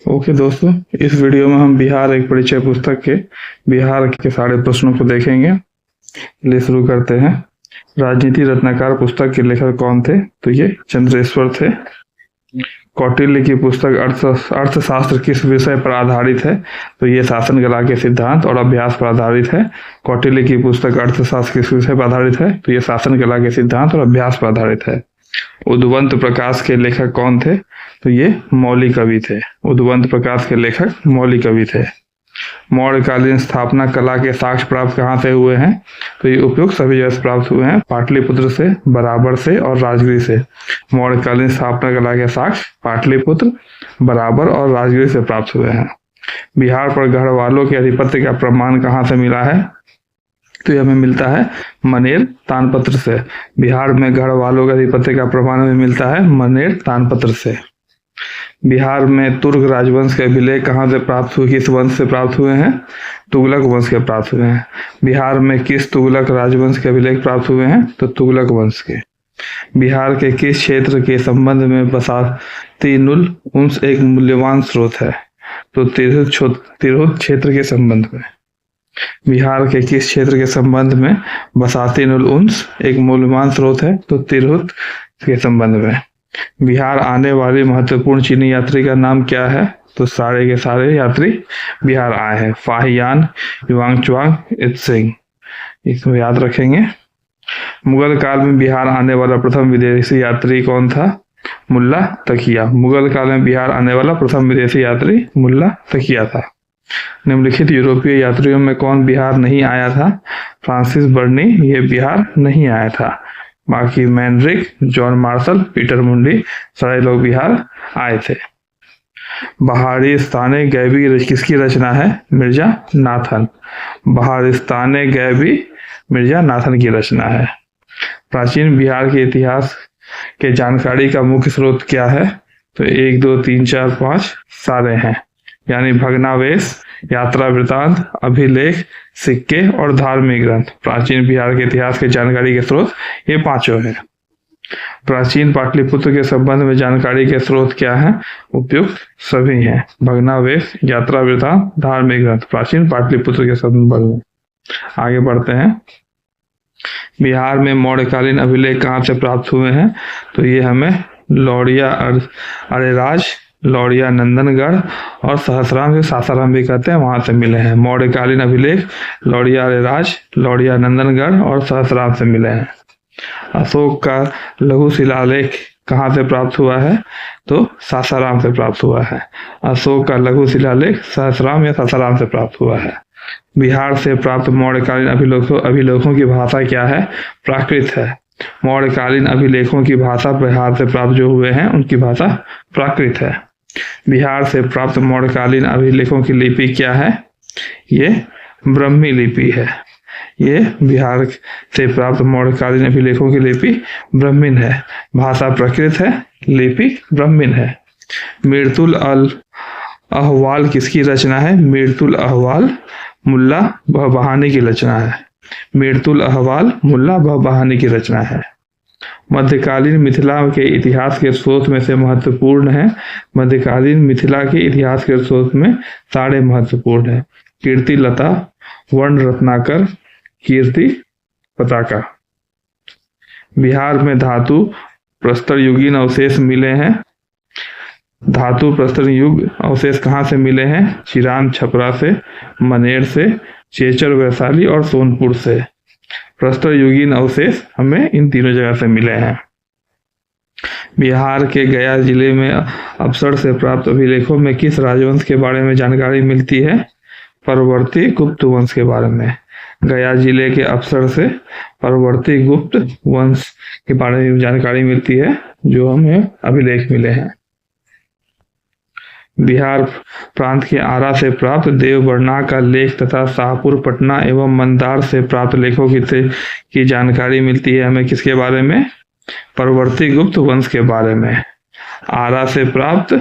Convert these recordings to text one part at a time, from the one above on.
Okay दोस्तों, इस video में हम बिहार एक परिचय पुस्तक के बिहार के सारे प्रश्नों को देखेंगे। चलिए शुरू करते हैं। राजनीति रत्नाकर पुस्तक के लेखक कौन थे? तो ये चंद्रेश्वर थे। कौटिल्य की पुस्तक अर्थशास्त्र किस विषय पर आधारित है? तो ये शासन कला के सिद्धांत और अभ्यास पर आधारित है। कौटिल्य की पुस्तक अर्थशास्त्र किस विषय पर आधारित है? तो ये शासन कला के सिद्धांत और अभ्यास पर आधारित है। उद्वंत प्रकाश के लेखक कौन थे? तो ये मौली कवि थे। उद्वंत प्रकाश के लेखक मौली कवि थे। मौर्यकालीन स्थापना कला के साक्ष्य प्राप्त कहाँ से हुए हैं? तो ये उपयुक्त सभी जगह से प्राप्त हुए हैं, पाटलिपुत्र से, बराबर से और राजगीर से। मौर्यकालीन स्थापना कला के साक्ष्य पाटलिपुत्र, बराबर और राजगीर से प्राप्त हुए हैं। बिहार पर गढ़वालों के आधिपत्य का प्रमाण कहाँ से मिला है? तो ये हमें मिलता है मनेर तानपत्र से। बिहार में गढ़वालों के आधिपत्य का प्रमाण हमें मिलता है मनेर तानपत्र से। बिहार में तुर्क राजवंश के अभिलेख कहाँ से प्राप्त हुए, किस वंश से प्राप्त हुए हैं? तुगलक वंश के प्राप्त हुए हैं। बिहार में किस तुगलक राजवंश के अभिलेख प्राप्त हुए हैं? तो तुगलक वंश के। बिहार के किस क्षेत्र के संबंध में बसातीनुल उन्स एक मूल्यवान स्रोत है? तो तिरहुत क्षेत्र के संबंध में। बिहार के किस क्षेत्र के संबंध में बसातीनुल उन्स एक मूल्यवान स्रोत है? तो तिरहुत के संबंध में। बिहार आने वाले महत्वपूर्ण चीनी यात्री का नाम क्या है? तो सारे के सारे यात्री बिहार आए हैं। फाहियान, युवांगचुआंग, इत्सिंग, इसको याद रखेंगे। मुगल काल में बिहार आने वाला प्रथम विदेशी यात्री कौन था? मुल्ला तकिया। मुगल काल में बिहार आने वाला प्रथम विदेशी यात्री मुल्ला तकिया था। निम्नलिखित यूरोपीय यात्रियों में कौन बिहार नहीं आया था? फ्रांसिस बर्नी, ये बिहार नहीं आया था। बाकी मैनरिक, जॉन मार्शल, पीटर मुंडी, सारे लोग बिहार आए थे। बहारिस्ताने गैबी किसकी रचना है? मिर्जा नाथन। बहारिस्ताने गैबी मिर्जा नाथन की रचना है। प्राचीन बिहार के इतिहास के जानकारी का मुख्य स्रोत क्या है? तो 1, 2, 3, 4, 5 सारे हैं, यानी भग्नावशेष, यात्रा वृतांत, अभिलेख, सिक्के और धार्मिक ग्रंथ। प्राचीन बिहार के इतिहास के जानकारी के स्रोत ये पांचों हैं। प्राचीन पाटलिपुत्र के संबंध में जानकारी के स्रोत क्या है? उपयुक्त सभी हैं, भग्नावशेष, यात्रा वृतांत, धार्मिक ग्रंथ। प्राचीन पाटलिपुत्र के संबंध में। आगे बढ़ते हैं। बिहार में मौर्यकालीन अभिलेख कहाँ से प्राप्त हुए हैं? तो ये हमें लौड़िया अरेराज, लौड़िया नंदनगढ़ और सहसराम से सासाराम भी कहते हैं, वहां से मिले हैं। मौर्यकालीन अभिलेख लौड़िया अरेराज, लौड़िया नंदनगढ़ और सहसराम से मिले हैं। अशोक का लघु शिलालेख कहाँ से प्राप्त हुआ है? तो सासाराम से प्राप्त हुआ है। अशोक का लघु शिलालेख सहसराम या सासाराम से प्राप्त हुआ है। बिहार से प्राप्त मौर्यकालीन अभिलेखों की भाषा क्या है? प्राकृत है। मौर्यकालीन अभिलेखों की भाषा बिहार से प्राप्त जो हुए हैं उनकी भाषा प्राकृत है। बिहार से प्राप्त मौर्यकालीन अभिलेखों की लिपि क्या है? ये ब्रह्मी लिपि है। ये बिहार से प्राप्त मौर्यकालीन अभिलेखों की लिपि ब्राह्मीण है। भाषा प्राकृत है, लिपि ब्राह्मीण है। मीरतुल अल अहवाल किसकी रचना है? मीरतुल अहवाल मुल्ला बहानी की रचना है। मीरतुल अहवाल मुल्ला बहानी की रचना है। मध्यकालीन मिथिला के इतिहास के स्रोत में से महत्वपूर्ण है। मध्यकालीन मिथिला के इतिहास के स्रोत में सारे महत्वपूर्ण है। कीर्ति लता, वर्ण रत्नाकर, कीर्ति पताका। बिहार में धातु प्रस्तर युगीन अवशेष मिले हैं। धातु प्रस्तर युग अवशेष कहाँ से मिले हैं? चिरान छपरा से, मनेर से, चेचर वैशाली और सोनपुर से। प्रस्तर युगीन अवशेष हमें इन तीनों जगह से मिले हैं। बिहार के गया जिले में अवसर से प्राप्त अभिलेखों में किस राजवंश के बारे में जानकारी मिलती है? परवर्ती गुप्त वंश के बारे में। गया जिले के अवसर से परवर्ती गुप्त वंश के बारे में जानकारी मिलती है, जो हमें अभिलेख मिले हैं। बिहार प्रांत के आरा से प्राप्त देवबरना का लेख तथा शाहपुर, पटना एवं मंदार से प्राप्त लेखों की जानकारी मिलती है हमें किसके बारे में? परवर्ती गुप्त वंश के बारे में। आरा से प्राप्त,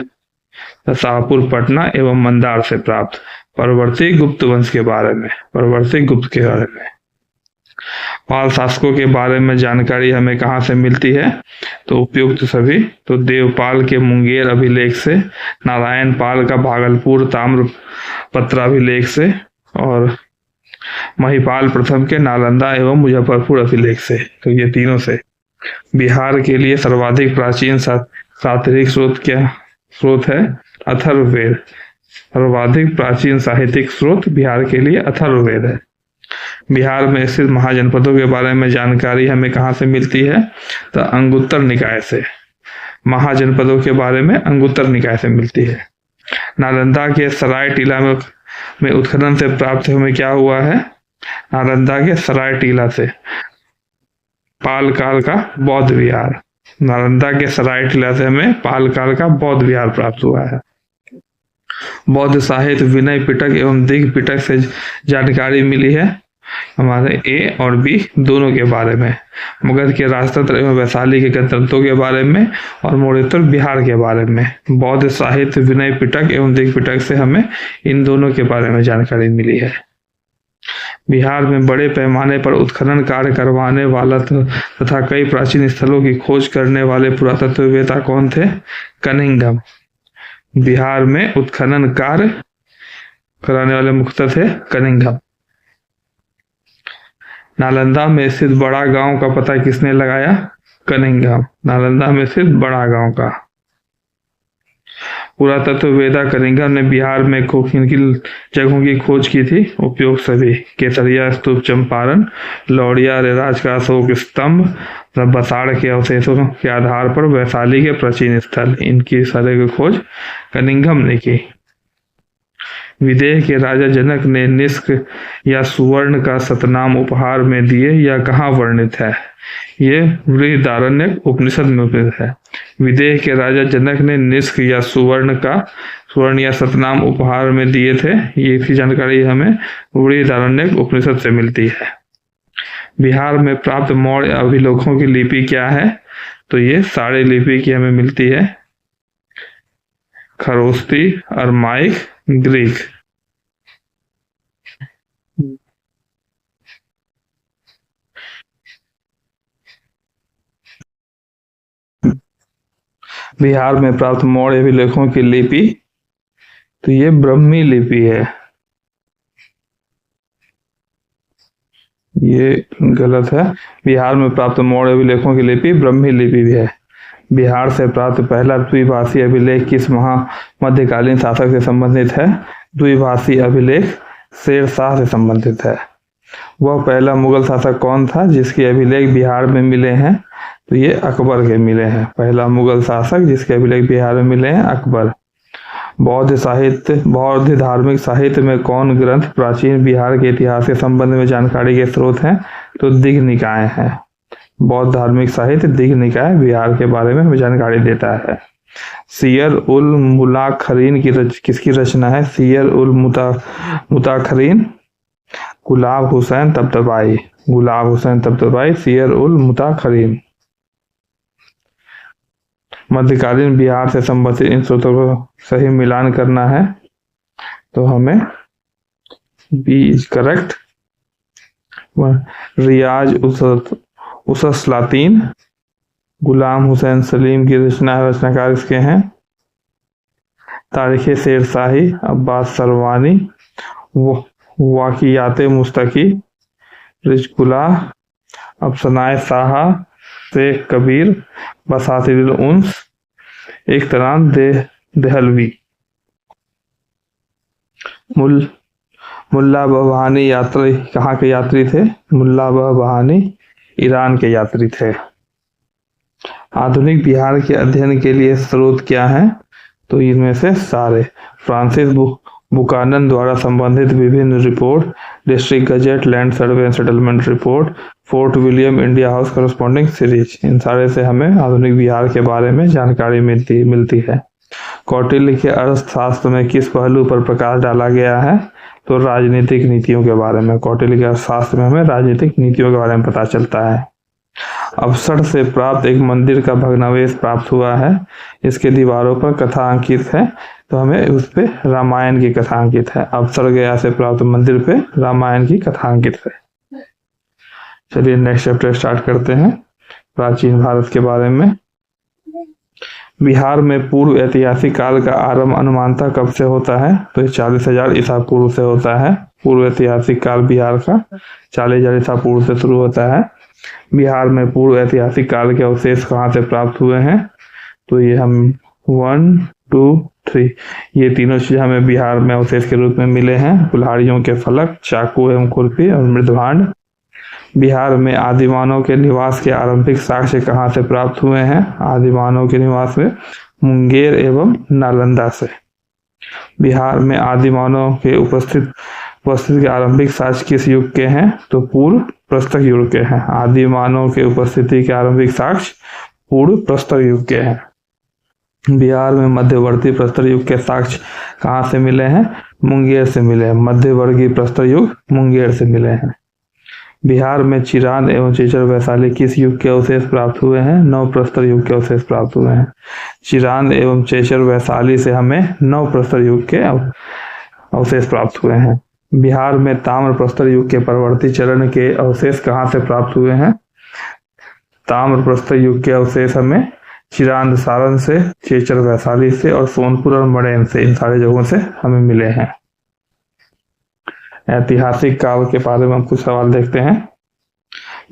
शाहपुर, पटना एवं मंदार से प्राप्त परवर्ती गुप्त वंश के बारे में, परवर्ती गुप्त के बारे में। पाल शासकों के बारे में जानकारी हमें कहाँ से मिलती है? तो उपयुक्त सभी। तो देवपाल के मुंगेर अभिलेख से, नारायण पाल का भागलपुर ताम्रपत्र अभिलेख से, और महिपाल प्रथम के नालंदा एवं मुजफ्फरपुर अभिलेख से। तो ये तीनों से। बिहार के लिए सर्वाधिक प्राचीन साहित्यिक स्रोत है अथर्ववेद। सर्वाधिक प्राचीन साहित्यिक स्रोत बिहार के लिए अथर्ववेद है। बिहार में स्थित महाजनपदों के बारे में जानकारी हमें कहाँ से मिलती है? तो अंगुत्तर निकाय से। महाजनपदों के बारे में अंगुत्तर निकाय से मिलती है। नालंदा के सराय टीला में उत्खनन से प्राप्त हमें क्या हुआ है? नालंदा के सराय टीला से पाल काल का बौद्ध विहार। नालंदा के सराय टीला से हमें पाल काल का बौद्ध विहार प्राप्त हुआ है। बौद्ध साहित्य विनय पिटक एवं दिग्पिटक से जानकारी मिली है हमारे ए और बी दोनों के बारे में। मगध के राजतंत्र एवं वैशाली के गणतंत्रों के बारे में और मोरेश्वर बिहार के बारे में। बौद्ध साहित्य विनय पिटक एवं दिग्पिटक से हमें इन दोनों के बारे में जानकारी मिली है। बिहार में बड़े पैमाने पर उत्खनन कार्य करवाने वाला तथा कई प्राचीन स्थलों की खोज करने वाले पुरातत्ववेत्ता कौन थे? कनिंघम। बिहार में उत्खनन कार्य कराने वाले मुख्यतः थे कनिंघम। नालंदा में स्थित बड़ा गांव का पता किसने लगाया? कनिंघम। नालंदा में स्थित बड़ा गांव का। पुरातत्ववेत्ता कनिंघम ने बिहार में किन जगहों की खोज की थी? उपयोग सभी। केसरिया स्तूप चंपारण, लौड़िया रेराज का अशोक स्तंभ, बसाड़ के अवशेषों के आधार पर वैशाली के प्राचीन स्थल, इनकी सारे की खोज कनिंघम ने की। विदेह के राजा जनक ने निष्क या सुवर्ण का सतनाम उपहार में दिए, या कहाँ वर्णित है? ये बृहदारण्यक उपनिषद में उपनिषद है। विदेह के राजा जनक ने निष्क या सुवर्ण या सतनाम उपहार में दिए थे, ये इसकी जानकारी हमें बृहदारण्यक उपनिषद से मिलती है। बिहार में प्राप्त मौर्य अभिलेखों की लिपि क्या है? तो ये सारे लिपि की हमें मिलती है खरोष्टी, अरमाइक, ग्रीक। बिहार में प्राप्त मौर्य अभिलेखों की लिपि, तो ये ब्रह्मी लिपि है। ये गलत है। बिहार में प्राप्त मौर्य अभिलेखों की लिपि ब्रह्मी लिपि भी है। बिहार से प्राप्त पहला द्विभाषी अभिलेख किस मध्यकालीन शासक से संबंधित है? द्विभाषी अभिलेख शेर शाह से संबंधित है। वह पहला मुगल शासक कौन था जिसके अभिलेख बिहार में मिले हैं? तो ये अकबर के मिले हैं। पहला मुगल शासक जिसके अभिलेख बिहार में मिले हैं, अकबर। बौद्ध धार्मिक साहित्य में कौन ग्रंथ प्राचीन बिहार के इतिहास के संबंध में जानकारी के स्रोत हैं? तो दिघ निकाय है। बौद्ध धार्मिक साहित्य दिघ निकाय बिहार के बारे में हमें जानकारी देता है। सियर उल मुलाखरीन किसकी रचना है? सियर उल मुताखरीन गुलाब हुसैन तब्तबाई। गुलाब हुसैन तब्तबाई, सियर उल मुताखरीन। मध्यकालीन बिहार से संबंधित इन स्रोतों को सही मिलान करना है, तो हमें बी इज करेक्ट। रियाज उसलातीन गुलाम हुसैन सलीम की रचना है। रचनाकार इसके हैं तारीख शेरशाही अब्बास सरवानी, वाकियाते मुस्तकी, रिजकुला, अफसनाए साहा, शेख कबीर, बसातिल उन्स, एक तरह देहलवी। मुल्ला बहबानी यात्री कहाँ के यात्री थे? मुल्ला बहबानी ईरान के यात्री थे। आधुनिक बिहार के अध्ययन के लिए स्रोत क्या है? तो इनमें से सारे। फ्रांसिस बुकानन द्वारा संबंधित विभिन्न रिपोर्ट, district gazette, land survey and settlement report, Fort William India House corresponding series, इन सारे से हमें आधुनिक बिहार के बारे में जानकारी मिलती है। कौटिल्य के अर्थशास्त्र में किस पहलू पर प्रकाश डाला गया है? तो राजनीतिक नीतियों के बारे में। कौटिल्य के अर्थशास्त्र में हमें राजनीतिक नीतियों के बारे में पता चलता है। अवसर से प्राप्त एक मंदिर का भग्नावशेष प्राप्त हुआ है, इसके दीवारों पर कथा अंकित है, तो हमें उस पे रामायण की कथा अंकित है। अवसर गया से प्राप्त मंदिर पे रामायण की कथा अंकित है। चलिए नेक्स्ट चैप्टर स्टार्ट करते हैं, प्राचीन भारत के बारे में। बिहार में पूर्व ऐतिहासिक काल का आरंभ अनुमानतः कब से होता है? तो 40,000 ईसा पूर्व से होता है। पूर्व ऐतिहासिक काल बिहार का 40,000 ईसा पूर्व से शुरू होता है। बिहार में पूर्व ऐतिहासिक काल के अवशेष कहाँ से प्राप्त हुए हैं? तो ये हम 1, 2, 3 ये तीनों चीज हमें बिहार में अवशेष के रूप में मिले हैं। कुल्हाड़ियों के फलक, चाकू एवं खुरपी और मृदभांड। बिहार में आदिमानव के निवास के आरंभिक साक्ष्य कहाँ से प्राप्त हुए हैं? आदिमानव के निवास में मुंगेर एवं नालंदा से। बिहार में आदिमानव के उपस्थित के आरंभिक साक्ष्य किस युग के हैं? तो पूर्व प्रस्तर युग के हैं। आदिमानव के उपस्थिति के आरंभिक साक्ष्य पूर्व प्रस्तर युग के हैं। बिहार में मध्यवर्ती प्रस्तर युग के साक्ष्य कहाँ से मिले हैं? मुंगेर से मिले हैं। मध्यवर्गीय प्रस्तर युग मुंगेर से मिले हैं। बिहार में चिरांद एवं चेचर वैशाली किस युग के अवशेष प्राप्त हुए हैं? नव प्रस्तर युग के अवशेष प्राप्त हुए हैं। चिरांद एवं चेचर वैशाली से हमें नव प्रस्तर युग के अवशेष प्राप्त हुए हैं। बिहार में ताम्र प्रस्तर युग के परवर्ती चरण के अवशेष कहाँ से प्राप्त हुए हैं? ताम्र प्रस्तर युग के अवशेष हमें चिरांद सारण से, चेचर वैशाली से और सोनपुर और मड़ेन से, इन सारे जगहों से हमें मिले हैं। ऐतिहासिक काल के बारे में हम कुछ सवाल देखते हैं।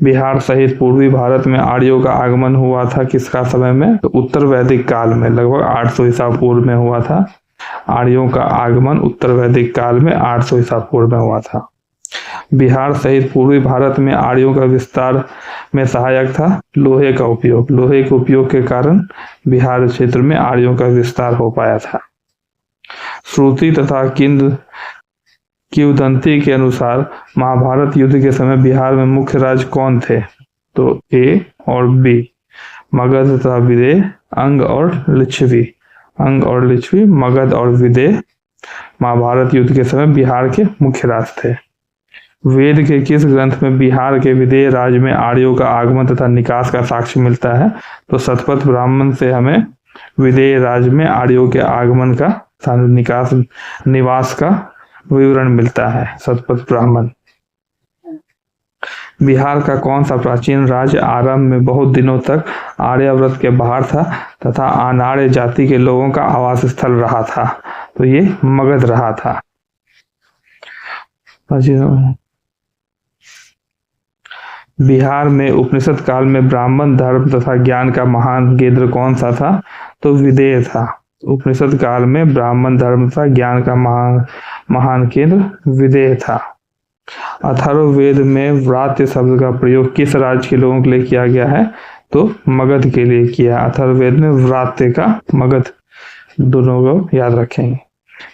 बिहार सहित पूर्वी भारत में आर्यों का आगमन हुआ था किसका समय में? तो उत्तर वैदिक काल में, लगभग 800 ईसा पूर्व में हुआ था। आर्यों का आगमन उत्तर वैदिक काल में 800 ईसा पूर्व में हुआ था। बिहार सहित पूर्वी भारत में आर्यों का विस्तार में सहायक था लोहे का उपयोग। लोहे के उपयोग के कारण बिहार क्षेत्र में आर्यों का विस्तार हो पाया था। श्रुति तथा किंवदंती के अनुसार महाभारत युद्ध के समय बिहार में मुख्य राज कौन थे? तो ए और बी, मगध तथा विदेह, अंग और लिच्छवी। अंग और लिच्छवी, मगध और विदेह महाभारत युद्ध के समय बिहार के मुख्य राज थे। वेद के किस ग्रंथ में बिहार के विदेह राज में आर्यों का आगमन तथा निकास का साक्ष्य मिलता है? तो शतपथ ब्राह्मण से हमें विदेह राज में आर्यों के आगमन का निवास का विवरण मिलता है, शतपथ ब्राह्मण। बिहार का कौन सा प्राचीन राज्य आरंभ में बहुत दिनों तक आर्यावर्त के बाहर था तथा अनार्य जाति के लोगों का आवास स्थल रहा था? तो ये मगध रहा था। बिहार में उपनिषद काल में ब्राह्मण धर्म तथा ज्ञान का महान केंद्र कौन सा था? तो विदेह था। उपनिषद काल में ब्राह्मण धर्म तथा ज्ञान का महान केंद्र विदेह था। अथर्ववेद में व्रात्य शब्द का प्रयोग किस राज्य के लोगों के लिए किया गया है? तो मगध के लिए किया। अथर्ववेद में व्रात्य का, मगध, दोनों को याद रखेंगे।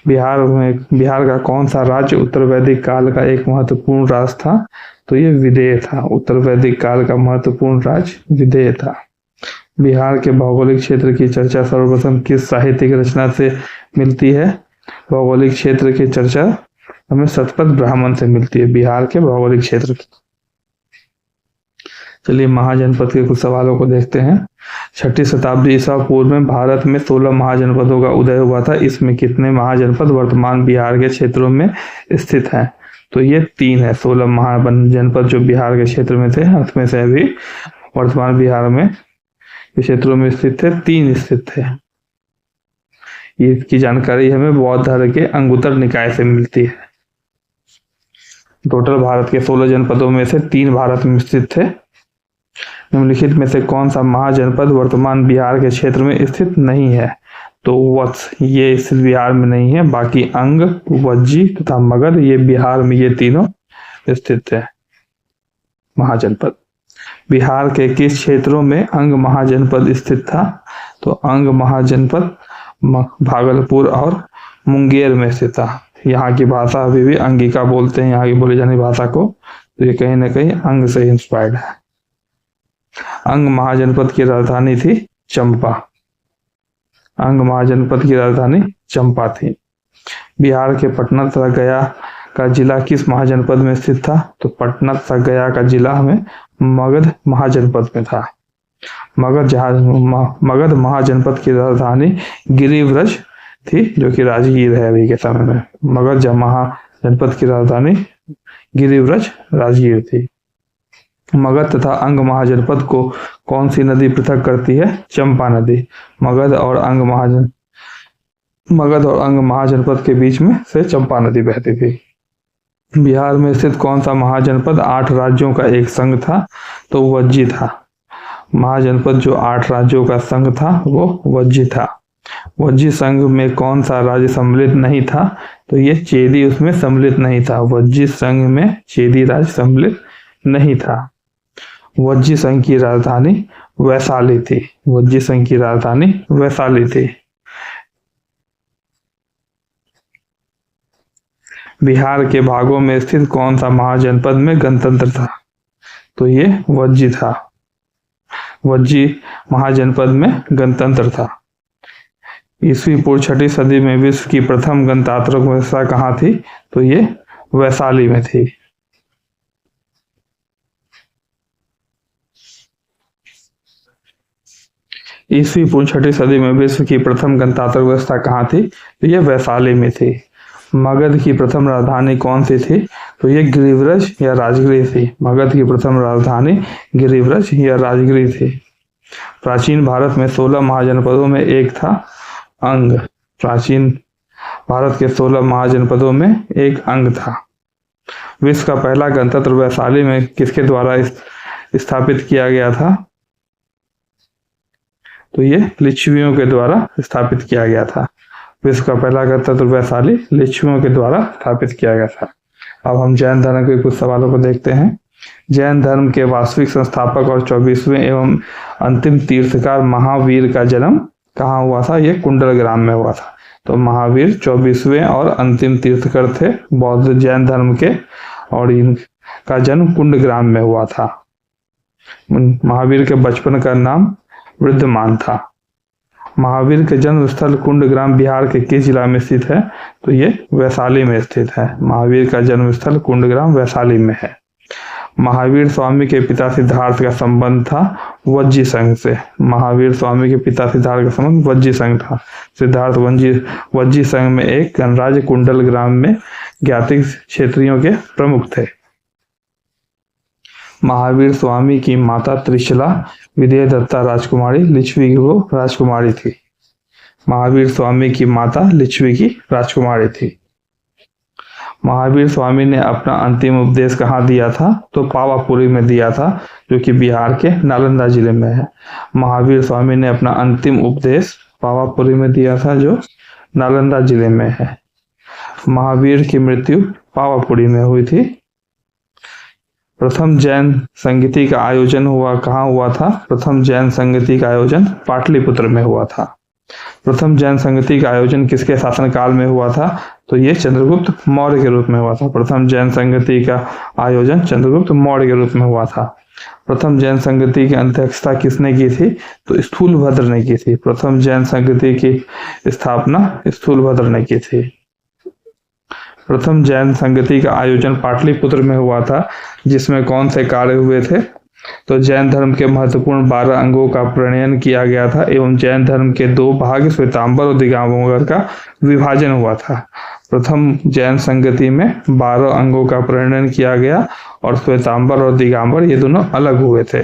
बिहार का कौन सा राज्य उत्तर वैदिक काल का एक महत्वपूर्ण राज्य था? तो ये विदेह था। उत्तर वैदिक काल का महत्वपूर्ण राज्य विदेह था। बिहार के भौगोलिक क्षेत्र की चर्चा सर्वप्रथम किस साहित्यिक रचना से मिलती है? भौगोलिक क्षेत्र की चर्चा हमें शतपथ ब्राह्मण से मिलती है, बिहार के भौगोलिक क्षेत्र की। चलिए महाजनपद के कुछ सवालों को देखते हैं। 6ठी शताब्दी ईसा पूर्व में भारत में 16 महाजनपदों का उदय हुआ था। इसमें कितने महाजनपद वर्तमान बिहार के क्षेत्रों में स्थित हैं? तो ये 3 है। 16 महाजनपद जो बिहार के क्षेत्र में थे, उसमें से अभी वर्तमान बिहार में क्षेत्रों में स्थित थे, 3 स्थित थे। इसकी जानकारी हमें बौद्ध धर्म के अंगुत्तर निकाय से मिलती है। टोटल भारत के 16 जनपदों में से 3 भारत में स्थित थे। निम्नलिखित में से कौन सा महाजनपद वर्तमान बिहार के क्षेत्र में स्थित नहीं है? तो वत्स, ये स्थित बिहार में नहीं है। बाकी अंग, वज्जी तथा मगध, ये बिहार में ये तीनों स्थित है महाजनपद। बिहार के किस क्षेत्रों में अंग महाजनपद स्थित था? तो अंग महाजनपद भागलपुर और मुंगेर में स्थित था। यहाँ की भाषा अभी भी अंगिका बोलते हैं, यहाँ की बोली जाने भाषा को, तो ये कहीं ना कहीं अंग से इंस्पायर्ड है। अंग महाजनपद की राजधानी थी चंपा। अंग महाजनपद की राजधानी चंपा थी। बिहार के पटना तथा गया का जिला किस महाजनपद में स्थित था? तो पटना तथा गया का जिला हमें मगध महाजनपद में था। मगध महाजनपद की राजधानी गिरिव्रज थी, जो कि राजगीर है अभी के समय में। मगध महाजनपद की राजधानी गिरिव्रज राजगीर थी। मगध तथा अंग महाजनपद को कौन सी नदी पृथक करती है? चंपा नदी। मगध और अंग महाजनपद के बीच में से चंपा नदी बहती थी। बिहार में स्थित कौन सा महाजनपद 8 राज्यों का एक संघ था? तो वज्जी था। महाजनपद जो 8 राज्यों का संघ था वो वज्जी था। वज्जी संघ में कौन सा राज्य सम्मिलित नहीं था? तो ये चेदी उसमें सम्मिलित नहीं था। वज्जी संघ में चेदी राज्य सम्मिलित नहीं था। वज्जी संघ की राजधानी वैशाली थी। वज्जी संघ की राजधानी वैशाली थी। बिहार के भागों में स्थित कौन सा महाजनपद में गणतंत्र था? तो ये वज्जी था। वज्जी महाजनपद में गणतंत्र था। ईस्वी पूर्व 6वीं सदी में विश्व की प्रथम गणतांत्रिक व्यवस्था कहाँ थी? तो ये वैशाली में थी। ईस्वी पूर्व 6वीं सदी में विश्व की प्रथम गणतांत्रिक व्यवस्था कहाँ थी? तो ये वैशाली में थी। मगध की प्रथम राजधानी कौन सी थी? तो ये गिरिव्रज या राजगृह थी। मगध की प्रथम राजधानी गिरिव्रज या राजगृह थी। प्राचीन भारत में 16 महाजनपदों में एक था अंग। प्राचीन भारत के 16 महाजनपदों में एक अंग था। विश्व का पहला गणतंत्र वैशाली में किसके द्वारा स्थापित किया गया था? तो ये लिच्छवियों के द्वारा स्थापित किया गया था। विश्व का पहला गणतंत्र वैशाली लिच्छवियों के द्वारा स्थापित किया गया था। अब हम जैन धर्म के कुछ सवालों को देखते हैं। जैन धर्म के वास्तविक संस्थापक और 24वें एवं अंतिम तीर्थकार महावीर का जन्म कहाँ हुआ था? ये कुंडल में हुआ था। तो महावीर 24वें और अंतिम तीर्थकर थे बौद्ध जैन धर्म के, और इनका जन्म कुंडग्राम में हुआ था। महावीर के बचपन का नाम वृद्धमान था। महावीर के जन्म स्थल कुंडग्राम बिहार के किस जिला में स्थित है? तो ये वैशाली में स्थित है। महावीर का जन्म स्थल कुंडग्राम वैशाली में है। महावीर स्वामी के पिता सिद्धार्थ का संबंध था वज्जी संघ से। महावीर स्वामी के पिता सिद्धार्थ का संबंध वज्जी संघ था। सिद्धार्थ वज्जी संघ में एक गणराज्य कुंडल ग्राम में ज्ञाति क्षेत्रियों के प्रमुख थे। महावीर स्वामी की माता त्रिशला विजय दत्ता राजकुमारी लिच्छवी की वो राजकुमारी थी। महावीर स्वामी की माता लिच्छवी की राजकुमारी थी। महावीर स्वामी ने अपना अंतिम उपदेश कहाँ दिया था? तो पावापुरी में दिया था, जो कि बिहार के नालंदा जिले में है। महावीर स्वामी ने अपना अंतिम उपदेश पावापुरी में दिया था, जो नालंदा जिले में है। महावीर की मृत्यु पावापुरी में हुई थी। प्रथम जैन संगीति का आयोजन कहाँ हुआ था? प्रथम जैन संगीति का आयोजन पाटलिपुत्र में हुआ था। प्रथम जैन संगीति का आयोजन किसके शासनकाल में हुआ था? तो ये चंद्रगुप्त मौर्य के रूप में हुआ था। प्रथम जैन संगीति का आयोजन चंद्रगुप्त मौर्य के रूप में हुआ था। प्रथम जैन संगीति की अध्यक्षता किसने की थी? तो स्थूलभद्र ने की थी। प्रथम जैन संगीति की स्थापना स्थूलभद्र ने की थी। प्रथम जैन संगीति का आयोजन पाटलिपुत्र में हुआ था, जिसमें कौन से कार्य हुए थे? तो जैन धर्म के महत्वपूर्ण 12 अंगों का प्रणयन किया गया था एवं जैन धर्म के 2 भाग श्वेतांबर और दिगंबर का विभाजन हुआ था। प्रथम जैन संगति में 12 अंगों का प्रणयन किया गया और श्वेतांबर और दिगंबर ये दोनों अलग हुए थे।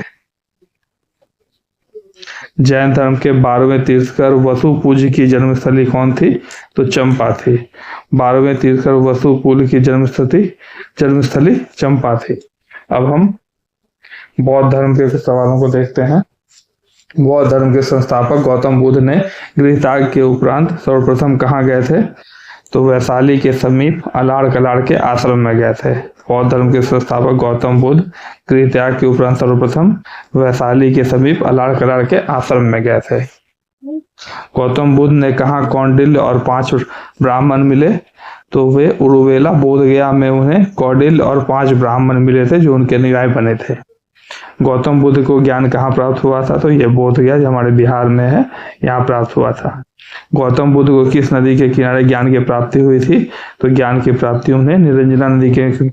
जैन धर्म के 12वें तीर्थकर वसु पूज्य की जन्मस्थली कौन थी? तो चंपा थी। 12वें तीर्थकर वसु पूज्य की जन्मस्थली चंपा थी। अब हम बौद्ध धर्म के सवालों को देखते हैं। बौद्ध धर्म के संस्थापक गौतम बुद्ध ने गृहत्याग के उपरांत सर्वप्रथम कहाँ गए थे? तो वैशाली के समीप अलाड़ कलाड़ के आश्रम में गए थे। बौद्ध धर्म के संस्थापक गौतम बुद्ध गृहत्याग के उपरांत सर्वप्रथम वैशाली के समीप अलाड़ कलाड़ के आश्रम में गए थे। गौतम बुद्ध ने कहा कौंडिल्य और 5 ब्राह्मण मिले? तो वे उरुवेला बोधगया में उन्हें कौंडिल्य और 5 ब्राह्मण मिले थे, जो उनके अनुयायी बने थे। गौतम बुद्ध को ज्ञान कहाँ प्राप्त हुआ था? तो ये बोधगया, जो हमारे बिहार में है, यहाँ प्राप्त हुआ था। गौतम बुद्ध को किस नदी के किनारे ज्ञान की प्राप्ति हुई थी? तो ज्ञान की प्राप्ति उन्हें निरंजना नदी के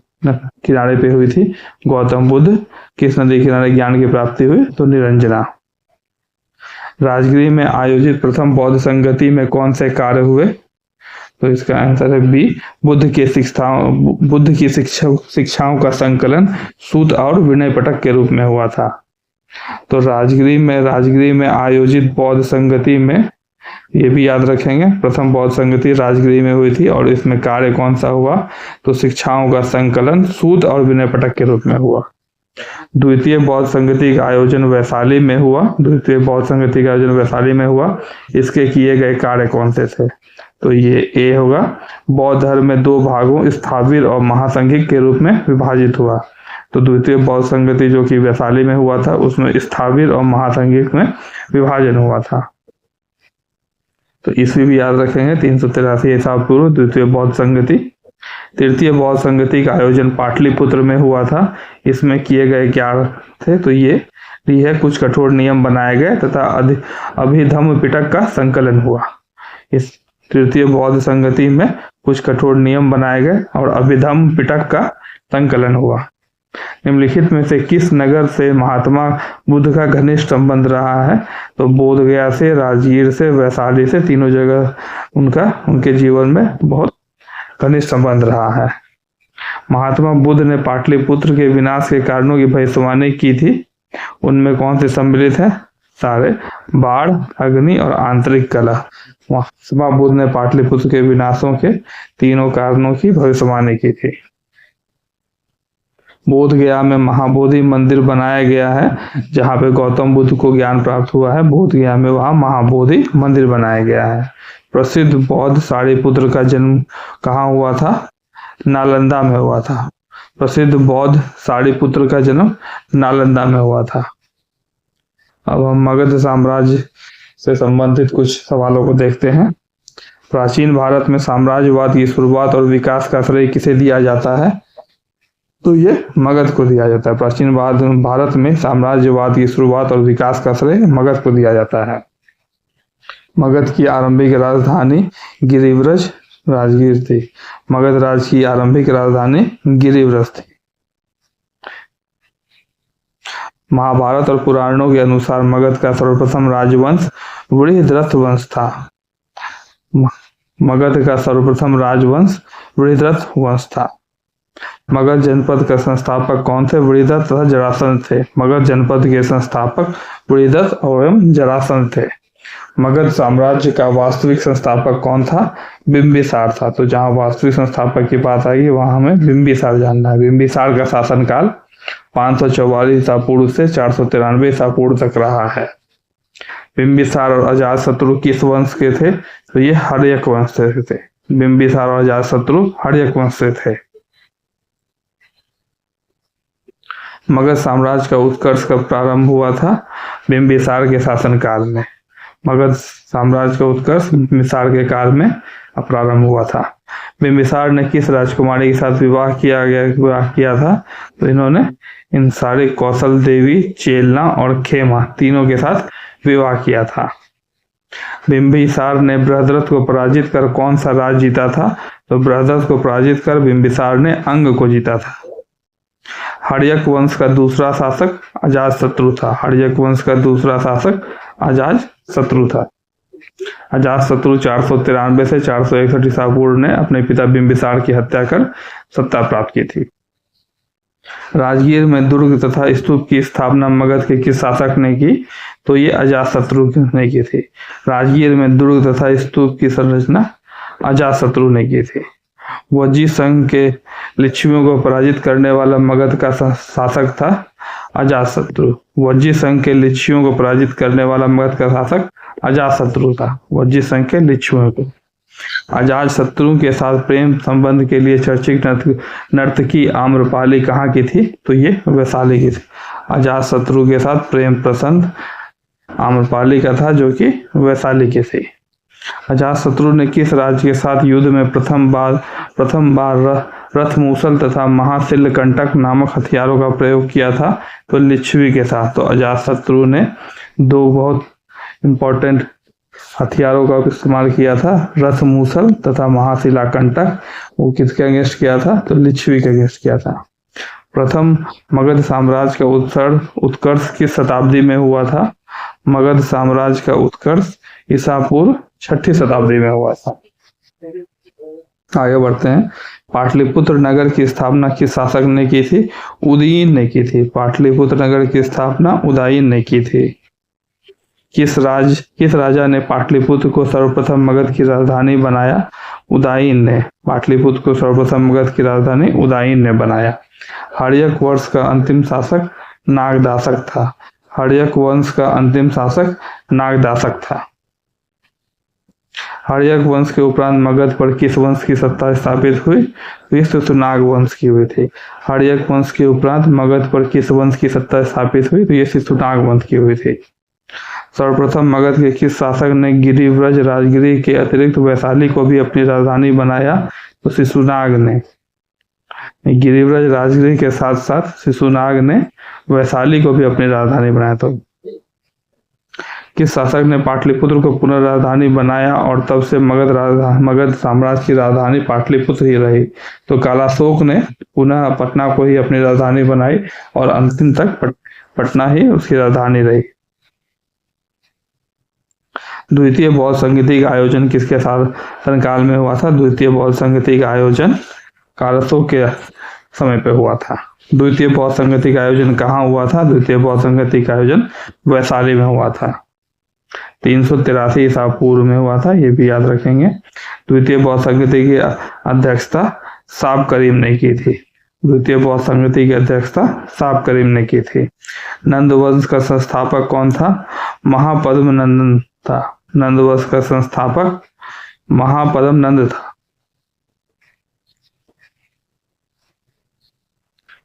किनारे पे हुई थी। गौतम बुद्ध किस नदी के किनारे ज्ञान की प्राप्ति हुई? तो निरंजना। राजगीर में आयोजित प्रथम बौद्ध संगति में कौन से कार्य हुए? तो इसका आंसर है बी, बुद्ध की शिक्षाओं का संकलन सूत और विनय पिटक के रूप में हुआ था। तो राजगिरी में आयोजित बौद्ध संगति में, ये भी याद रखेंगे, प्रथम बौद्ध संगति राजगिरी में हुई थी और इसमें कार्य कौन सा हुआ, तो शिक्षाओं का संकलन सूत और विनय पिटक के रूप में हुआ। द्वितीय बौद्ध संगति का आयोजन वैशाली में हुआ। इसके किए गए कार्य कौन से थे, तो ये ए होगा, बौद्ध धर्म में दो भागों स्थाविर और महासंघिक के रूप में विभाजित हुआ। तो द्वितीय बौद्ध संगति जो कि वैशाली में हुआ था उसमें स्थाविर और महासंघिक में विभाजन हुआ था। तो इसे भी याद रखेंगे, 383 ईसा पूर्व द्वितीय बौद्ध संगति। तृतीय बौद्ध संगति का आयोजन पाटलिपुत्र में हुआ था। इसमें किए गए क्या थे, तो ये है कुछ कठोर नियम बनाए गए तथा अभिधम्म पिटक का संकलन हुआ। इस तृतीय बौद्ध संगति में कुछ कठोर नियम बनाए गए और अभिधम्म पिटक का संकलन हुआ। निम्नलिखित में से किस नगर से महात्मा बुद्ध का घनिष्ठ संबंध रहा है, तो बोध गया से, राजगीर से, वैशाली से, तीनों जगह उनके जीवन में बहुत घनिष्ठ संबंध रहा है। महात्मा बुद्ध ने पाटलिपुत्र के विनाश के कारणों की भविष्यवाणी की थी। उनमें कौन से सम्मिलित है, सारे, बाढ़, अग्नि और आंतरिक कलह। महात्मा बुद्ध ने पाटलिपुत्र के विनाशों के तीनों कारणों की भविष्यवाणी की थी। बोध गया में महाबोधि मंदिर बनाया गया है, जहाँ पे गौतम बुद्ध को ज्ञान प्राप्त हुआ है। बोध गया में वहाँ महाबोधि मंदिर बनाया गया है। प्रसिद्ध बौद्ध सारिपुत्र का जन्म कहाँ हुआ था, नालंदा में हुआ था। प्रसिद्ध बौद्ध सारिपुत्र का जन्म नालंदा में हुआ था। अब हम मगध साम्राज्य से संबंधित कुछ सवालों को देखते हैं। प्राचीन भारत में साम्राज्यवाद की शुरुआत और विकास का श्रेय किसे दिया जाता है, तो ये मगध को दिया जाता है। प्राचीन भारत में साम्राज्यवाद की शुरुआत और विकास का श्रेय मगध को दिया जाता है। मगध की आरंभिक राजधानी गिरिव्रज राजगीर थी। मगध राज्य की आरंभिक राजधानी गिरिव्रज थी। महाभारत और पुराणों के अनुसार मगध का सर्वप्रथम राजवंश वृहद्रथ वंश था। मगध का सर्वप्रथम राजवंश वृहद्रथ वंश था। मगध जनपद का संस्थापक कौन थे, वृहद्रथ तथा जरासंध थे। मगध जनपद के संस्थापक वृहद्रथ एवं जरासंध थे। मगध साम्राज्य का वास्तविक संस्थापक कौन था, बिंबिसार था। तो जहां वास्तविक संस्थापक की बात आएगी वहां हमें बिंबिसार जानना है। बिंबिसार का शासनकाल 544 ईसा पूर्व से 493 ईसा पूर्व तक रहा है। बिंबिसार और अजातशत्रु किस वंश के थे, तो ये हर्यक वंश से थे। बिंबिसार और अजातशत्रु हर्यक वंश से थे। मगध साम्राज्य का उत्कर्ष कब प्रारंभ हुआ था, बिंबिसार के शासनकाल में। मगध साम्राज्य का उत्कर्ष बिंबिसार के काल में प्रारंभ हुआ था। बिंबिसार ने किस राजकुमारी के साथ विवाह किया था, तो इन्होंने इन सारे कौशल देवी, चेलना और खेमा तीनों के साथ विवाह किया था। बिंबिसार ने बृहद्रथ को पराजित कर कौन सा राज्य जीता था, तो बृहद्रथ को पराजित कर बिंबिसार ने अंग को जीता था। हर्यक वंश का दूसरा शासक अजातशत्रु था। हर्यक वंश का दूसरा शासक अजातशत्रु था। अजातशत्रु 493 से 461 ईसा पूर्व ने अपने पिता बिंबिसार की हत्या कर सत्ता प्राप्त की थी। राजगीर में दुर्ग तथा स्तूप की स्थापना मगध के किस शासक ने की, तो ये अजातशत्रु ने की थी। राजगीर में दुर्ग तथा स्तूप की संरचना अजातशत्रु ने की थी। वज्जी संघ के लिच्छवियों को पराजित करने वाला मगध का शासक था अजातशत्रु। वज्जी संघ के लिच्छवियों को पराजित करने वाला मगध का शासक अजातशत्रु था। वज्जी संघ के लिच्छवियों को। अजातशत्रु के साथ प्रेम संबंध के लिए चर्चित नर्तकी आम्रपाली कहाँ की थी, तो ये वैशाली की थी। अजातशत्रु के साथ प्रेम प्रसंग आम्रपाली का था, जो कि वैशाली की थी। अजातशत्रु ने किस राज्य के साथ युद्ध में प्रथम बार रथमूसल तथा महाशिलकंटक नामक हथियारों का प्रयोग किया था, तो लिच्छवी के साथ। तो अजातशत्रु ने दो बहुत इंपॉर्टेंट हथियारों का इस्तेमाल किया था, रथमूसल तथा महाशिलाकंटक। वो किसके अगेंस्ट किया था, तो लिच्छवी के अगेंस्ट किया था। प्रथम मगध साम्राज्य का उत्कर्ष किस शताब्दी में हुआ था, मगध साम्राज्य का उत्कर्ष ईसा पूर्व 6ठी शताब्दी में हुआ था। आगे बढ़ते हैं। पाटलिपुत्र नगर की स्थापना किस शासक ने की थी? उदयीन ने की थी। पाटलिपुत्र नगर की स्थापना उदयीन ने की थी। किस राजा ने पाटलिपुत्र को सर्वप्रथम मगध की राजधानी बनाया? उदयीन ने। पाटलिपुत्र को सर्वप्रथम मगध की राजधानी उदयीन ने बनाया। हर्यक वंश का अंतिम शासक नागदासक था। हर्यक वंश का अंतिम शासक नागदासक था। हर्यक वंश के उपरांत मगध पर किस वंश की सत्ता स्थापित हुई? ये शिशुनाग वंश की हुई थी। हर्यक वंश के उपरांत मगध पर किस वंश की सत्ता स्थापित हुई? तो ये शिशुनाग वंश की हुई थी। सर्वप्रथम मगध के किस शासक ने गिरिव्रज राजगिरी के अतिरिक्त वैशाली को भी अपनी राजधानी बनाया? तो शिशुनाग ने। गिरिव्रज राजगिरी के साथ साथ शिशुनाग ने वैशाली को भी अपनी राजधानी बनाया। तो किस शासक ने पाटलिपुत्र को पुनः राजधानी बनाया और तब से मगध साम्राज्य की राजधानी पाटलिपुत्र ही रही? तो कालाशोक ने पुनः पटना को ही अपनी राजधानी बनाई और अंतिम तक पटना ही उसकी राजधानी रही। द्वितीय बौद्ध संगीति का आयोजन किसके शासनकाल में हुआ था? द्वितीय बौद्ध संगीति का आयोजन कालाशोक के समय पे हुआ था। द्वितीय बौद्ध संगीति का आयोजन कहाँ हुआ था? द्वितीय बौद्ध संगीति का आयोजन वैशाली में हुआ था। 383 ईसा पूर्व में हुआ था, ये भी याद रखेंगे। द्वितीय बौद्ध संगीति की अध्यक्षता साब करीम ने की थी। द्वितीय बौद्ध संगीति की अध्यक्षता साब करीम ने की थी। नंद वंश का संस्थापक कौन था? महापद्म नंदन था। नंद वंश का संस्थापक महापद्म नंद था।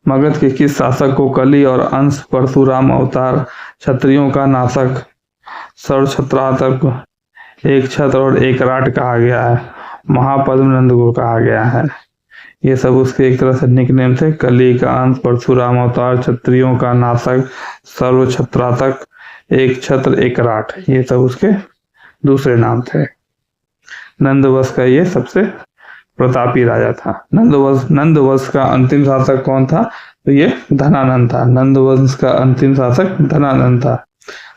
मगध के किस शासक को कली और अंश परशुराम अवतार, क्षत्रियों का नाशक, सर्वछत्रातक, एक छत्र और एक राट कहा गया है? महापद्म नंद को कहा गया है। ये सब उसके एक तरह से निकनेम थे। कली का अंश, परशुराम अवतार, क्षत्रियों का नाशक, सर्वछत्रातक, एक छत्र एक राट, ये सब उसके दूसरे नाम थे। नंदवंश का ये सबसे प्रतापी राजा था। नंदवंश का अंतिम शासक कौन था? तो ये धनानंद था। नंदवंश का अंतिम शासक धनानंद था।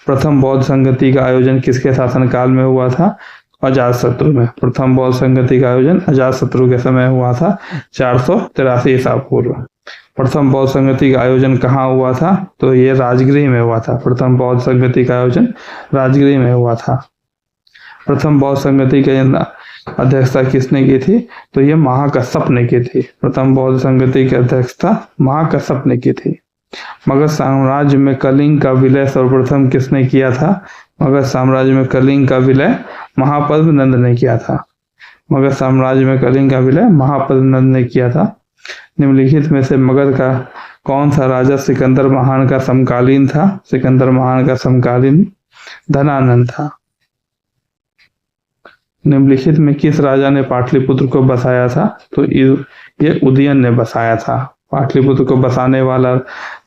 प्रथम बौद्ध संगति का आयोजन किसके शासनकाल में हुआ था? अजातशत्रु में। प्रथम बौद्ध संगति का आयोजन अजातशत्रु के समय हुआ था, 483 ईसा पूर्व। प्रथम बौद्ध संगति का आयोजन कहाँ हुआ था? तो ये राजगिरी में हुआ था। प्रथम बौद्ध संगति का आयोजन राजगिरी में हुआ था। प्रथम बौद्ध संगति की अध्यक्षता किसने की थी? तो ये महाकश्यप ने की थी। प्रथम बौद्ध संगति की अध्यक्षता महाकश्यप ने की थी। मगध साम्राज्य में कलिंग का विलय सर्वप्रथम किसने किया था? मगध साम्राज्य में कलिंग का विलय महापद्म नंद ने किया था। मगध साम्राज्य में कलिंग का विलय महापद्म नंद ने किया था। निम्नलिखित में से मगध का कौन सा राजा सिकंदर महान का समकालीन था? सिकंदर महान का समकालीन धनानंद था। निम्नलिखित में किस राजा ने पाटलिपुत्र को बसाया था? तो ये उदयन ने बसाया था। पाटलिपुत्र को बसाने वाला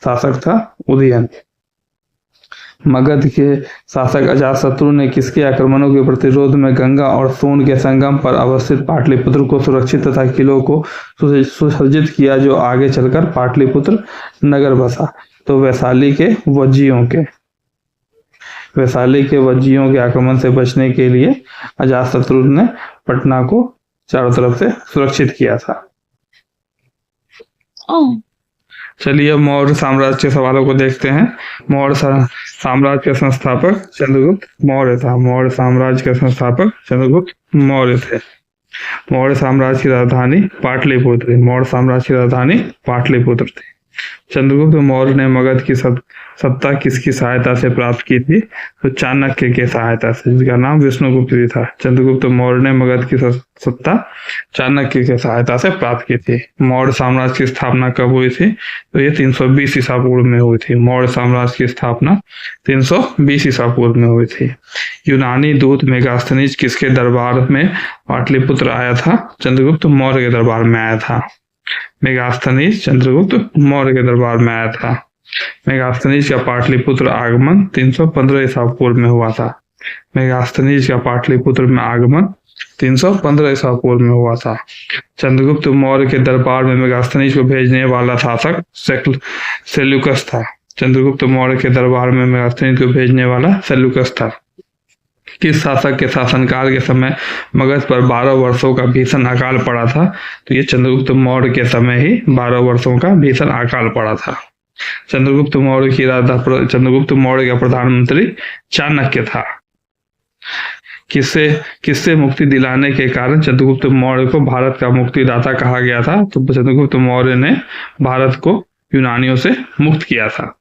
शासक था उदयन। मगध के शासक अजातशत्रु ने किसके आक्रमणों के प्रतिरोध में गंगा और सोन के संगम पर अवस्थित पाटलिपुत्र को सुरक्षित तथा किलों को सुसज्जित किया, जो आगे चलकर पाटलिपुत्र नगर बसा? तो वैशाली के वज्जियों के आक्रमण से बचने के लिए अजातशत्रु ने पटना को चारों तरफ से सुरक्षित किया था। चलिए अब मौर्य साम्राज्य के सवालों को देखते हैं। मौर्य साम्राज्य के संस्थापक चंद्रगुप्त मौर्य था। मौर्य साम्राज्य के संस्थापक चंद्रगुप्त मौर्य थे। मौर्य साम्राज्य की राजधानी पाटलिपुत्र थी। मौर्य साम्राज्य की राजधानी पाटलिपुत्र थी। चंद्रगुप्त मौर्य ने मगध की सत्ता किसकी सहायता से प्राप्त की थी? तो चाणक्य के सहायता से, जिसका नाम विष्णुगुप्त भी था। चंद्रगुप्त मौर्य ने मगध की सत्ता चाणक्य के सहायता से प्राप्त की थी। मौर्य साम्राज्य की स्थापना कब हुई थी? तो ये 320 ईसा पूर्व में हुई थी। मौर्य साम्राज्य की स्थापना 320 ईसा पूर्व में हुई थी। यूनानी दूत मेगास्थनीज किसके दरबार में पाटलिपुत्र आया था? चंद्रगुप्त मौर्य के दरबार में आया था। मेगास्थनीज चंद्रगुप्त मौर्य के दरबार में आया था। मेगास्थनीज का पाटलिपुत्र आगमन 315 ईसा पूर्व में हुआ था। मेगास्थनीज का पाटलिपुत्र में आगमन 315 ईसा पूर्व में हुआ था। चंद्रगुप्त मौर्य के दरबार में मेगास्थनीज को भेजने वाला शासक सेल्यूकस था। चंद्रगुप्त मौर्य के दरबार में मेगास्थनीज को भेजने वाला सेल्यूकस था। किस शासक के शासनकाल के समय मगध पर 12 वर्षों का भीषण अकाल पड़ा था? तो ये चंद्रगुप्त मौर्य के समय ही 12 वर्षों का भीषण अकाल पड़ा था। चंद्रगुप्त मौर्य का प्रधानमंत्री चाणक्य था। किससे मुक्ति दिलाने के कारण चंद्रगुप्त मौर्य को भारत का मुक्तिदाता कहा गया था? तो चंद्रगुप्त मौर्य ने भारत को यूनानियों से मुक्त किया था।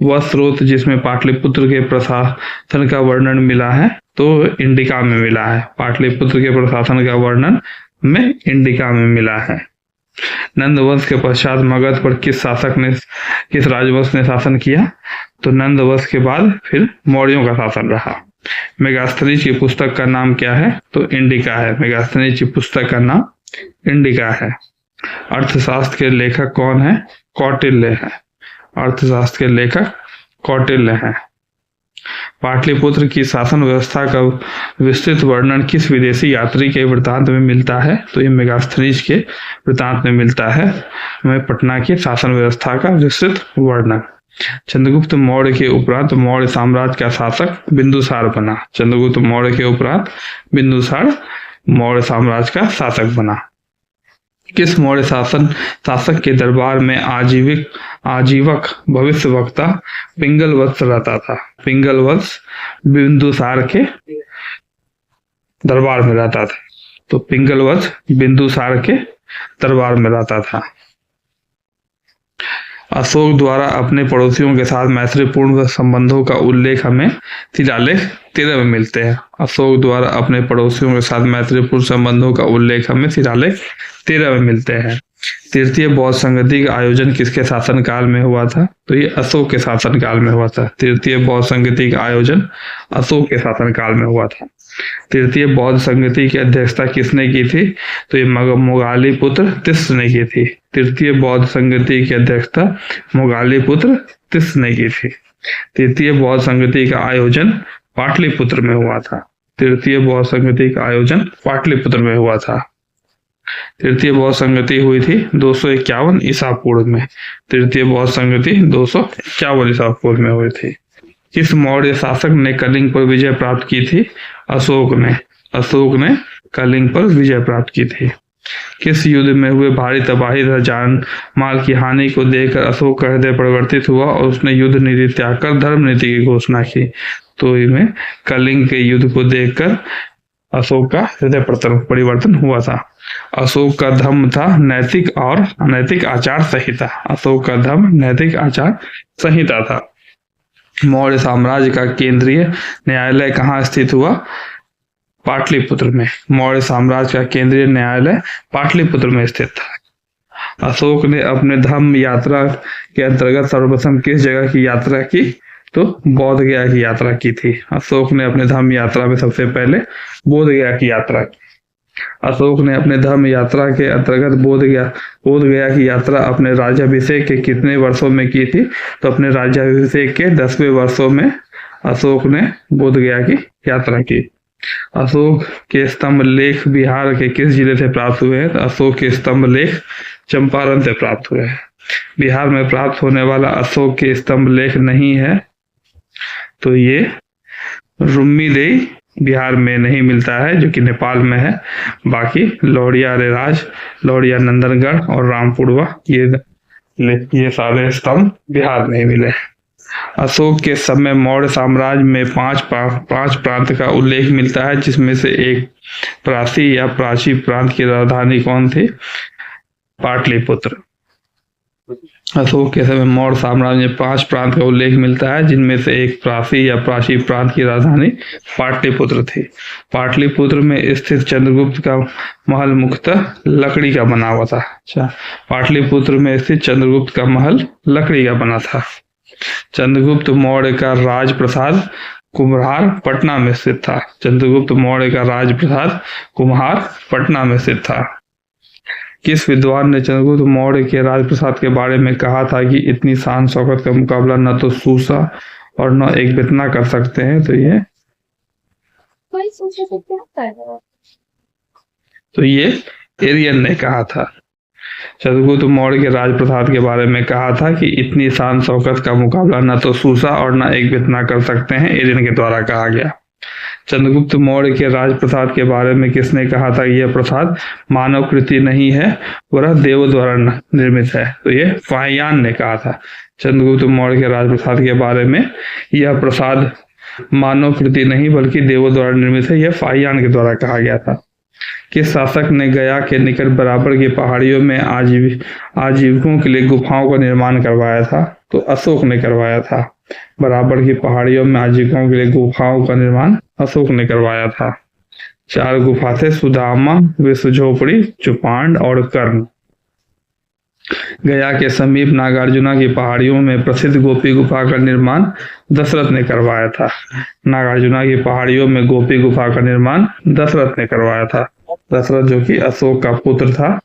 वह स्रोत जिसमें पाटलिपुत्र के प्रशासन का वर्णन मिला है तो इंडिका में मिला है। पाटलिपुत्र के प्रशासन का वर्णन में इंडिका में मिला है। नंद वंश के पश्चात मगध पर किस राजवंश ने शासन किया? तो नंद वंश के बाद फिर मौर्यों का शासन रहा। मेगास्थनीज की पुस्तक का नाम क्या है? तो इंडिका है। मेगास्थनीज की पुस्तक का नाम इंडिका है। अर्थशास्त्र के लेखक कौन है? कौटिल्य है। अर्थशास्त्र के लेखक कौटिल्य हैं। पाटलिपुत्र की शासन व्यवस्था का विस्तृत वर्णन किस विदेशी यात्री के वृत्तांत में मिलता है? तो ये मेगास्थनीज के वृत्तांत में मिलता है। हमें पटना की शासन व्यवस्था का विस्तृत वर्णन। चंद्रगुप्त मौर्य के उपरांत मौर्य साम्राज्य का शासक बिंदुसार बना। चंद्रगुप्त मौर्य के उपरांत बिंदुसार मौर्य साम्राज्य का शासक बना। किस मौर्य शासक के दरबार में आजीवक भविष्य वक्ता पिंगल वत्स रहता था? पिंगल वत्स बिंदुसार के दरबार में रहता था। तो पिंगल वत्स बिंदुसार के दरबार में रहता था। अशोक द्वारा अपने पड़ोसियों के साथ मैत्रीपूर्ण संबंधों का उल्लेख हमें शिलालेख 13 में मिलते हैं। अशोक द्वारा अपने पड़ोसियों के साथ मैत्रीपूर्ण संबंधों का उल्लेख हमें शिलालेख 13 में मिलते हैं। तृतीय बौद्ध संगति का आयोजन किसके शासनकाल में हुआ था? तो ये अशोक के शासनकाल में हुआ था। तृतीय बौद्ध संगति का आयोजन अशोक के शासनकाल में हुआ था। तृतीय बौद्ध संगति की अध्यक्षता किसने की थी? तो ये मोगालीपुत्र तिस्स ने की थी। तृतीय बौद्ध संगति की अध्यक्षता मोगालीपुत्र तिस्स ने की थी। तृतीय बौद्ध संगति का आयोजन पाटलिपुत्र में हुआ था। तृतीय बौद्ध संगति का आयोजन पाटलिपुत्र में हुआ था। तृतीय बौद्ध संगति हुई थी 251 ईसा पूर्व में। तृतीय बौद्ध संगति 251 ईसा पूर्व में हुई थी। किस मौर्य शासक ने कलिंग पर विजय प्राप्त की थी? अशोक ने कलिंग पर विजय प्राप्त की थी। किस युद्ध में हुए भारी तबाही तथा जान माल की हानि को देखकर अशोक का हृदय परिवर्तित हुआ और उसने युद्ध नीति त्याग कर धर्म नीति की घोषणा की? तो इनमें कलिंग के युद्ध को देखकर अशोक का हृदय परिवर्तन हुआ था। अशोक का धर्म था नैतिक और अनैतिक आचार संहिता। अशोक का धर्म नैतिक आचार संहिता था। मौर्य साम्राज्य का केंद्रीय न्यायालय कहाँ स्थित हुआ? पाटलिपुत्र में। मौर्य साम्राज्य का केंद्रीय न्यायालय पाटलिपुत्र में स्थित था। अशोक ने अपने धम्म यात्रा के अंतर्गत सर्वप्रथम किस जगह की यात्रा की? तो बोध गया की यात्रा की थी। अशोक ने अपने धम्म यात्रा में सबसे पहले बोध गया की यात्रा की। अशोक ने अपने धर्म यात्रा के अंतर्गत बोध गया की यात्रा अपने राज्याभिषेक के कितने वर्षों में की थी? तो अपने राज्याभिषेक के 10वें वर्षों में अशोक ने बोध गया की यात्रा की। अशोक के स्तंभ लेख बिहार के किस जिले से प्राप्त हुए हैं? तो अशोक के स्तंभ लेख चंपारण से प्राप्त हुए हैं। बिहार में प्राप्त होने वाला अशोक के स्तंभ लेख नहीं है तो ये रुम्मीदेई बिहार में नहीं मिलता है, जो कि नेपाल में है। बाकी लौड़िया रेराज, लौड़िया नंदनगढ़ और रामपुरवा ये सारे स्तंभ बिहार में ही मिले। अशोक के समय मौर्य साम्राज्य में पांच प्रांत का उल्लेख मिलता है, जिसमें से एक प्राची या प्राची प्रांत की राजधानी कौन थी? पाटलिपुत्र। अशोक के समय मौर्य साम्राज्य में 5 प्रांत का उल्लेख मिलता है, जिनमें से एक प्राची या प्राची प्रांत की राजधानी पाटलिपुत्र थी। पाटलिपुत्र में स्थित चंद्रगुप्त का महल मुख्यतः लकड़ी का बना हुआ था। अच्छा, पाटलिपुत्र में स्थित चंद्रगुप्त का महल लकड़ी का बना था। चंद्रगुप्त मौर्य का राजप्रसाद कुम्हार पटना में स्थित था। चंद्रगुप्त मौर्य का राजप्रसाद कुम्हार पटना में स्थित था। किस विद्वान ने चंद्रगुप्त मौर्य के राजप्रसाद के बारे में कहा था कि इतनी शान शौकत का मुकाबला न तो सूसा और न एक बेतना कर सकते हैं? तो ये एरियन ने कहा था। चंद्रगुप्त मौर्य के राजप्रसाद के बारे में कहा था कि इतनी शान शौकत का मुकाबला न तो सूसा और न एक बेतना कर सकते हैं, एरियन के द्वारा कहा गया। चंद्रगुप्त मौर्य के राजप्रसाद के बारे में किसने कहा था यह प्रसाद मानव कृति नहीं है, वह देव द्वारा निर्मित है? तो ये फाहियान ने कहा था। चंद्रगुप्त मौर्य के राजप्रसाद के बारे में यह प्रसाद मानव कृति नहीं बल्कि देवों द्वारा निर्मित है, यह फाहियान के द्वारा कहा गया था। किस शासक ने गया के निकट बराबर की पहाड़ियों में आजीविकों के लिए गुफाओं का निर्माण करवाया था? तो अशोक ने करवाया था। बराबर की पहाड़ियों में आजीविकों के लिए गुफाओं का निर्माण अशोक ने करवाया था। 4 गुफा थे, सुदामा, विश्व झोपड़ी, चुपांड और कर्ण। गया के समीप नागार्जुना की पहाड़ियों में प्रसिद्ध गोपी गुफा का निर्माण दशरथ ने करवाया था। नागार्जुना की पहाड़ियों में गोपी गुफा का निर्माण दशरथ ने करवाया था। दशरथ जो कि अशोक का पुत्र था।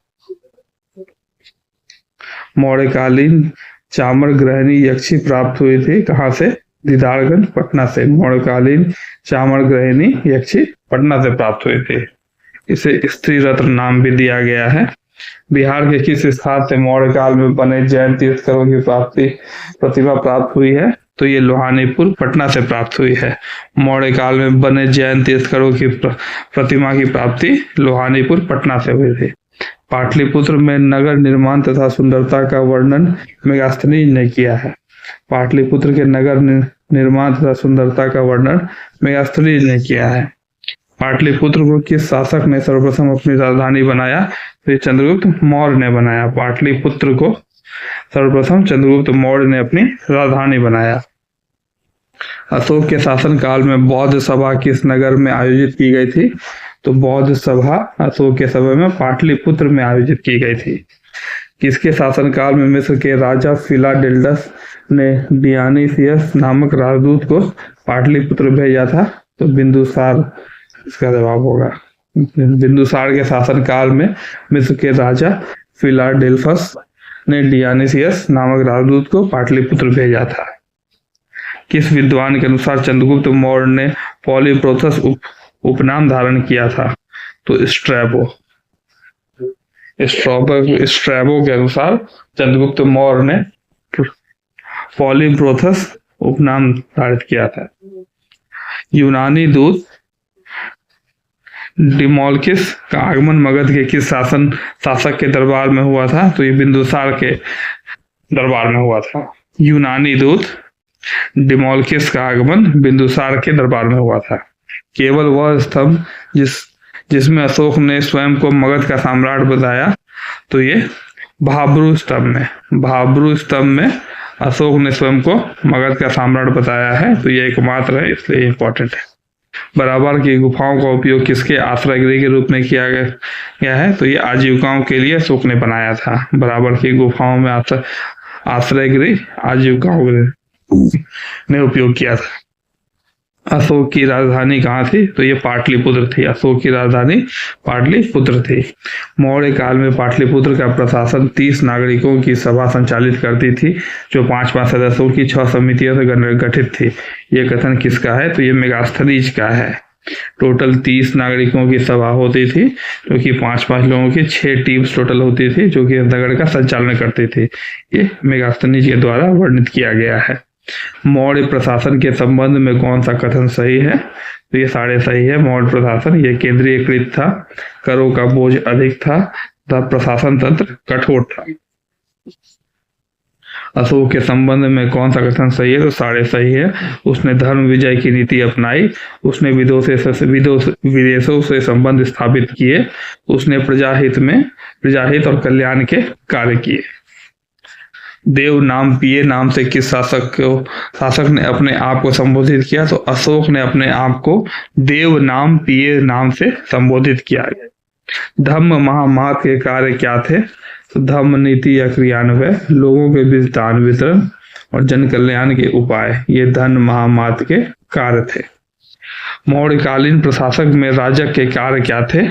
मौर्यकालीन चामर ग्रहणी यक्षी प्राप्त हुई थी कहाँ से? दीदारगंज, पटना से। मौर्यकालीन चामर ग्रहणी यक्षी पटना से प्राप्त हुई थी। इसे स्त्री रत्न नाम भी दिया गया है। बिहार के किस स्थान से मौर्य काल में बने जैन तीर्थंकरों की प्रतिभा प्राप्त हुई है? तो ये लोहानीपुर, पटना से प्राप्त हुई है। मौर्य काल में बने जैन तीर्थंकरों की प्रतिमा की प्राप्ति लोहानीपुर, पटना से हुई थी। पाटलिपुत्र में नगर निर्माण तथा सुंदरता का वर्णन मेगास्थनीज ने किया है। पाटलिपुत्र के नगर निर्माण तथा सुंदरता का वर्णन मेगास्थनीज ने किया है। पाटलिपुत्र को किस शासक ने सर्वप्रथम अपनी राजधानी बनाया? तो चंद्रगुप्त मौर्य ने बनाया। पाटलिपुत्र को सर्वप्रथम चंद्रगुप्त मौर्य ने अपनी राजधानी बनाया। अशोक के शासन काल में बौद्ध सभा किस नगर में आयोजित की गई थी? तो बौद्ध सभा अशोक के समय में पाटलिपुत्र में आयोजित की गई थी। किसके शासन काल में मिस्र के राजा फिलाडेल्फस ने डियोनिसियस नामक राजदूत को पाटलिपुत्र भेजा था? तो बिंदुसार इसका जवाब होगा। बिंदुसार के शासन काल में मिस्र के राजा फिलाडेल्फस ने डियोनिसियस नामक राजदूत को पाटलिपुत्र भेजा था। किस विद्वान के अनुसार चंद्रगुप्त मौर्य ने पॉलीप्रोथस उपनाम धारण किया था? तो स्ट्रैबो के अनुसार चंद्रगुप्त मौर्य ने पॉलीप्रोथस उपनाम धारित किया था। यूनानी दूत डिमोल्किस का आगमन मगध के किस शासक के दरबार में हुआ था? तो ये बिंदुसार के दरबार में हुआ था। यूनानी दूत डिमोल्किस का आगमन बिंदुसार के दरबार में हुआ था। केवल वह स्तंभ जिसमें अशोक ने स्वयं को मगध का सम्राट बताया? तो ये भाब्रू स्तंभ में अशोक ने स्वयं को मगध का सम्राट बताया है। तो ये एकमात्र है, इसलिए इंपॉर्टेंट है। बराबर की गुफाओं का उपयोग किसके आश्रय गृह के रूप में किया गया है? तो ये आजीविकाओं के लिए अशोक ने बनाया था। बराबर की गुफाओं में आश्रय गृह आजीविकाओं ने उपयोग किया था। अशोक की राजधानी कहाँ थी? तो ये पाटलिपुत्र थी। अशोक की राजधानी पाटलिपुत्र थी। मौर्य काल में पाटलिपुत्र का प्रशासन 30 नागरिकों की सभा संचालित करती थी, जो 5-5 सदस्यों की 6 समितियों से गठित थी। ये कथन किसका है? तो ये मेगास्थनीज का है। टोटल 30 नागरिकों की सभा होती थी, जो कि 5-5 लोगों की 6 टीम्स टोटल होती थी, जो कि नगर का संचालन करती थी। ये मेगास्थनीज के द्वारा वर्णित किया गया है। मौर्य प्रशासन के संबंध में कौन सा कथन सही है? तो ये सारे सही है। मौर्य प्रशासन ये केंद्रीयकृत था, करों का बोझ अधिक था तथा प्रशासन तंत्र कठोर था। अशोक के संबंध में कौन सा कथन सही है? तो सारे सही है। उसने धर्म विजय की नीति अपनाई, उसने विदेशों से संबंध स्थापित किए, उसने प्रजाहित और कल्याण के कार्य किए। देव नाम पिए नाम से किस शासक ने अपने आप को संबोधित किया? तो अशोक ने अपने आप को देव नाम पिए नाम से संबोधित किया। धम्म महामात के कार्य क्या थे? तो धम्म नीति या क्रियान्वय, लोगों के बीच दान वितरण और जन कल्याण के उपाय, ये धम्म महामात के कार्य थे। मौर्यकालीन प्रशासक में राजक के कार्य क्या थे?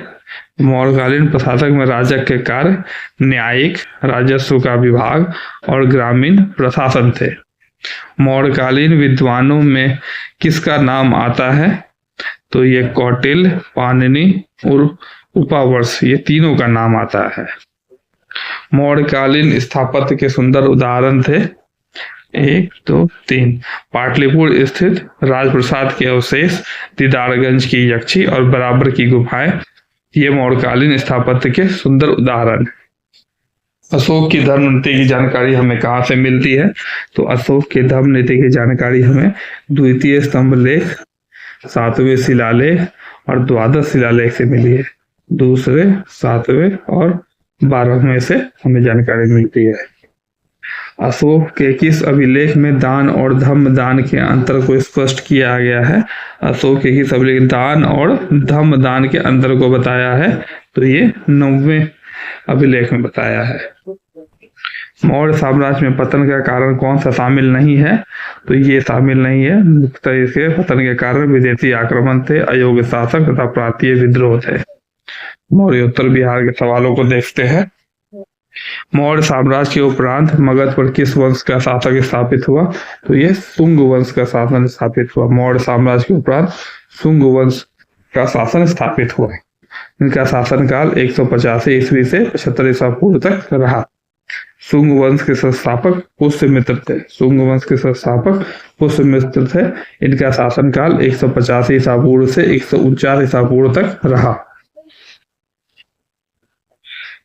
मौर्यकालीन प्रशासक में राजक के कार्य न्यायिक, राजस्व का विभाग और ग्रामीण प्रशासन थे। मौर्यकालीन विद्वानों में किसका नाम आता है? तो ये कौटिल्य, पाणिनि और उपावर्ष, ये तीनों का नाम आता है। मौर्यकालीन स्थापत्य के सुंदर उदाहरण थे 1 2 3 पाटलिपुत्र स्थित राजप्रसाद के अवशेष, दीदारगंज की यक्षी और बराबर की गुफाएं ये मौर्यकालीन स्थापत्य के सुंदर उदाहरण। अशोक की धर्म नीति की जानकारी हमें कहाँ से मिलती है? तो अशोक की धर्म नीति की जानकारी हमें द्वितीय स्तंभ लेख, 7वें शिलालेख और द्वादश शिलालेख से मिली है। दूसरे, 7वें और 12वें से हमें जानकारी मिलती है। अशोक के किस अभिलेख में दान और धम्म दान के अंतर को स्पष्ट किया गया है? अशोक के किस अभिलेख दान और धम्म दान के अंतर को बताया है? तो ये 9वें अभिलेख में बताया है। मौर्य साम्राज्य में पतन का कारण कौन सा शामिल नहीं है? तो ये शामिल नहीं है। मुख्यतः इसके पतन के कारण विदेशी आक्रमण थे, अयोग्य शासक तथा प्रांतीय विद्रोह थे। मौर्य उत्तर बिहार के सवालों को देखते हैं। मौर्य साम्राज्य के उपरांत मगध पर किस वंश का शासक स्थापित हुआ? तो ये शुंग वंश का शासन स्थापित हुआ। मौर्य साम्राज्य के उपरांत शुंग वंश का शासन स्थापित हुआ। इनका शासनकाल 185 ईस्वी से 75 ईसा पूर्व तक रहा। शुंग वंश के संस्थापक पुष्यमित्र थे। शुंग वंश के संस्थापक पुष्यमित्र थे। इनका शासनकाल 185 ईसा पूर्व से 149 ईसा पूर्व तक रहा।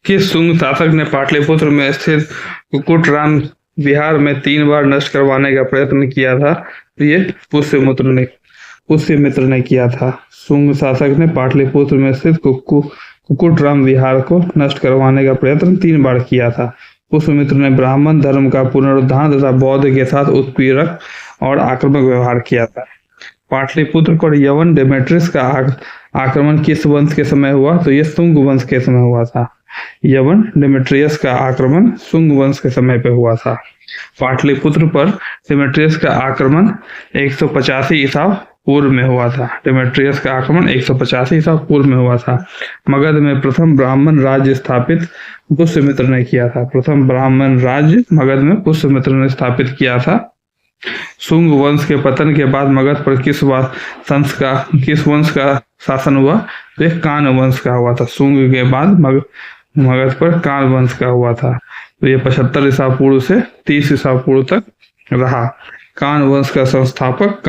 किस शुंग शासक ने पाटलिपुत्र में स्थित कुक्कुटराम विहार में 3 बार नष्ट करवाने का प्रयत्न किया था? तो ये पुष्यमित्र ने किया था। शुंग शासक ने पाटलिपुत्र में स्थित कुक्कुटराम विहार को नष्ट करवाने का प्रयत्न 3 बार किया था। पुष्यमित्र ने ब्राह्मण धर्म का पुनरुद्धार तथा बौद्ध के साथ उत्पीड़क और आक्रामक व्यवहार किया था। पाटलिपुत्र पर यवन डेमेट्रियस का आक्रमण किस वंश के समय हुआ? तो यह शुंग वंश के समय हुआ था। यवन डेमेट्रियस का आक्रमण शुंग वंश के समय पे हुआ था। पाटलिपुत्र पर डेमेट्रियस का आक्रमण 185 ईसा पूर्व में हुआ था। डेमेट्रियस का आक्रमण 185 ईसा पूर्व में हुआ था। मगध में प्रथम ब्राह्मण राज्य स्थापित पुष्यमित्र ने किया था। प्रथम ब्राह्मण राज्य मगध में पुष्यमित्र ने स्थापित किया था। शुंग वंश के पतन के बाद मगध पर किस वंश का शासन हुआ? तो यह कान वंश का हुआ था। शुंग के बाद मगध पर कान वंश का हुआ था। तो ये 75 ईसा पूर्व से 30 ईसा पूर्व तक रहा। कान वंश का संस्थापक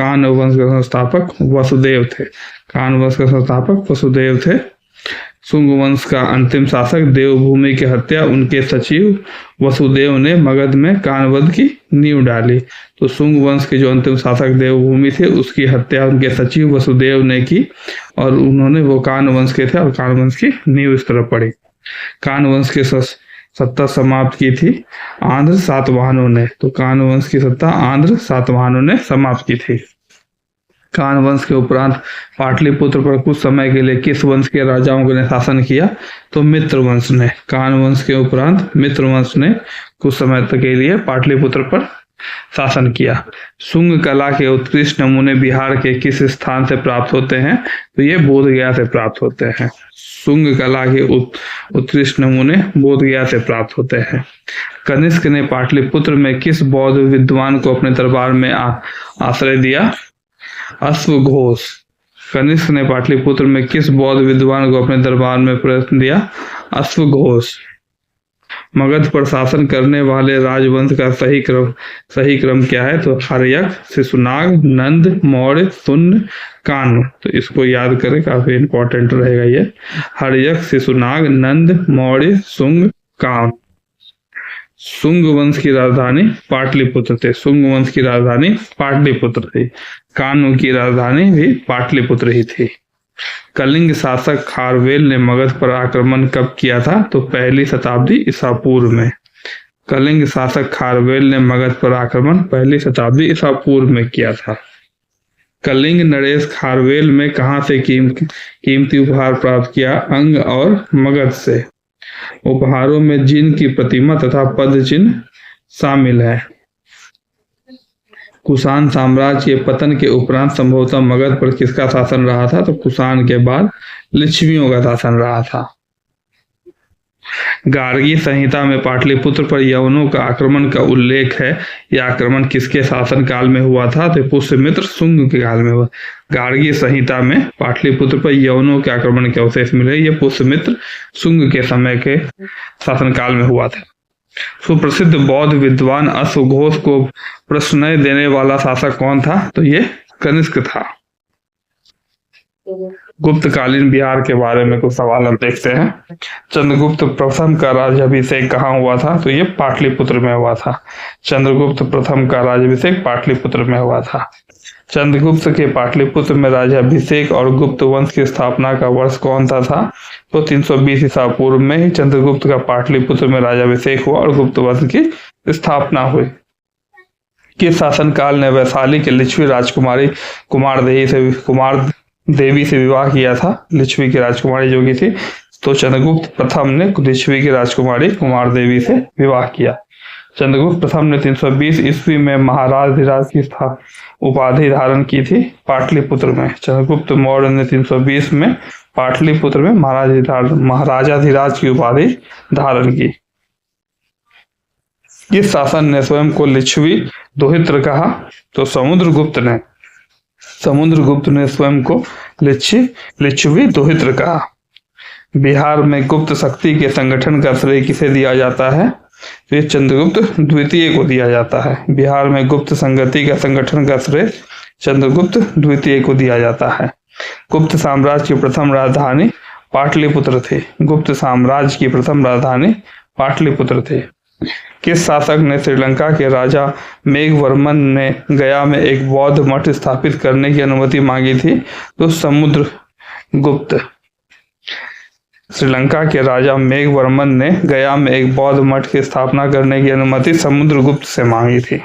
वसुदेव थे। कान वंश का संस्थापक वसुदेव थे। शुंग वंश का अंतिम शासक देवभूमि की हत्या उनके सचिव वसुदेव ने मगध में कानवध की नींव डाली। तो शुंग वंश के जो अंतिम शासक देवभूमि थे उसकी हत्या उनके सचिव वसुदेव ने की और उन्होंने वो कान वंश के थे और कान वंश की नींव इस तरह पड़ी। कान वंश की सत्ता समाप्त की थी आंध्र सातवाहनों ने। तो कान वंश की सत्ता आंध्र सातवाहनों ने समाप्त की थी। कान वंश के उपरांत पाटलिपुत्र पर कुछ समय के लिए किस वंश के राजाओं ने शासन किया? तो मित्र वंश ने। कान वंश के उपरांत मित्र वंश ने कुछ समय तक के लिए पाटलिपुत्र पर शासन किया। शुंग कला के उत्कृष्ट नमूने बिहार के किस स्थान से प्राप्त होते हैं? तो ये बोधगया से प्राप्त होते हैं। शुंग कला के उत्कृष्ट नमूने बोधगया से प्राप्त होते हैं। कनिष्क ने पाटलिपुत्र में किस बौद्ध विद्वान को अपने दरबार में आश्रय दिया? अश्वघोष। कनिष्क ने पाटलिपुत्र में किस बौद्ध विद्वान को अपने दरबार में प्रयत्न दिया? अश्वघोष। मगध पर शासन करने वाले राजवंश का सही क्रम क्या है? तो हर्यक, शिशुनाग, नंद, मौर्य, सुन्न, कान। तो इसको याद करें, काफी इंपॉर्टेंट रहेगा ये। हर्यक, शिशुनाग, नंद, मौर्य, शुंग, कान। शुंग वंश की राजधानी पाटलिपुत्र थे। शुंग वंश की राजधानी पाटलिपुत्र थी। कान की राजधानी भी पाटलिपुत्र ही थी। कलिंग शासक खारवेल ने मगध पर आक्रमण कब किया था? तो 1ली शताब्दी ईसा पूर्व में। कलिंग शासक खारवेल ने मगध पर आक्रमण 1ली शताब्दी ईसा पूर्व में किया था। कलिंग नरेश खारवेल में कहां से कीमती उपहार प्राप्त किया? अंग और मगध से। उपहारों में जिन की प्रतिमा तथा पद चिन्ह शामिल है। कुषाण साम्राज्य के पतन के उपरांत संभवतः मगध पर किसका शासन रहा था? तो कुषाण के बाद लिच्छवियों का शासन रहा था। गार्गी संहिता में पाटलिपुत्र पर यवनों का आक्रमण का उल्लेख है। यह आक्रमण किसके शासन काल में हुआ था? तो पुष्यमित्र शुंग के काल में हुआ। गार्गी संहिता में पाटलिपुत्र पर यवनों के आक्रमण के अवशेष मिले। यह पुष्यमित्र शुंग के समय के शासन काल में हुआ था। सुप्रसिद्ध बौद्ध विद्वान अश्वघोष को प्रश्रय देने वाला शासक कौन था? तो ये कनिष्क था। गुप्तकालीन बिहार के बारे में कुछ सवाल हम देखते हैं। चंद्रगुप्त प्रथम का राज्याभिषेक कहाँ हुआ था? तो ये पाटलिपुत्र में हुआ था। चंद्रगुप्त प्रथम का राज्याभिषेक पाटलिपुत्र में हुआ था। चंद्रगुप्त के पाटलिपुत्र में राज्याभिषेक और गुप्त वंश की स्थापना का वर्ष कौन सा था? तो 320 ईसा पूर्व में ही चंद्रगुप्त का पाटलिपुत्र में राज्याभिषेक हुआ और गुप्त वंश की स्थापना हुई। किस शासनकाल ने वैशाली के लिच्छवी राजकुमारी कुमार देवी से विवाह किया था? लिच्छवी की राजकुमारी जो की थी, तो चंद्रगुप्त प्रथम ने लिच्छवी की राजकुमारी कुमार देवी से विवाह किया। चंद्रगुप्त प्रथम ने 320 ईस्वी में महाराजाधिराज की उपाधि धारण की थी पाटलिपुत्र में। चंद्रगुप्त मौर्य ने 320 में पाटलिपुत्र में महाराजाधिराज की उपाधि धारण की। किस शासक ने स्वयं को लिच्छवी दोहित्र कहा? तो समुद्रगुप्त ने स्वयं को लिच्छवी दोहित्र कहा। बिहार में गुप्त शक्ति के संगठन का श्रेय किसे दिया जाता है? तो ये चंद्रगुप्त द्वितीय को दिया जाता है। बिहार में गुप्त संगति का संगठन का श्रेय चंद्रगुप्त द्वितीय को दिया जाता है। गुप्त साम्राज्य की प्रथम राजधानी पाटलिपुत्र थी। गुप्त साम्राज्य की प्रथम राजधानी पाटलिपुत्र थी। किस शासक ने श्रीलंका के राजा मेघवर्मन ने गया में एक बौद्ध मठ स्थापित करने की अनुमति मांगी थी? तो समुद्रगुप्त। श्रीलंका के राजा मेघवर्मन ने गया में एक बौद्ध मठ की स्थापना करने की अनुमति समुद्रगुप्त से मांगी थी।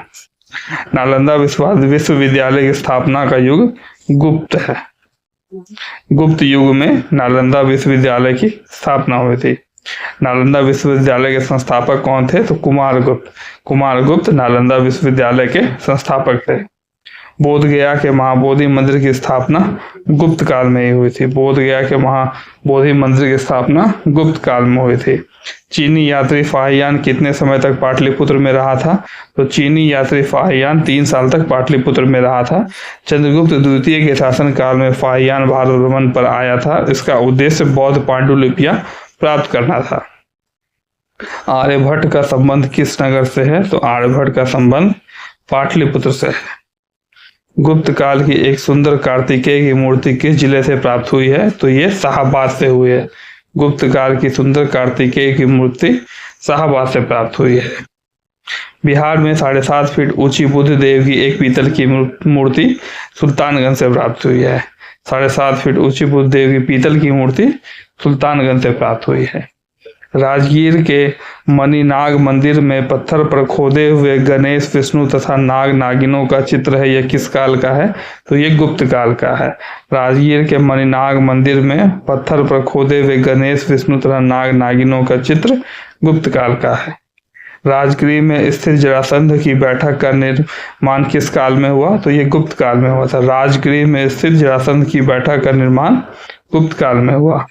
नालंदा विश्वविद्यालय की स्थापना का युग गुप्त है। गुप्त युग में नालंदा विश्वविद्यालय की स्थापना हुई थी। नालंदा विश्वविद्यालय के संस्थापक कौन थे? तो कुमारगुप्त नालंदा विश्वविद्यालय के संस्थापक थे। बोधगया के महाबोधि मंदिर की स्थापना गुप्त काल में ही हुई थी। बोधगया के महाबोधि मंदिर की स्थापना गुप्त काल में हुई थी। चीनी यात्री फाहियान कितने समय तक पाटलिपुत्र में रहा था? तो चीनी यात्री फाहियान 3 साल तक पाटलिपुत्र में रहा था। चंद्रगुप्त द्वितीय के शासन काल में फाहियान भारत भ्रमण पर आया था। इसका उद्देश्य बौद्ध पांडुलिपियां प्राप्त करना था। आर्यभट्ट का संबंध किस नगर से है? तो आर्यभट्ट का संबंध पाटलिपुत्र से है। गुप्त काल की एक सुंदर कार्तिकेय की मूर्ति किस जिले से प्राप्त हुई है? तो ये शाहाबाद से हुई है। गुप्त काल की सुंदर कार्तिकेय की मूर्ति शाहाबाद से प्राप्त हुई है। बिहार में 7.5 फीट ऊंची बुद्ध देव की एक पीतल की मूर्ति सुल्तानगंज से प्राप्त हुई है। 7.5 फीट ऊंची बुद्ध देव की पीतल की मूर्ति सुल्तानगंज से प्राप्त हुई है। राजगीर के मणिनाग मंदिर में पत्थर पर खोदे हुए गणेश, विष्णु तथा नाग नागिनों का चित्र है। यह किस काल का है? तो यह गुप्त काल का है। राजगीर के मणिनाग मंदिर में पत्थर पर खोदे हुए गणेश, विष्णु तथा नाग नागिनों का चित्र गुप्त काल का है। राजगृह में स्थित जरासंध की बैठक का निर्माण किस काल में हुआ? तो यह गुप्त काल में हुआ था। राजगृह में स्थित जरासंध की बैठक का निर्माण गुप्त काल में हुआ।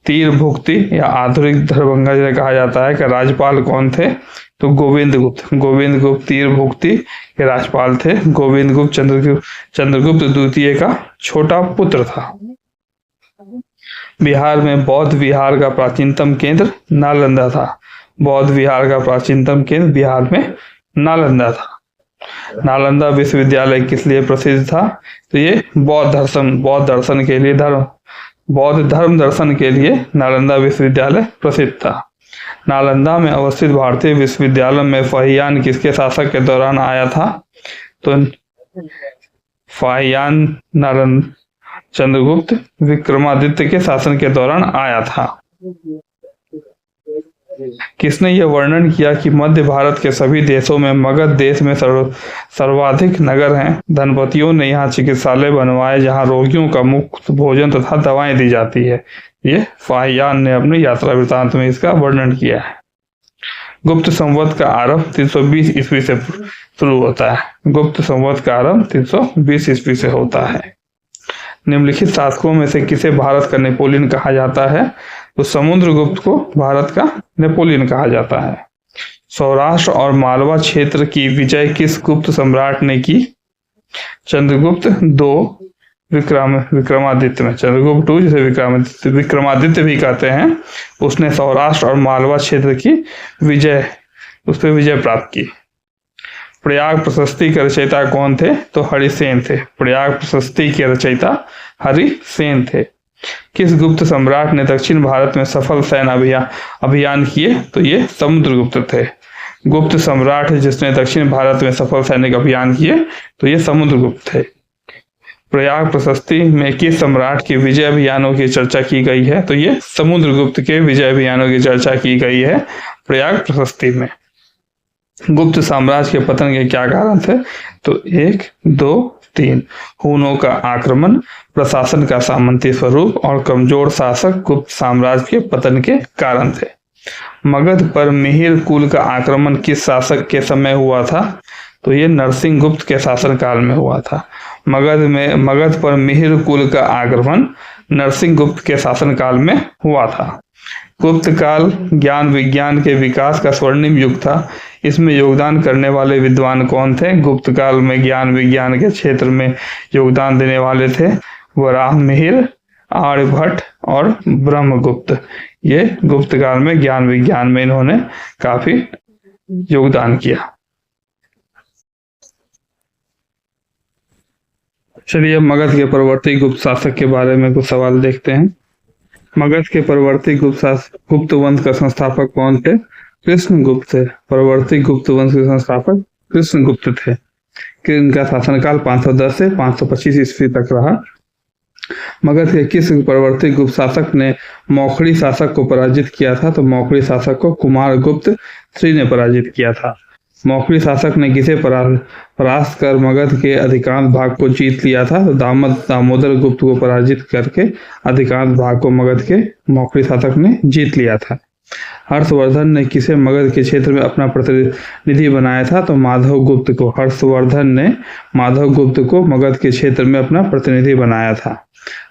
तीर भुक्ति या आधुनिक दरभंगा जिसे कहा जाता है कि राज्यपाल कौन थे? तो गोविंदगुप्त तीर भुक्ति के राज्यपाल थे। गोविंदगुप्त चंद्रगुप्त द्वितीय का छोटा पुत्र था। बिहार में बौद्ध विहार का प्राचीनतम केंद्र नालंदा था। बौद्ध विहार का प्राचीनतम केंद्र बिहार में नालंदा था। नालंदा विश्वविद्यालय किस लिए प्रसिद्ध था? तो ये बौद्ध धर्म दर्शन के लिए नालंदा विश्वविद्यालय प्रसिद्ध था। नालंदा में अवस्थित भारतीय विश्वविद्यालय में फाहियान किसके शासक के दौरान आया था? तो फाहियान चंद्रगुप्त विक्रमादित्य के शासन के दौरान आया था। किसने यह वर्णन किया कि मध्य भारत के सभी देशों में मगध देश में सर्वाधिक नगर हैं? धनपतियों ने यहाँ चिकित्सालय बनवाए जहाँ रोगियों का मुफ्त भोजन तथा दवाएं दी जाती है। ये फाहियान ने अपनी यात्रा वृत्तांत में इसका वर्णन किया है। गुप्त संवत का आरंभ 320 ईस्वी से शुरू होता है। गुप्त संवत का आरंभ 320 ईस्वी से होता है। निम्नलिखित शासकों में से किसे भारत का नेपोलियन कहा जाता है? तो समुद्रगुप्त को भारत का नेपोलियन कहा जाता है। सौराष्ट्र और मालवा क्षेत्र की विजय किस गुप्त सम्राट ने की? चंद्रगुप्त 2 विक्रमादित्य में। चंद्रगुप्त 2 जिसे विक्रमादित्य भी कहते हैं, उसने सौराष्ट्र और मालवा क्षेत्र की विजय उस पर विजय प्राप्त की। प्रयाग प्रशस्ति के रचयिता कौन थे? तो हरिसेन थे। प्रयाग प्रशस्ति के रचयिता हरिसेन थे। किस गुप्त सम्राट ने दक्षिण भारत में सफल सैन्य अभियान किए? तो ये समुद्रगुप्त थे। गुप्त सम्राट जिसने दक्षिण भारत में सफल सैनिक अभियान किए तो ये समुद्रगुप्त थे। प्रयाग प्रशस्ति में किस सम्राट के विजय अभियानों की चर्चा की गई है? तो ये समुद्रगुप्त के विजय अभियानों की चर्चा की गई है प्रयाग प्रशस्ति में। गुप्त साम्राज्य के पतन के क्या कारण थे? तो 1, 2, 3 हुनों का आक्रमण, प्रशासन का सामंती स्वरूप और कमजोर शासक गुप्त साम्राज्य के पतन के कारण थे। मगध पर मिहिर कुल का आक्रमण किस शासक के समय हुआ था? तो ये नरसिंह गुप्त के शासनकाल में हुआ था। मगध पर मिहिर कुल का आक्रमण नरसिंह गुप्त के शासनकाल में हुआ था। गुप्त काल ज्ञान विज्ञान के विकास का स्वर्णिम युग था। इसमें योगदान करने वाले विद्वान कौन थे? गुप्त काल में ज्ञान विज्ञान के क्षेत्र में योगदान देने वाले थे वराहमिहिर, आर्यभट्ट और ब्रह्मगुप्त। ये गुप्त काल में ज्ञान विज्ञान में इन्होंने काफी योगदान किया। चलिए अब मगध के परवर्ती गुप्त शासक के बारे में कुछ सवाल देखते हैं। मगध के परवर्ती गुप्त वंश का संस्थापक कौन थे? कृष्णगुप्त थे। परवर्ती गुप्त वंश के संस्थापक कृष्णगुप्त थे। इनका शासनकाल 510 से 525 ईस्वी तक रहा। मगध के किस परवर्ती गुप्त शासक ने मौखड़ी शासक को पराजित किया था? तो मौखड़ी शासक को कुमारगुप्त III ने पराजित किया था। मौखड़ी शासक ने किसे परास्त कर मगध के अधिकांश भाग को जीत लिया था? तो दामोदर गुप्त को पराजित करके अधिकांश भाग को मगध के मौखड़ी शासक ने जीत लिया था। हर्षवर्धन ने किसे मगध के क्षेत्र में अपना प्रतिनिधि बनाया था? तो माधव गुप्त को। हर्षवर्धन ने माधव गुप्त को मगध के क्षेत्र में अपना प्रतिनिधि बनाया था।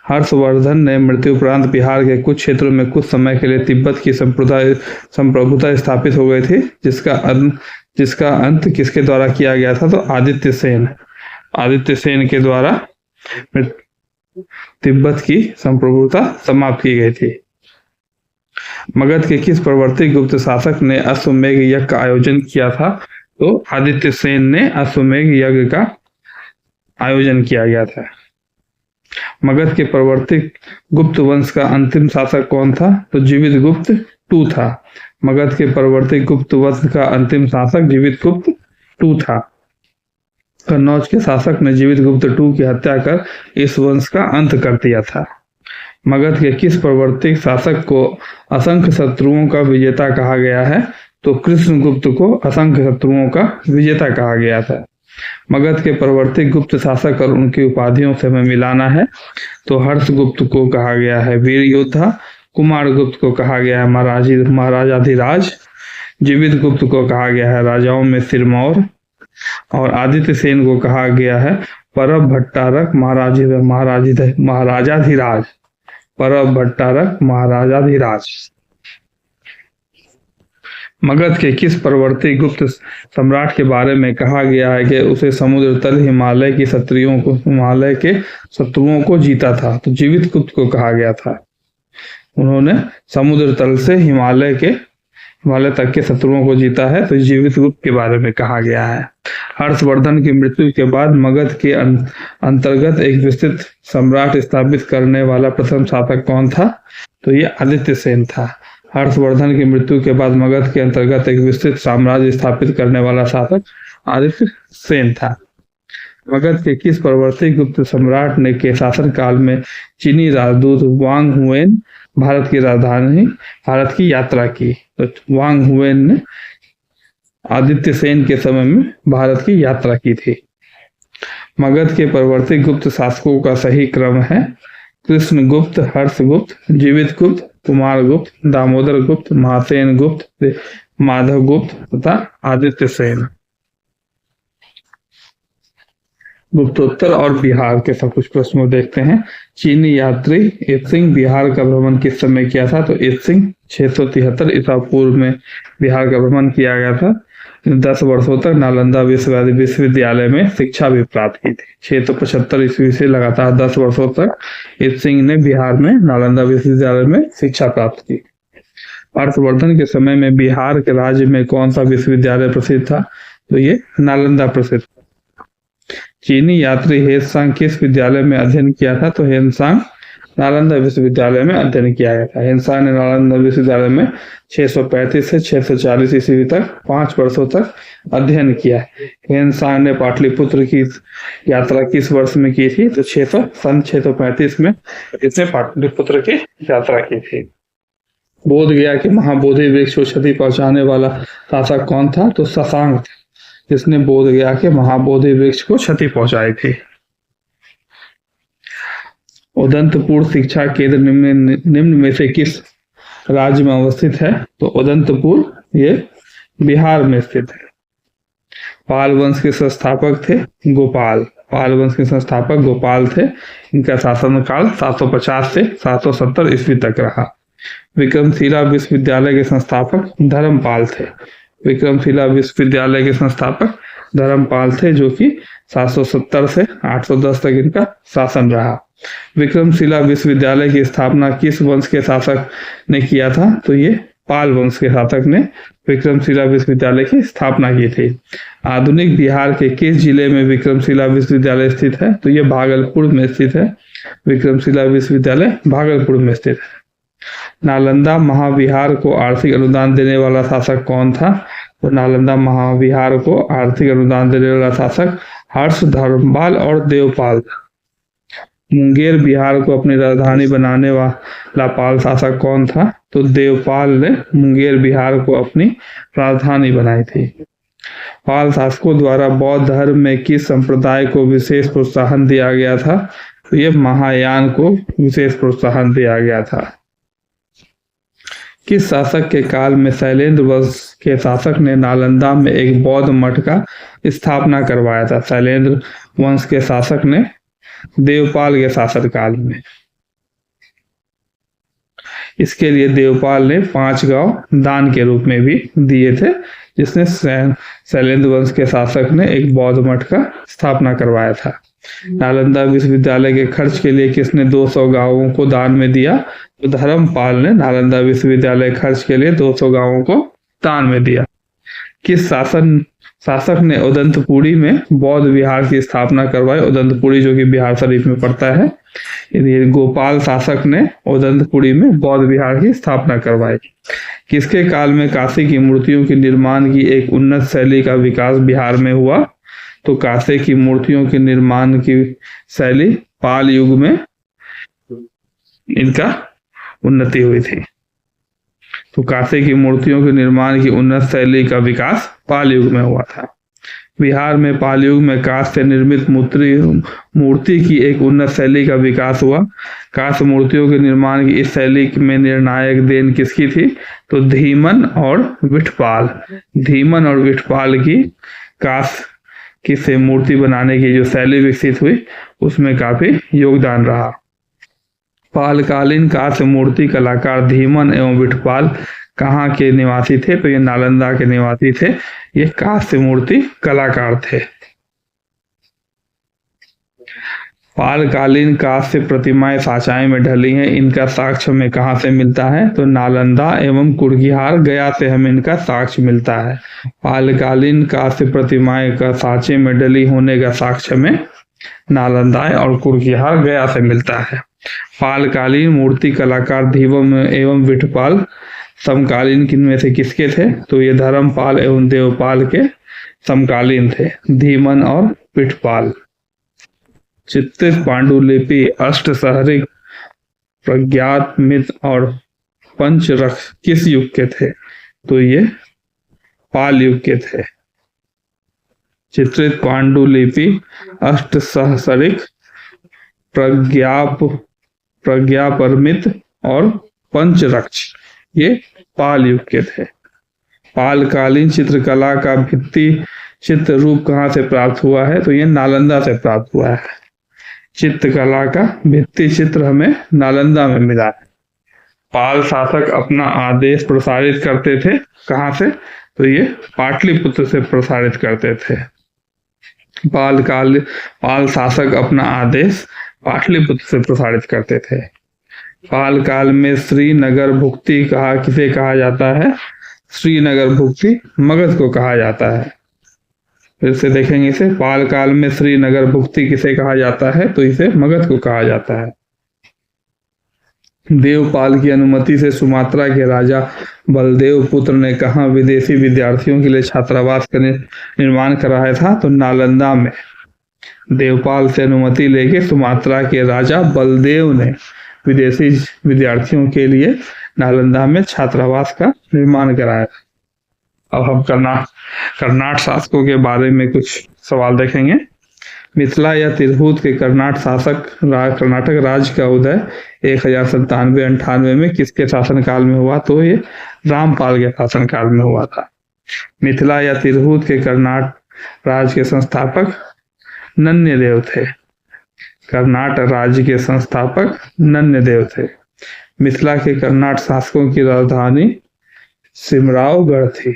हर्षवर्धन ने मृत्यु उपरांत बिहार के कुछ क्षेत्रों में कुछ समय के लिए तिब्बत की संप्रभुता स्थापित हो गई थी, जिसका अंत किसके द्वारा किया गया था? तो आदित्य सेन के द्वारा तिब्बत की संप्रभुता समाप्त की गई थी। मगध के किस परवर्ती गुप्त शासक ने अश्वमेध यज्ञ का आयोजन किया था? तो आदित्य सेन ने अश्वमेध यज्ञ का आयोजन किया गया था। मगध के परवर्ती गुप्त वंश का अंतिम शासक कौन था? तो जीवितगुप्त II था। मगध के परवर्ती गुप्त वंश का अंतिम शासक जीवितगुप्त II था। कन्नौज के शासक ने जीवितगुप्त II की हत्या कर इस वंश का अंत कर दिया था। मगध के किस परवर्ती शासक को असंख्य शत्रुओं का विजेता कहा गया है? तो कृष्णगुप्त को असंख्य शत्रुओं का विजेता कहा गया था। मगध के परवर्ती गुप्त शासक और उनकी उपाधियों से हमें मिलाना है। तो हर्षगुप्त को कहा गया है वीर योद्धा, कुमारगुप्त को कहा गया है महाराजाधिराज, जीवितगुप्त को कहा गया है राजाओं में सिरमौर, और आदित्य सेन को कहा गया है परब भट्टारक महाराजाधिराज। परब भट्टारक महाराजाधिराज। मगध के किस परवर्ती गुप्त सम्राट के बारे में कहा गया है कि उसे समुद्र तल हिमालय के शत्रुओं को जीता था? तो जीवितगुप्त को कहा गया था। उन्होंने समुद्र तल से हिमालय तक के शत्रुओं को जीता है, तो जीवितगुप्त के बारे में कहा गया है। हर्षवर्धन की मृत्यु के बाद मगध के अंतर्गत एक विस्तृत सम्राट स्थापित करने वाला प्रथम शासक कौन था? तो ये आदित्य सेन था। हर्षवर्धन की मृत्यु के बाद मगध के अंतर्गत एक विस्तृत साम्राज्य स्थापित करने वाला शासक आदित्य सेन था। मगध के किस परवर्ती गुप्त सम्राट ने के शासन काल में चीनी राजदूत वांग हुएन भारत की राजधानी भारत की यात्रा की? तो वांग हुएन ने आदित्य सेन के समय में भारत की यात्रा की थी। मगध के परवर्ती गुप्त शासकों का सही क्रम है कृष्णगुप्त, हर्षगुप्त, जीवितगुप्त, कुमारगुप्त, दामोदर गुप्त, महासेन गुप्त, माधव गुप्त तथा आदित्य सेन। गुप्तोत्तर और बिहार के सब कुछ प्रश्नों देखते हैं। चीनी यात्री इत्सिंग बिहार का भ्रमण किस समय किया था? तो इत्सिंग 673 ईसा पूर्व में बिहार का भ्रमण किया गया था। 10 वर्षों तक नालंदा विश्वविद्यालय में शिक्षा भी प्राप्त की थी। 675 ईस्वी से लगातार 10 वर्षों तक इत्सिंग ने बिहार में नालंदा विश्वविद्यालय में शिक्षा प्राप्त की। हर्षवर्धन के समय में बिहार के राज्य में कौन सा विश्वविद्यालय प्रसिद्ध था? तो ये नालंदा प्रसिद्ध। चीनी यात्री हेनसांग किस विद्यालय में अध्ययन किया था? तो हेनसांग नालंदा विश्वविद्यालय में अध्ययन किया गया था। हेनसांग ने नालंदा विश्वविद्यालय में 635 से 640 ईस्वी तक 5 वर्षों तक अध्ययन किया। हेनसांग ने पाटलिपुत्र की यात्रा किस वर्ष में की थी? तो 635 में इसने पाटलिपुत्र की यात्रा की थी। बोध गया कि महाबोधि वृक्ष को क्षति पहुंचाने वाला शासक कौन था? तो शशांक, जिसने बोध गया के महाबोधि वृक्ष को क्षति पहुंचाई थी। उदंतपुर शिक्षा केंद्र निम्न में से किस राज्य में अवस्थित है? तो उदंतपुर ये बिहार में स्थित है। पाल वंश के संस्थापक थे गोपाल। पाल वंश के संस्थापक गोपाल थे। इनका शासनकाल 750 से 770 ईस्वी तक रहा। विक्रमशिला विश्वविद्यालय के संस्थापक धर्मपाल थे। विक्रमशिला विश्वविद्यालय के संस्थापक धर्मपाल थे, जो कि 770 से 810 तक इनका शासन रहा। विक्रमशिला विश्वविद्यालय की स्थापना किस वंश के शासक ने किया था? तो ये पाल वंश के शासक ने विक्रमशिला विश्वविद्यालय की स्थापना की थी। आधुनिक बिहार के किस जिले में विक्रमशिला विश्वविद्यालय स्थित है? तो ये भागलपुर में स्थित है। विक्रमशिला विश्वविद्यालय भागलपुर में स्थित है। नालंदा महाविहार को आर्थिक अनुदान देने वाला शासक कौन था? तो नालंदा महाविहार को आर्थिक अनुदान देने वाला शासक हर्ष, धर्मपाल और देवपाल। मुंगेर बिहार को अपनी राजधानी बनाने वाला पाल शासक कौन था? तो देवपाल ने मुंगेर बिहार को अपनी राजधानी बनाई थी। पाल शासकों द्वारा बौद्ध धर्म में किस संप्रदाय को विशेष प्रोत्साहन दिया गया था? तो ये महायान को विशेष प्रोत्साहन दिया गया था। किस शासक के काल में शैलेंद्र वंश के शासक ने नालंदा में एक बौद्ध मठ का स्थापना करवाया था? शैलेंद्र वंश के शासक ने देवपाल के शासनकाल में। इसके लिए देवपाल ने 5 गांव दान के रूप में भी दिए थे, जिसने शैलेंद्र वंश के शासक ने एक बौद्ध मठ का स्थापना करवाया था। नालंदा विश्वविद्यालय के खर्च के लिए किसने 200 गांवों को दान में दिया? तो धर्मपाल ने नालंदा विश्वविद्यालय खर्च के लिए 200 गांवों को दान में दिया। किस शासक ने उदंतपुरी में बौद्ध विहार की स्थापना करवाई? उदंतपुरी जो कि बिहार शरीफ में पड़ता है। गोपाल शासक ने उदंतपुरी में बौद्ध विहार की स्थापना करवाई। किसके काल में काशी की मूर्तियों के निर्माण की एक उन्नत शैली का विकास बिहार में हुआ? तो काशी की मूर्तियों के निर्माण की शैली पाल युग में इनका उन्नति हुई थी। तो काशी की मूर्तियों के निर्माण की उन्नत शैली का विकास पाल युग में हुआ था। बिहार में पाल युग में कांस्य से निर्मित मूर्ति की एक उन्नत शैली का विकास हुआ। कांस्य मूर्तियों के निर्माण की इस शैली में निर्णायक देन किसकी थी? तो धीमन और विठपाल। धीमन और विठपाल की कांस्य की से मूर्ति बनाने की जो शैली विकसित हुई, उसमें काफी योगदान रहा। पालकालीन कांस्य मूर्ति कलाकार धीमन एवं विठपाल कहाँ के निवासी थे? तो ये नालंदा के निवासी थे। ये कांस्य मूर्ति कलाकार थे। पालकालीन कांस्य प्रतिमाएं साचाई में ढली हैं, इनका साक्ष्य हमें कहाँ से मिलता है? तो नालंदा एवं कुर्गिहार गया से हमें इनका साक्ष्य मिलता है। पालकालीन कांस्य प्रतिमाएं का सांचे में डली होने का साक्ष्य में नालंदा और कुर्गिहार गया से मिलता है। पालकालीन मूर्ति कलाकार धीमन एवं विठपाल समकालीन किनमें से किसके थे? तो ये धर्मपाल एवं देवपाल के समकालीन थे, धीमन और विठपाल। चित्रित पांडुलिपि अष्टसहरिक, प्रज्ञात मित और पंचरख किस युग के थे? तो ये पाल युग के थे। चित्रित पांडुलिपि अष्टसहस्रिक, प्रज्ञापरमित और पंचरक्ष ये पाल युग के थे। पालकालीन चित्रकला का भित्ति चित्र रूप कहाँ से प्राप्त हुआ है? तो ये नालंदा से प्राप्त हुआ है। चित्रकला का भित्ति चित्र हमें नालंदा में मिला है। पाल शासक अपना आदेश प्रसारित करते थे कहाँ से? तो ये पाटलिपुत्र से प्रसारित करते थे। पाल शासक अपना आदेश पाटलिपुत्र से प्रसारित करते थे। पाल काल में श्रीनगर भुक्ति किसे कहा जाता है? श्रीनगर भुक्ति मगध को कहा जाता है। फिर से देखेंगे इसे, पाल काल में श्रीनगर भुक्ति किसे कहा जाता है? तो इसे मगध को कहा जाता है। देवपाल की अनुमति से सुमात्रा के राजा बलदेव पुत्र ने कहा विदेशी विद्यार्थियों के लिए छात्रावास का निर्माण कराया था? तो नालंदा में। देवपाल से अनुमति लेके सुमात्रा के राजा बलदेव ने विदेशी विद्यार्थियों के लिए नालंदा में छात्रावास का निर्माण कराया। अब हम कर्नाट शासकों के बारे में कुछ सवाल देखेंगे। मिथिला या तिरहुत के कर्नाटक राज्य का उदय 1097-98 में किसके शासनकाल में हुआ? तो ये रामपाल के शासनकाल में हुआ था। मिथिला या तिरहुत के कर्नाटक राज्य के संस्थापक नन्यदेव थे। कर्नाटक राज्य के संस्थापक नन्यदेव थे। मिथिला के कर्नाटक शासकों की राजधानी सिमरावगढ़ थी।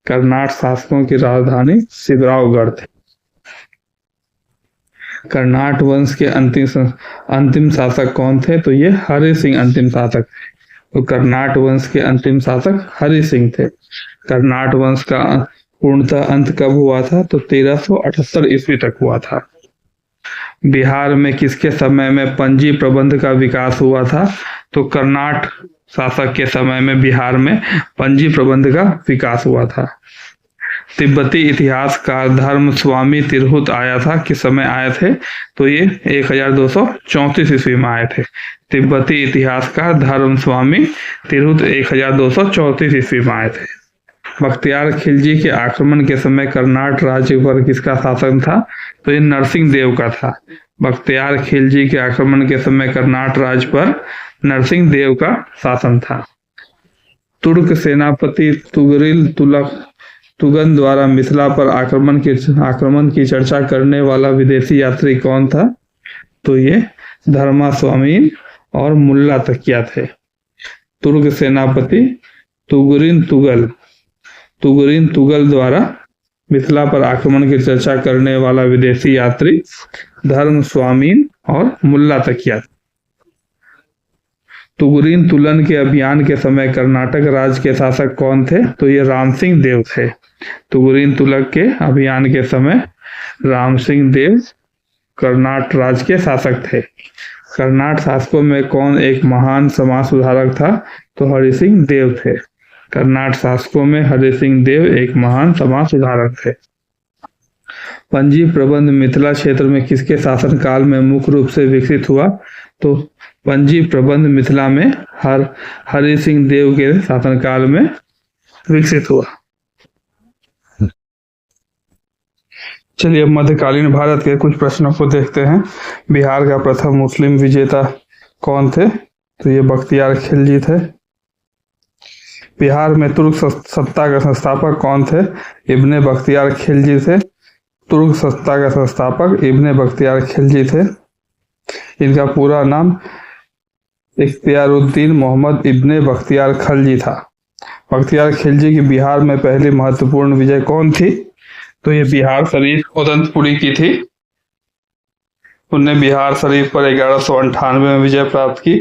कर्नाटक शासकों की राजधानी सिमरावगढ़ थी। कर्नाट वंश के अंतिम शासक कौन थे? तो ये हरि सिंह अंतिम शासक थे। तो कर्नाट वंश के अंतिम शासक हरि सिंह थे। कर्नाट वंश का पूर्णतः अंत कब हुआ था? तो 1378 ईस्वी तक हुआ था। बिहार में किसके समय में पंजी प्रबंध का विकास हुआ था? तो कर्नाट शासक के समय में बिहार में पंजी प्रबंध का विकास हुआ था। तिब्बती इतिहासकार धर्म स्वामी तिरहुत आया था, किस समय आए थे? तो ये 1234 ईस्वी में आए थे। तिब्बती इतिहासकार धर्म स्वामी तिरहुत 1234 ईस्वी में आए थे। बख्तियार खिलजी के आक्रमण के समय कर्नाटक राज्य पर किसका शासन था? तो ये नरसिंह देव का था। बख्तियार खिलजी के आक्रमण के समय कर्नाटक राज्य पर नरसिंह देव का शासन था। तुर्क सेनापति तुगरिल तुगन द्वारा मिथिला पर आक्रमण की चर्चा करने वाला विदेशी यात्री कौन था? तो ये धर्मास्वामी और मुल्ला तकिया थे। तुर्क सेनापति तुगरिन तुगल द्वारा मिथिला पर आक्रमण की चर्चा करने वाला विदेशी यात्री धर्मस्वामी और मुल्ला तकिया। तुगरिन तुलन के अभियान के समय कर्नाटक राज्य के शासक कौन थे? तो ये राम सिंह देव थे। तुगरिन तुलक के अभियान के समय राम सिंह देव कर्नाटक राज्य के शासक थे। कर्नाटक शासकों में कौन एक महान समाज सुधारक था? तो हरि सिंह देव थे। कर्नाटक शासकों में हरि सिंह देव एक महान समाज सुधारक थे। पंजी प्रबंध मिथिला क्षेत्र में किसके शासनकाल में मुख्य रूप से विकसित हुआ? तो पंजी प्रबंध मिथिला में हरि सिंह देव के शासनकाल में विकसित हुआ। चलिए अब मध्यकालीन भारत के कुछ प्रश्नों को देखते हैं। बिहार का प्रथम मुस्लिम विजेता कौन थे? तो ये बख्तियार खिलजी थे। बिहार में तुर्क सत्ता का संस्थापक कौन थे? इब्ने बख्तियार खिलजी थे। तुर्क सत्ता का संस्थापक इब्ने बख्तियार खिलजी थे। इनका पूरा नाम इख्तियारुद्दीन मोहम्मद इब्ने बख्तियार खिलजी था। बख्तियार खिलजी की बिहार में पहली महत्वपूर्ण विजय कौन थी? तो ये बिहार शरीफ उदंतपुरी की थी। उनने बिहार शरीफ पर 1198 में विजय प्राप्त की।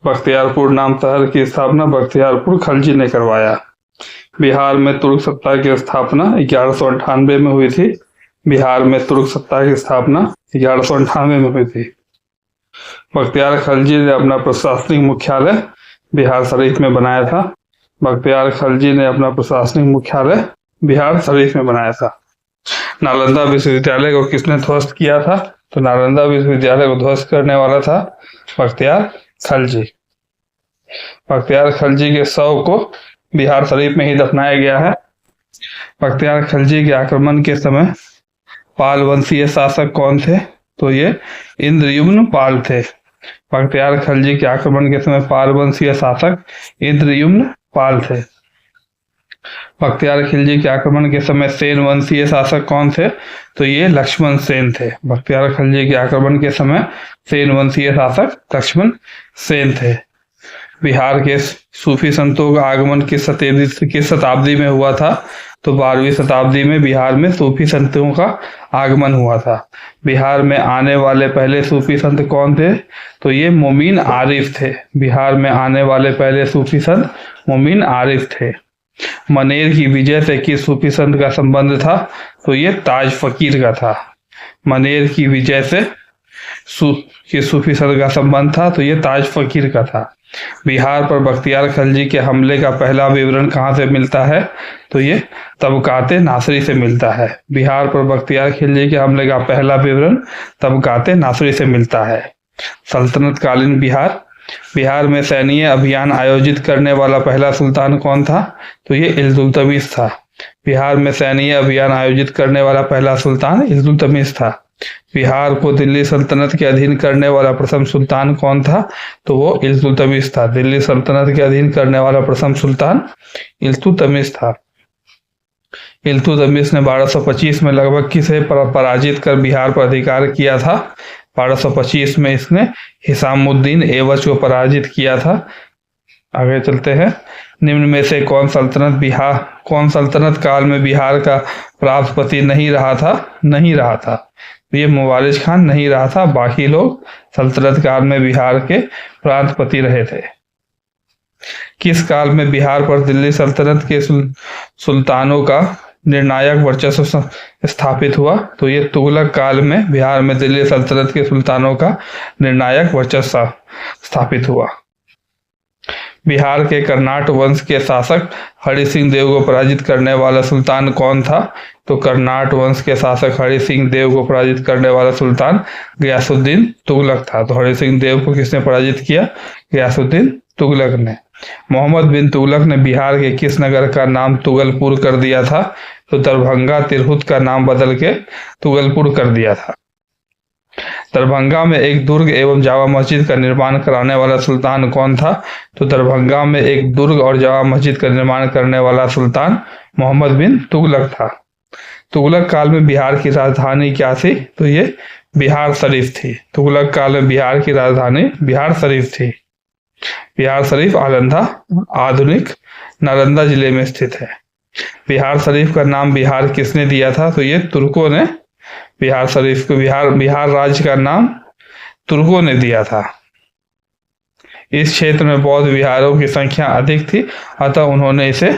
बख्तियारपुर नाम शहर की स्थापना बख्तियारपुर खिलजी ने करवाया। बिहार में तुर्क सत्ता की स्थापना 1198 में हुई थी। बिहार में तुर्क सत्ता की स्थापना 1198 में हुई थी। बख्तियार खिलजी ने अपना प्रशासनिक मुख्यालय बिहार शरीफ में बनाया था। बख्तियार खिलजी ने अपना प्रशासनिक मुख्यालय बिहार शरीफ में बनाया था। नालंदा विश्वविद्यालय को किसने ध्वस्त किया था? तो नालंदा विश्वविद्यालय को ध्वस्त करने वाला था बख्तियार खिलजी। बख्तियार खिलजी के शव को बिहार शरीफ में ही दफनाया गया है। बख्तियार खिलजी के आक्रमण के समय पाल वंशीय शासक कौन थे? तो ये इंद्रयुम्न पाल थे। बख्तियार खिलजी के आक्रमण के समय पाल वंशीय शासक इंद्रयुम्न पाल थे। बख्तियार खिलजी के आक्रमण के समय सेन वंशीय शासक कौन थे? तो ये लक्ष्मण सेन थे। बख्तियार खिलजी के आक्रमण के समय सेन वंशीय शासक लक्ष्मण सेन थे। बिहार के सूफी संतों का आगमन किस शताब्दी में हुआ था? तो 12वीं शताब्दी में बिहार में सूफी संतों का आगमन हुआ था। बिहार में आने वाले पहले सूफी संत कौन थे? तो ये मोमिन आरिफ थे। बिहार में आने वाले पहले सूफी संत मोमिन आरिफ थे। मनेर की विजय से किस सूफी संत का संबंध था? तो ये ताज फकीर का था। मनेर की विजय से किस सूफी संत का संबंध था? तो ये ताज फकीर का था। बिहार पर बख्तियार खलजी के हमले का पहला विवरण कहाँ से मिलता है? तो ये तबकाते नासरी से मिलता है। बिहार पर बख्तियार खिलजी के हमले का पहला विवरण तबकाते नासरी से मिलता है। सल्तनत कालीन बिहार में सैन्य अभियान आयोजित करने वाला पहला सुल्तान कौन था? तो ये इल्तुतमिश था। बिहार में सैन्य अभियान आयोजित करने वाला पहला सुल्तान इल्तुतमिश था। बिहार को दिल्ली सल्तनत के अधीन करने वाला प्रथम सुल्तान कौन था? तो वो इल्तुतमिश था। दिल्ली सल्तनत के अधीन करने वाला प्रथम सुल्तान इल्तुतमिश था। इल्तुतमिश ने 1225 में लगभग किसे पराजित कर बिहार पर अधिकार किया था? 1225 में इसने हिसामुद्दीन एवज को पराजित किया था। आगे चलते हैं। निम्न में से कौन सल्तनत काल में बिहार का प्रांतपति नहीं रहा था? ये मुवारिज खान नहीं रहा था। बाकी लोग सल्तनत काल में बिहार के प्रांतपति रहे थे। किस काल में बिहार पर दिल्ली सल्तनत के सुल्तानों का निर्णायक वर्चस्व स्थापित हुआ? तो ये तुगलक काल में बिहार में दिल्ली सल्तनत के सुल्तानों का निर्णायक वर्चस्व स्थापित हुआ। बिहार के कर्नाट वंश के शासक हरि सिंह देव को पराजित करने वाला सुल्तान कौन था? तो कर्नाट वंश के शासक हरि सिंह देव को पराजित करने वाला सुल्तान गयासुद्दीन तुगलक था। तो हरि सिंह देव को किसने पराजित किया? गयासुद्दीन तुगलक ने। मोहम्मद बिन तुगलक ने बिहार के किस नगर का नाम तुगलपुर कर दिया था? तो दरभंगा तिरहुत का नाम बदल के तुगलपुर कर दिया था। दरभंगा में एक दुर्ग एवं जामा मस्जिद का निर्माण कराने वाला सुल्तान कौन था? तो दरभंगा में एक दुर्ग और जामा मस्जिद का निर्माण करने वाला सुल्तान मोहम्मद बिन तुगलक था। तुगलक काल में बिहार की राजधानी क्या थी? तो ये बिहार शरीफ थी। तुगलक काल में बिहार की राजधानी बिहार शरीफ थी। बिहार शरीफ आधुनिक नालंदा जिले में स्थित है। बिहार शरीफ का नाम बिहार किसने दिया था? तो ये तुर्कों ने बिहार शरीफ को बिहार राज्य का नाम तुर्कों ने दिया था। इस क्षेत्र में बौद्ध विहारों की संख्या अधिक थी, अतः उन्होंने इसे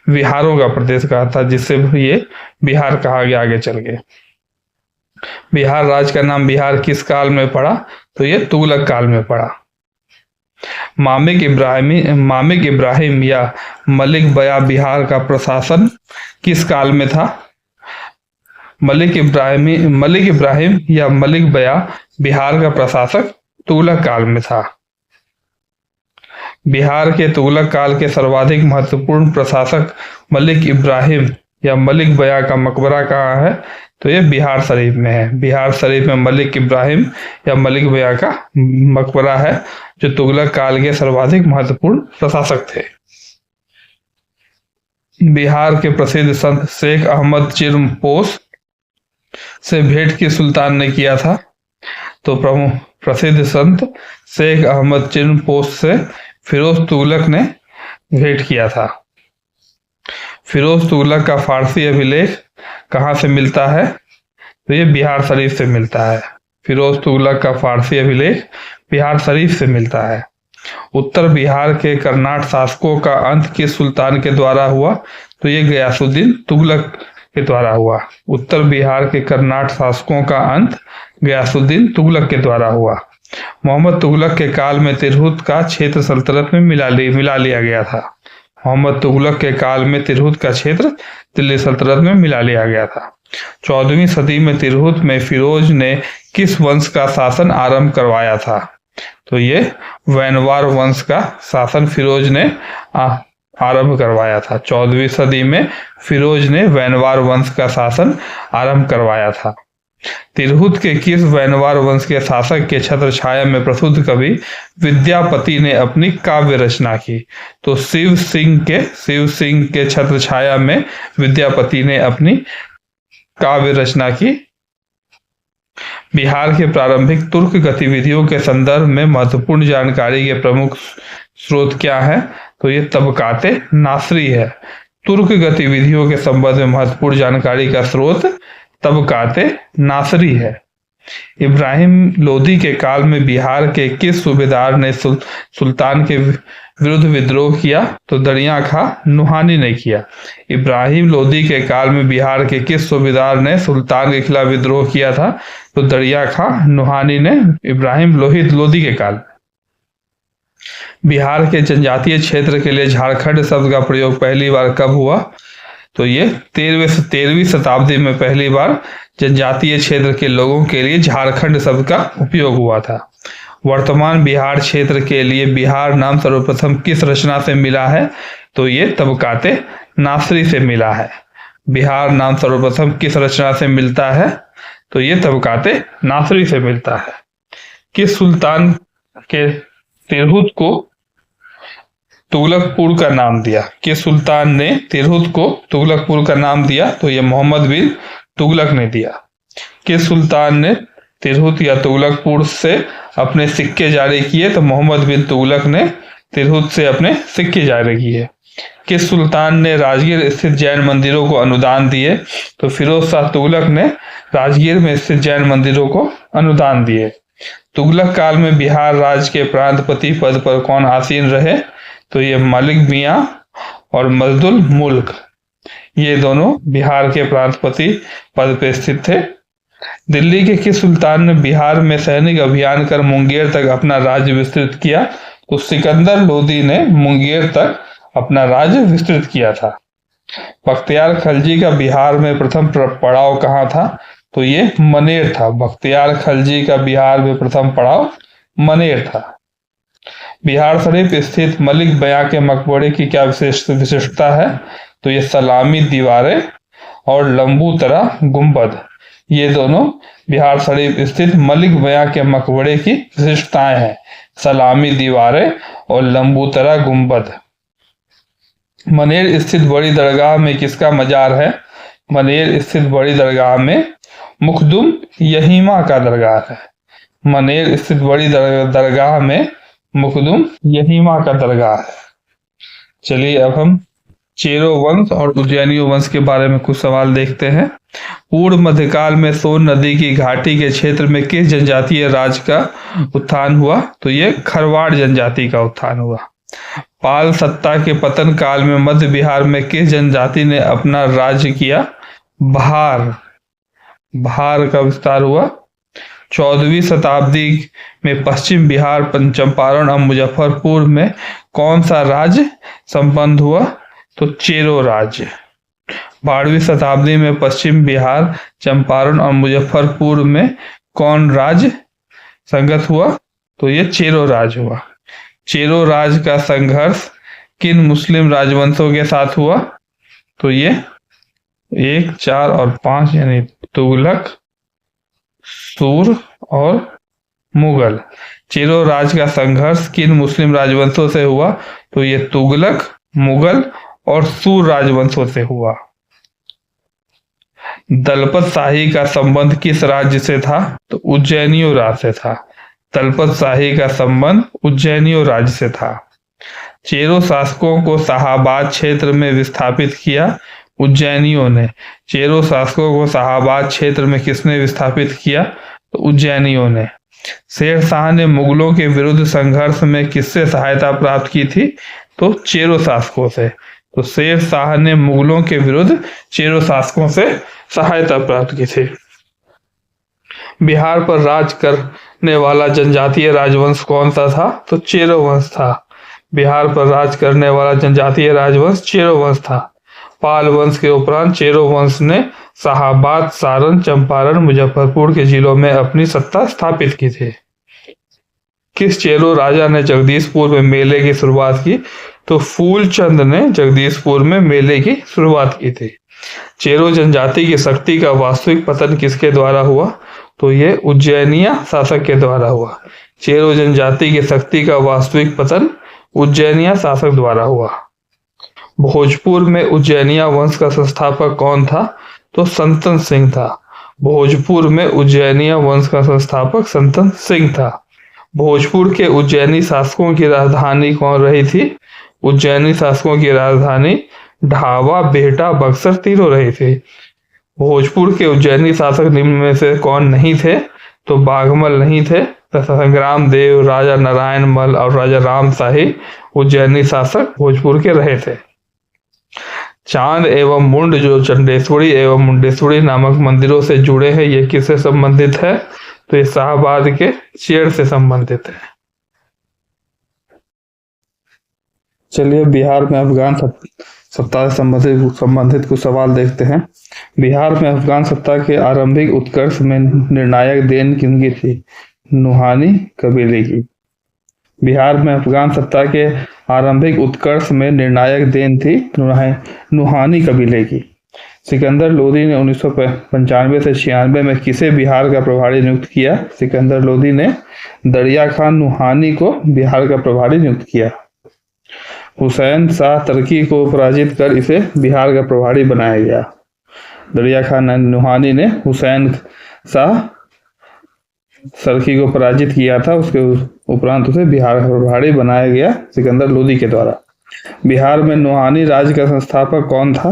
विहारों का प्रदेश कहा था, जिससे ये बिहार कहा गया आगे चल के। बिहार राज्य का नाम बिहार किस काल में पड़ा? तो ये तुगलक काल में पड़ा। मामिक इब्राहिम या मलिक बया बिहार का प्रशासन किस काल में था? मलिक इब्राहिम या मलिक बया बिहार का प्रशासक तुगलक काल में था। बिहार के तुगलक काल के सर्वाधिक महत्वपूर्ण प्रशासक मलिक इब्राहिम या मलिक बया का मकबरा कहाँ है? तो ये बिहार शरीफ में है। बिहार शरीफ में मलिक इब्राहिम या मलिक बया का मकबरा है, जो तुगलक काल के सर्वाधिक महत्वपूर्ण प्रशासक थे। बिहार के प्रसिद्ध संत शेख अहमद चिरमपोश से भेंट किस सुल्तान ने किया था? तो प्रसिद्ध संत शेख अहमद चिरमपोश से फिरोज तुगलक ने भेंट किया था। फिरोज तुगलक का फारसी अभिलेख कहाँ से मिलता है? तो ये बिहार शरीफ से मिलता है। फिरोज तुगलक का फारसी अभिलेख बिहार शरीफ से मिलता है। उत्तर बिहार के कर्नाट शासकों का अंत किस सुल्तान के द्वारा हुआ? तो ये गयासुद्दीन तुगलक के द्वारा हुआ। उत्तर बिहार के कर्नाट शासकों का अंत गयासुद्दीन तुगलक के द्वारा हुआ। मोहम्मद तुगलक के काल में तिरहुत का क्षेत्र सल्तनत में मिला लिया गया था। मोहम्मद तुगलक के काल में तिरहुत का क्षेत्र दिल्ली सल्तनत में मिला लिया गया था। 14वीं सदी में तिरहुत में फिरोज ने किस वंश का शासन आरंभ करवाया था? तो ये वैनवार वंश का शासन फिरोज ने आरंभ करवाया था। 14वीं सदी में फिरोज ने वैनवार वंश का शासन आरंभ करवाया था। तिरहुत के किस वैनवार वंश के शासक के छत्र छाया में प्रसिद्ध कवि विद्यापति ने अपनी काव्य रचना की? तो शिव सिंह के छत्र छाया में विद्यापति ने अपनी काव्य रचना की। बिहार के प्रारंभिक तुर्क गतिविधियों के संदर्भ में महत्वपूर्ण जानकारी के प्रमुख स्रोत क्या है? तो ये तबकाते नासरी है। तुर्क गतिविधियों के संबंध में महत्वपूर्ण जानकारी का स्रोत तबकाते नासरी है। इब्राहिम लोदी के काल में बिहार के किस सूबेदार ने सुल्तान के विरुद्ध विद्रोह किया? तो दरिया खां नुहानी ने किया। इब्राहिम लोदी के काल में बिहार के किस सूबेदार ने सुल्तान के खिलाफ विद्रोह किया था? तो दरिया खां नुहानी ने इब्राहिम लोदी के काल। बिहार के जनजातीय क्षेत्र के लिए झारखंड शब्द का प्रयोग पहली बार कब हुआ? तो ये 13वीं शताब्दी में पहली बार जनजातीय क्षेत्र के लोगों के लिए झारखंड शब्द का उपयोग हुआ था। वर्तमान बिहार क्षेत्र के लिए बिहार नाम सर्वप्रथम किस रचना से मिला है? तो ये तबकाते नासरी से मिला है। बिहार नाम सर्वप्रथम किस रचना से मिलता है? तो ये तबकाते नासरी से मिलता है। किस सुल्तान के तिरहुत को तुगलकपुर का नाम दिया? किस सुल्तान ने तिरहुत को तुगलकपुर का नाम दिया? तो ये मोहम्मद बिन तुगलक ने दिया। किस सुल्तान ने तिरहुत या तुगलकपुर से अपने सिक्के जारी किए? तो मोहम्मद बिन तुगलक ने तिरहुत से अपने सिक्के जारी किए। किस सुल्तान ने राजगीर स्थित जैन मंदिरों को अनुदान दिए? तो फिरोज शाह तुगलक ने राजगीर में स्थित जैन मंदिरों को अनुदान दिए। तुगलक काल में बिहार राज्य के प्रांतपति पद पर कौन आसीन रहे? तो ये मलिक मियां और मजदुल मुल्क, ये दोनों बिहार के प्रांतपति पद पे स्थित थे। दिल्ली के किस सुल्तान ने बिहार में सैनिक अभियान कर मुंगेर तक अपना राज्य विस्तृत किया? तो सिकंदर लोदी ने मुंगेर तक अपना राज्य विस्तृत किया था। बख्तियार खलजी का बिहार में प्रथम पड़ाव कहाँ था? तो ये मनेर था। बख्तियार खलजी का बिहार में प्रथम पड़ाव मनेर था। बिहार शरीफ स्थित मलिक बयां के मकबरे की क्या विशिष्टता है? तो ये सलामी दीवारें और लंबू तरह गुंबद, ये दोनों बिहार शरीफ स्थित मलिक बयां के मकबरे की विशिष्टताएं हैं। सलामी दीवारें और लंबू तरह गुंबद। मनेर स्थित बड़ी दरगाह में किसका मजार है? मनेर स्थित बड़ी दरगाह में मुखदुम यहीमा का दरगाह है। मनेर स्थित बड़ी दरगाह में मुखदुम यहीमा का दरगाह है। चलिए अब हम चेरो वंश और उज्जैनियों वंश के बारे में कुछ सवाल देखते हैं। पूर्व मध्यकाल में सोन नदी की घाटी के क्षेत्र में किस जनजातीय राज का उत्थान हुआ? तो ये खरवाड़ जनजाति का उत्थान हुआ। पाल सत्ता के पतन काल में मध्य बिहार में किस जनजाति ने अपना राज्य किया? भार का विस्तार हुआ। 14वीं शताब्दी में पश्चिम बिहार, चंपारण और मुजफ्फरपुर में कौन सा राज्य संबंध हुआ? तो चेरो राज्य। 12वीं शताब्दी में पश्चिम बिहार, चंपारण और मुजफ्फरपुर में कौन राज्य संगत हुआ? तो ये चेरो राज्य हुआ। चेरो राज्य का संघर्ष किन मुस्लिम राजवंशों के साथ हुआ? तो ये 1, 4 और 5 यानी तुगलक, सूर और मुगल। चेरो राज्य का संघर्ष किन मुस्लिम राजवंशों से हुआ? तो ये तुगलक, मुगल और सूर राजवंशों से हुआ। दलपत शाही का संबंध किस राज्य से था? तो उज्जैनियों राज्य से था। दलपत शाही का संबंध उज्जैनियों राज्य से था। चेरो शासकों को शाहाबाद क्षेत्र में विस्थापित किया उज्जैनियों ने। चेरो शासकों को शाहाबाद क्षेत्र में किसने विस्थापित किया? तो उज्जैनियों ने। शेर शाह ने मुगलों के विरुद्ध संघर्ष में किससे सहायता प्राप्त की थी? तो चेरो शासकों से। तो शेर शाह ने मुगलों के विरुद्ध चेरो शासकों से सहायता प्राप्त की थी। बिहार पर राज करने वाला जनजातीय राजवंश कौन सा था? तो चेरो वंश था। बिहार पर राज करने वाला जनजातीय राजवंश चेरो वंश था। पाल वंश के उपरांत चेरो वंश ने शाहाबाद, सारण, चंपारण, मुजफ्फरपुर के जिलों में अपनी सत्ता स्थापित की थी। किस चेरो राजा ने जगदीशपुर में मेले की शुरुआत की? तो फूलचंद ने जगदीशपुर में मेले की शुरुआत की थी। चेरो जनजाति की शक्ति का वास्तविक पतन किसके द्वारा हुआ? तो ये उज्जैनिया शासक के द्वारा हुआ। चेरो जनजाति की शक्ति का वास्तविक पतन उज्जैनिया शासक द्वारा हुआ। भोजपुर में उज्जैनिया वंश का संस्थापक कौन था? तो संतन सिंह था। भोजपुर में उज्जैनिया वंश का संस्थापक संतन सिंह था। भोजपुर के उज्जैनी शासकों की राजधानी कौन रही थी? उज्जैनी शासकों की राजधानी ढावा, बेहटा, बक्सर तीनों रही थी। भोजपुर के उज्जैनी शासक निम्न में से कौन नहीं थे? तो बाघमल नहीं थे तथा संग्राम देव, राजा नारायण मल और राजा राम शाही उज्जैनी शासक भोजपुर के रहे थे। चांद एवं मुंड जो चंडेश्वरी एवं मुंडेश्वरी नामक मंदिरों से जुड़े हैं, ये किससे संबंधित है? तो ये शाहबाद के चेड़ से संबंधित है। चलिए बिहार में अफगान सत्ता से संबंधित कुछ सवाल देखते हैं। बिहार में अफगान सत्ता के आरंभिक उत्कर्ष में निर्णायक देन किनकी थी? नुहानी कबीले की। बिहार में अफगान सत्ता के आरंभिक उत्कर्ष में निर्णायक देन थी नुहानी कबीले की। सिकंदर लोदी ने 1995 से 96 में किसे बिहार का प्रभारी नियुक्त किया? सिकंदर लोदी ने दरिया खान नुहानी को बिहार का प्रभारी नियुक्त किया। हुसैन शाह तुर्की को पराजित कर इसे बिहार का प्रभारी बनाया गया। दरिया खान नुहानी ने हुसैन शाह तुर्की को पराजित किया था, उसके उपरांत उसे बिहार का प्रभारी बनाया गया सिकंदर लोदी के द्वारा। बिहार में नुहानी राज्य का संस्थापक कौन था?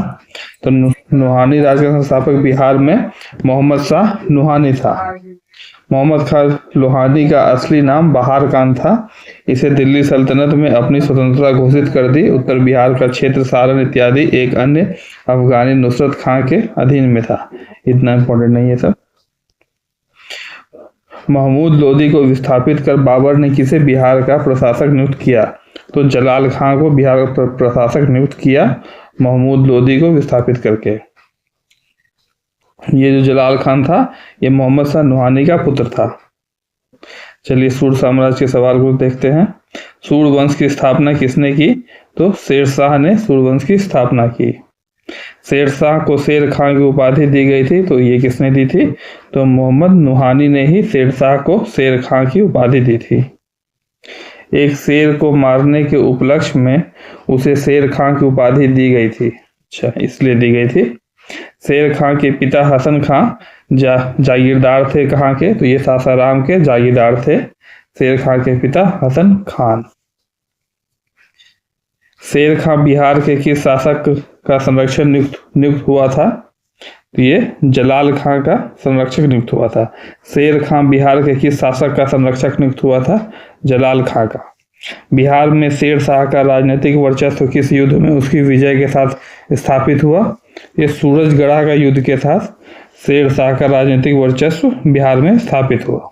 तो नुहानी राज्य का संस्थापक बिहार में मोहम्मद शाह नुहानी था। मोहम्मद खान लोहानी का असली नाम बहार खान था। इसे दिल्ली सल्तनत में अपनी स्वतंत्रता घोषित कर दी। उत्तर बिहार का क्षेत्र सारण इत्यादि एक अन्य अफगानी नुसरत खां के अधीन में था। इतना इम्पोर्टेंट नहीं है सब। महमूद लोदी को विस्थापित कर बाबर ने किसे बिहार का प्रशासक नियुक्त किया? तो जलाल खां को बिहार का प्रशासक नियुक्त किया महमूद लोदी को विस्थापित करके। ये जो जलाल खान था ये मोहम्मद शाह नुहानी का पुत्र था। चलिए सूर साम्राज्य के सवाल को देखते हैं। सूर वंश की स्थापना किसने की? तो शेर शाह ने सूर वंश की स्थापना की। शेर शाह को शेर खां की उपाधि दी गई थी, तो ये किसने दी थी? तो मोहम्मद नुहानी ने ही शेर शाह को शेर खां की उपाधि दी थी। एक शेर को मारने के उपलक्ष्य में उसे शेर खां की उपाधि दी गई थी। अच्छा, इसलिए दी गई थी। शेर खां के पिता हसन खां जागीरदार थे कहाँ के? तो ये सासाराम के जागीरदार थे शेर खां के पिता हसन खान। शेर खां बिहार के किस शासक का संरक्षक नियुक्त हुआ था? तो ये जलाल खां का संरक्षक नियुक्त हुआ था। शेर खां बिहार के किस शासक का संरक्षक नियुक्त हुआ था? जलाल खां का। बिहार में शेर शाह का राजनीतिक वर्चस्व किस युद्ध में उसकी विजय के साथ स्थापित हुआ? ये सूरजगढ़ा का युद्ध के साथ शेर शाह का राजनीतिक वर्चस्व बिहार में स्थापित हुआ।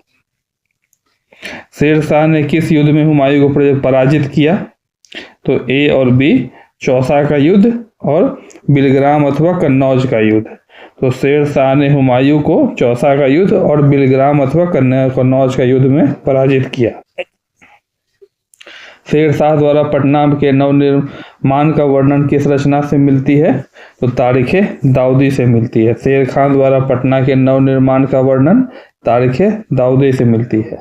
शेर शाह ने किस युद्ध में हुमायूं को पराजित किया? तो ए और बी, चौसा का युद्ध और बिलग्राम अथवा कन्नौज का युद्ध। तो शेर शाह ने हुमायूं को चौसा का युद्ध और बिलग्राम अथवा कन्नौज का युद्ध में पराजित किया। शेर शाह द्वारा पटना के नवनिर्माण का वर्णन किस रचना से मिलती है? तो तारीखे दाऊदी से मिलती है। शेर खान द्वारा पटना के नवनिर्माण का वर्णन तारीखे दाऊदी से मिलती है।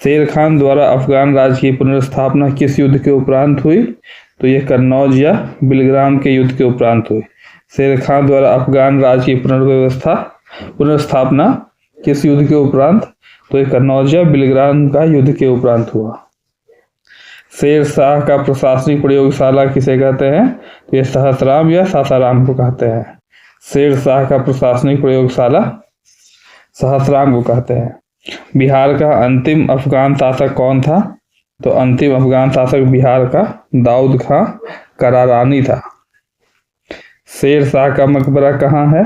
शेर खान द्वारा अफगान राज्य की पुनर्स्थापना किस युद्ध के उपरांत हुई? तो ये कन्नौज या बिलग्राम के युद्ध के उपरांत हुई। शेर खान द्वारा अफगान राज्य की पुनर्स्थापना किस युद्ध के उपरांत? तो ये कन्नौज या बिलग्राम का युद्ध के उपरांत हुआ। शेर शाह का प्रशासनिक प्रयोगशाला किसे कहते हैं? तो ये सहस्राम या सासाराम को कहते हैं। शेर शाह का प्रशासनिक प्रयोगशाला सहस्राम को कहते हैं। बिहार का अंतिम अफगान शासक कौन था? तो अंतिम अफगान शासक बिहार का दाऊद खां करारानी था। शेर शाह का मकबरा कहाँ है?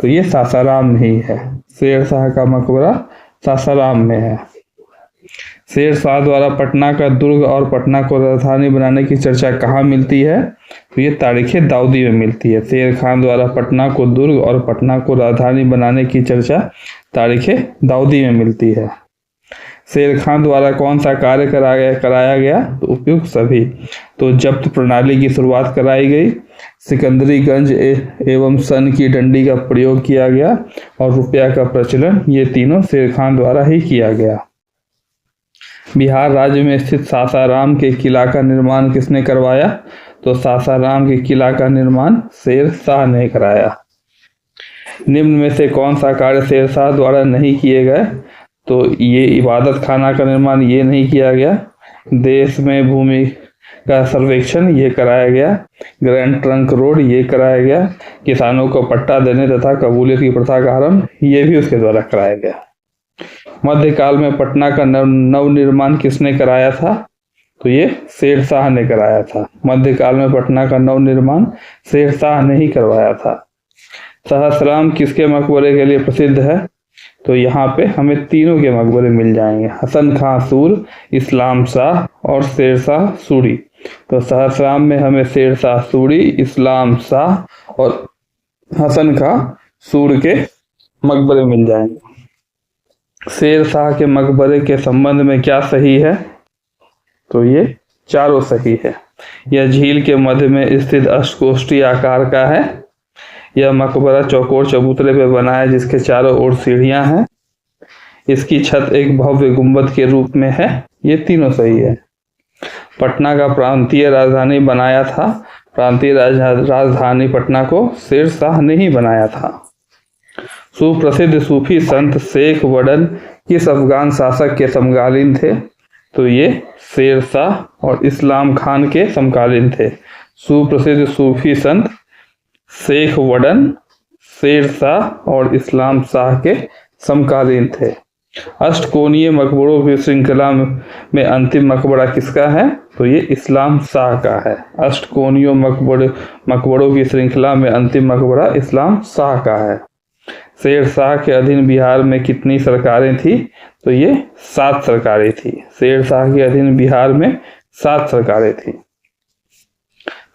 तो ये सासाराम में ही है। शेर शाह का मकबरा सासाराम में है। शेर शाह द्वारा पटना का दुर्ग और पटना को राजधानी बनाने की चर्चा कहाँ मिलती है? तो ये तारीखे दाऊदी में मिलती है। शेर खान द्वारा पटना को दुर्ग और पटना को राजधानी बनाने की चर्चा तारीखे दाऊदी में मिलती है। शेर खान द्वारा कौन सा कार्य कराया गया? तो उपयुक्त सभी। तो जब्त प्रणाली की शुरुआत कराई गई, सिकंदरीगंज एवं सन की डंडी का प्रयोग किया गया और रुपया का प्रचलन, ये तीनों शेर खान द्वारा ही किया गया। बिहार राज्य में स्थित सासाराम के किला का निर्माण किसने करवाया? तो सासाराम के किला का निर्माण शेर शाह ने कराया। निम्न में से कौन सा कार्य शेर शाह द्वारा नहीं किए गए? तो ये इबादत खाना का निर्माण ये नहीं किया गया। देश में भूमि का सर्वेक्षण ये कराया गया। ग्रैंड ट्रंक रोड ये कराया गया। किसानों को पट्टा देने तथा कबूलियत की प्रथा का आरंभ ये भी उसके द्वारा कराया गया। मध्यकाल में पटना का नवनिर्माण किसने कराया था? तो ये शेर शाह ने कराया था। मध्यकाल में पटना का नवनिर्माण शेर शाह ने ही करवाया था। सहस्राम किसके मकबरे के लिए प्रसिद्ध है? तो यहाँ पे हमें तीनों के मकबरे मिल जाएंगे, हसन खां सूर, इस्लाम शाह और शेर शाह सूरी। तो सहस्राम में हमें शेर शाह सूरी, इस्लाम शाह और हसन खां सूर के मकबरे मिल जाएंगे। शेर शाह के मकबरे के संबंध में क्या सही है? तो ये चारों सही है। यह झील के मध्य में स्थित अष्टकोष्ठी आकार का है। यह मकबरा चौकोर चबूतरे पे बना है जिसके चारों ओर सीढ़ियां हैं। इसकी छत एक भव्य गुंबद के रूप में है। ये तीनों सही है। पटना का प्रांतीय राजधानी बनाया था। प्रांतीय राजधानी पटना को शेर शाह ने ही बनाया था। सुप्रसिद्ध सूफी संत शेख वडन किस अफगान शासक के समकालीन थे? तो ये शेर शाह और इस्लाम खान के समकालीन थे। सुप्रसिद्ध सूफी संत शेख वडन शेर शाह और इस्लाम शाह के समकालीन थे। अष्टकोणीय मकबरों की श्रृंखला में अंतिम मकबरा किसका है? तो ये इस्लाम शाह का है। अष्टकोणीय मकबरों की श्रृंखला में अंतिम मकबरा इस्लाम शाह का है। शेर शाह के अधीन बिहार में कितनी सरकारें थी? तो ये 7 सरकारें थी। शेर शाह के अधीन बिहार में 7 सरकारें थी।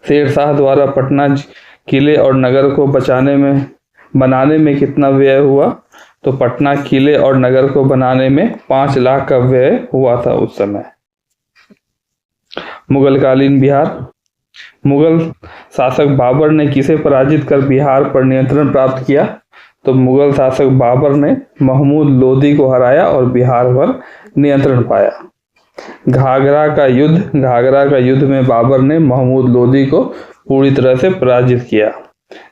शेर शाह द्वारा पटना किले और नगर को बनाने में कितना व्यय हुआ? तो पटना किले और नगर को बनाने में 5 लाख का व्यय हुआ था उस समय। मुगलकालीन बिहार। मुगल शासक बाबर ने किसे पराजित कर बिहार पर नियंत्रण प्राप्त किया? तो मुगल शासक बाबर ने महमूद लोदी को हराया और बिहार पर नियंत्रण पाया। घाघरा का युद्ध में बाबर ने महमूद लोदी को पूरी तरह से पराजित किया।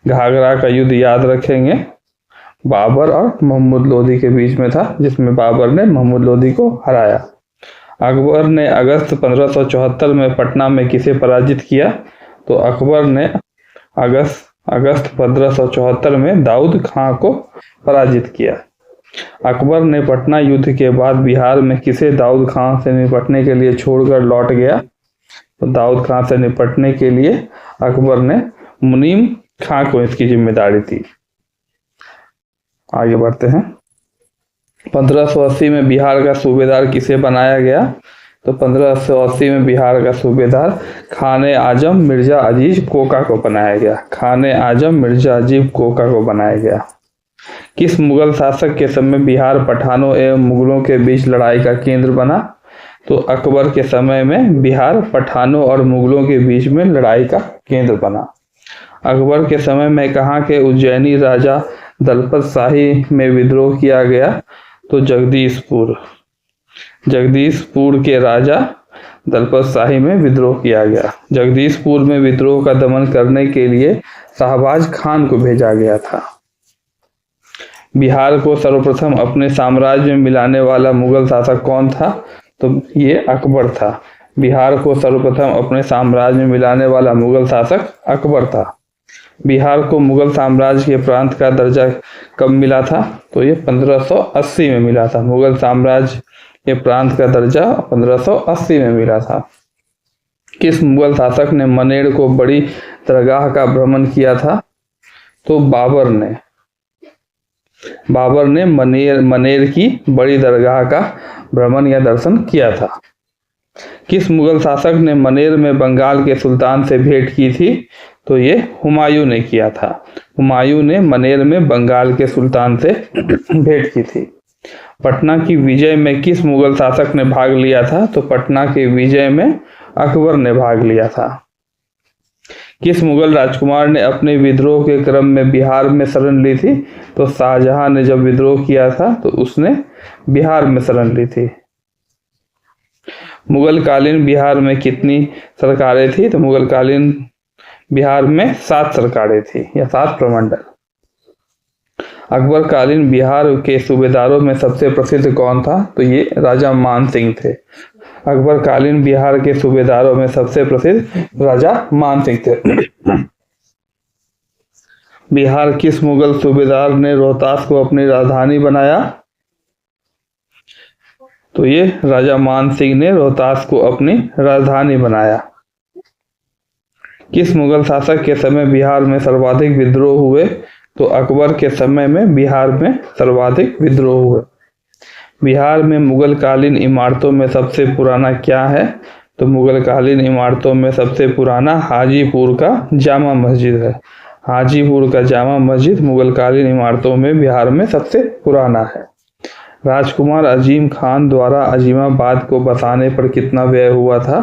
घाघरा का युद्ध याद रखेंगे, बाबर और महमूद लोदी के बीच में था, जिसमें बाबर ने महमूद लोदी को हराया। अकबर ने अगस्त 1574 में पटना में किसे पराजित किया? तो अकबर ने अगस्त 1574 में दाऊद खां को पराजित किया। अकबर ने पटना युद्ध के बाद बिहार में किसे दाऊद खां से निपटने के लिए छोड़कर लौट गया? तो दाऊद खां से निपटने के लिए अकबर ने मुनीम खां को इसकी जिम्मेदारी दी। आगे बढ़ते हैं। 1580 में बिहार का सूबेदार किसे बनाया गया? तो 1580 में बिहार का सूबेदार खाने आजम मिर्जा अजीज कोका को बनाया गया। खाने आजम मिर्जा अजीज कोका को बनाया गया। किस मुगल शासक के समय बिहार पठानों एवं मुगलों के बीच लड़ाई का केंद्र बना? तो अकबर के समय में बिहार पठानों और मुगलों के बीच में लड़ाई का केंद्र बना। अकबर के समय में कहाँ के उज्जैनी राजा दलपत शाही में विद्रोह किया गया? तो जगदीशपुर के राजा दलपत शाही में विद्रोह किया गया। जगदीशपुर में विद्रोह का दमन करने के लिए शाहबाज खान को भेजा गया था। बिहार को सर्वप्रथम अपने साम्राज्य में मिलाने वाला मुगल शासक कौन था? तो ये अकबर था। बिहार को सर्वप्रथम अपने साम्राज्य में मिलाने वाला मुगल शासक अकबर था। बिहार को मुगल साम्राज्य के प्रांत का दर्जा कब मिला था? तो ये 1580 में मिला था। मुगल साम्राज्य के प्रांत का दर्जा 1580 में मिला था। किस मुगल शासक ने मनेर को बड़ी दरगाह का भ्रमण किया था? तो बाबर ने मनेर की बड़ी दरगाह का भ्रमण या दर्शन किया था। किस मुगल शासक ने मनेर में बंगाल के सुल्तान से भेंट की थी? तो ये हुमायूं ने किया था। हुमायूं ने मनेर में बंगाल के सुल्तान से भेंट की थी। पटना की विजय में किस मुगल शासक ने भाग लिया था? तो पटना के विजय में अकबर ने भाग लिया था। किस मुगल राजकुमार ने अपने विद्रोह के क्रम में बिहार में शरण ली थी? तो शाहजहां ने जब विद्रोह किया था तो उसने बिहार में शरण ली थी। मुगलकालीन बिहार में कितनी सरकारें थी? तो मुगलकालीन बिहार में 7 सरकारें थी या 7 प्रमंडल। अकबर कालीन बिहार के सूबेदारों में सबसे प्रसिद्ध कौन था? तो ये राजा मान सिंह थे। अकबर कालीन बिहार के सूबेदारों में सबसे प्रसिद्ध राजा मान सिंह थे। बिहार किस मुगल सूबेदार ने रोहतास को अपनी राजधानी बनाया? तो ये राजा मान सिंह ने रोहतास को अपनी राजधानी बनाया। किस मुगल शासक के समय बिहार में सर्वाधिक विद्रोह हुए? तो अकबर के समय में बिहार में सर्वाधिक विद्रोह हुए। बिहार में मुगल कालीन इमारतों में सबसे पुराना क्या है? तो मुगल कालीन इमारतों में सबसे पुराना हाजीपुर का जामा मस्जिद है। हाजीपुर का जामा मस्जिद मुगल कालीन इमारतों में बिहार में सबसे पुराना है। राजकुमार अजीम खान द्वारा अजीमाबाद को बसाने पर कितना व्यय हुआ था?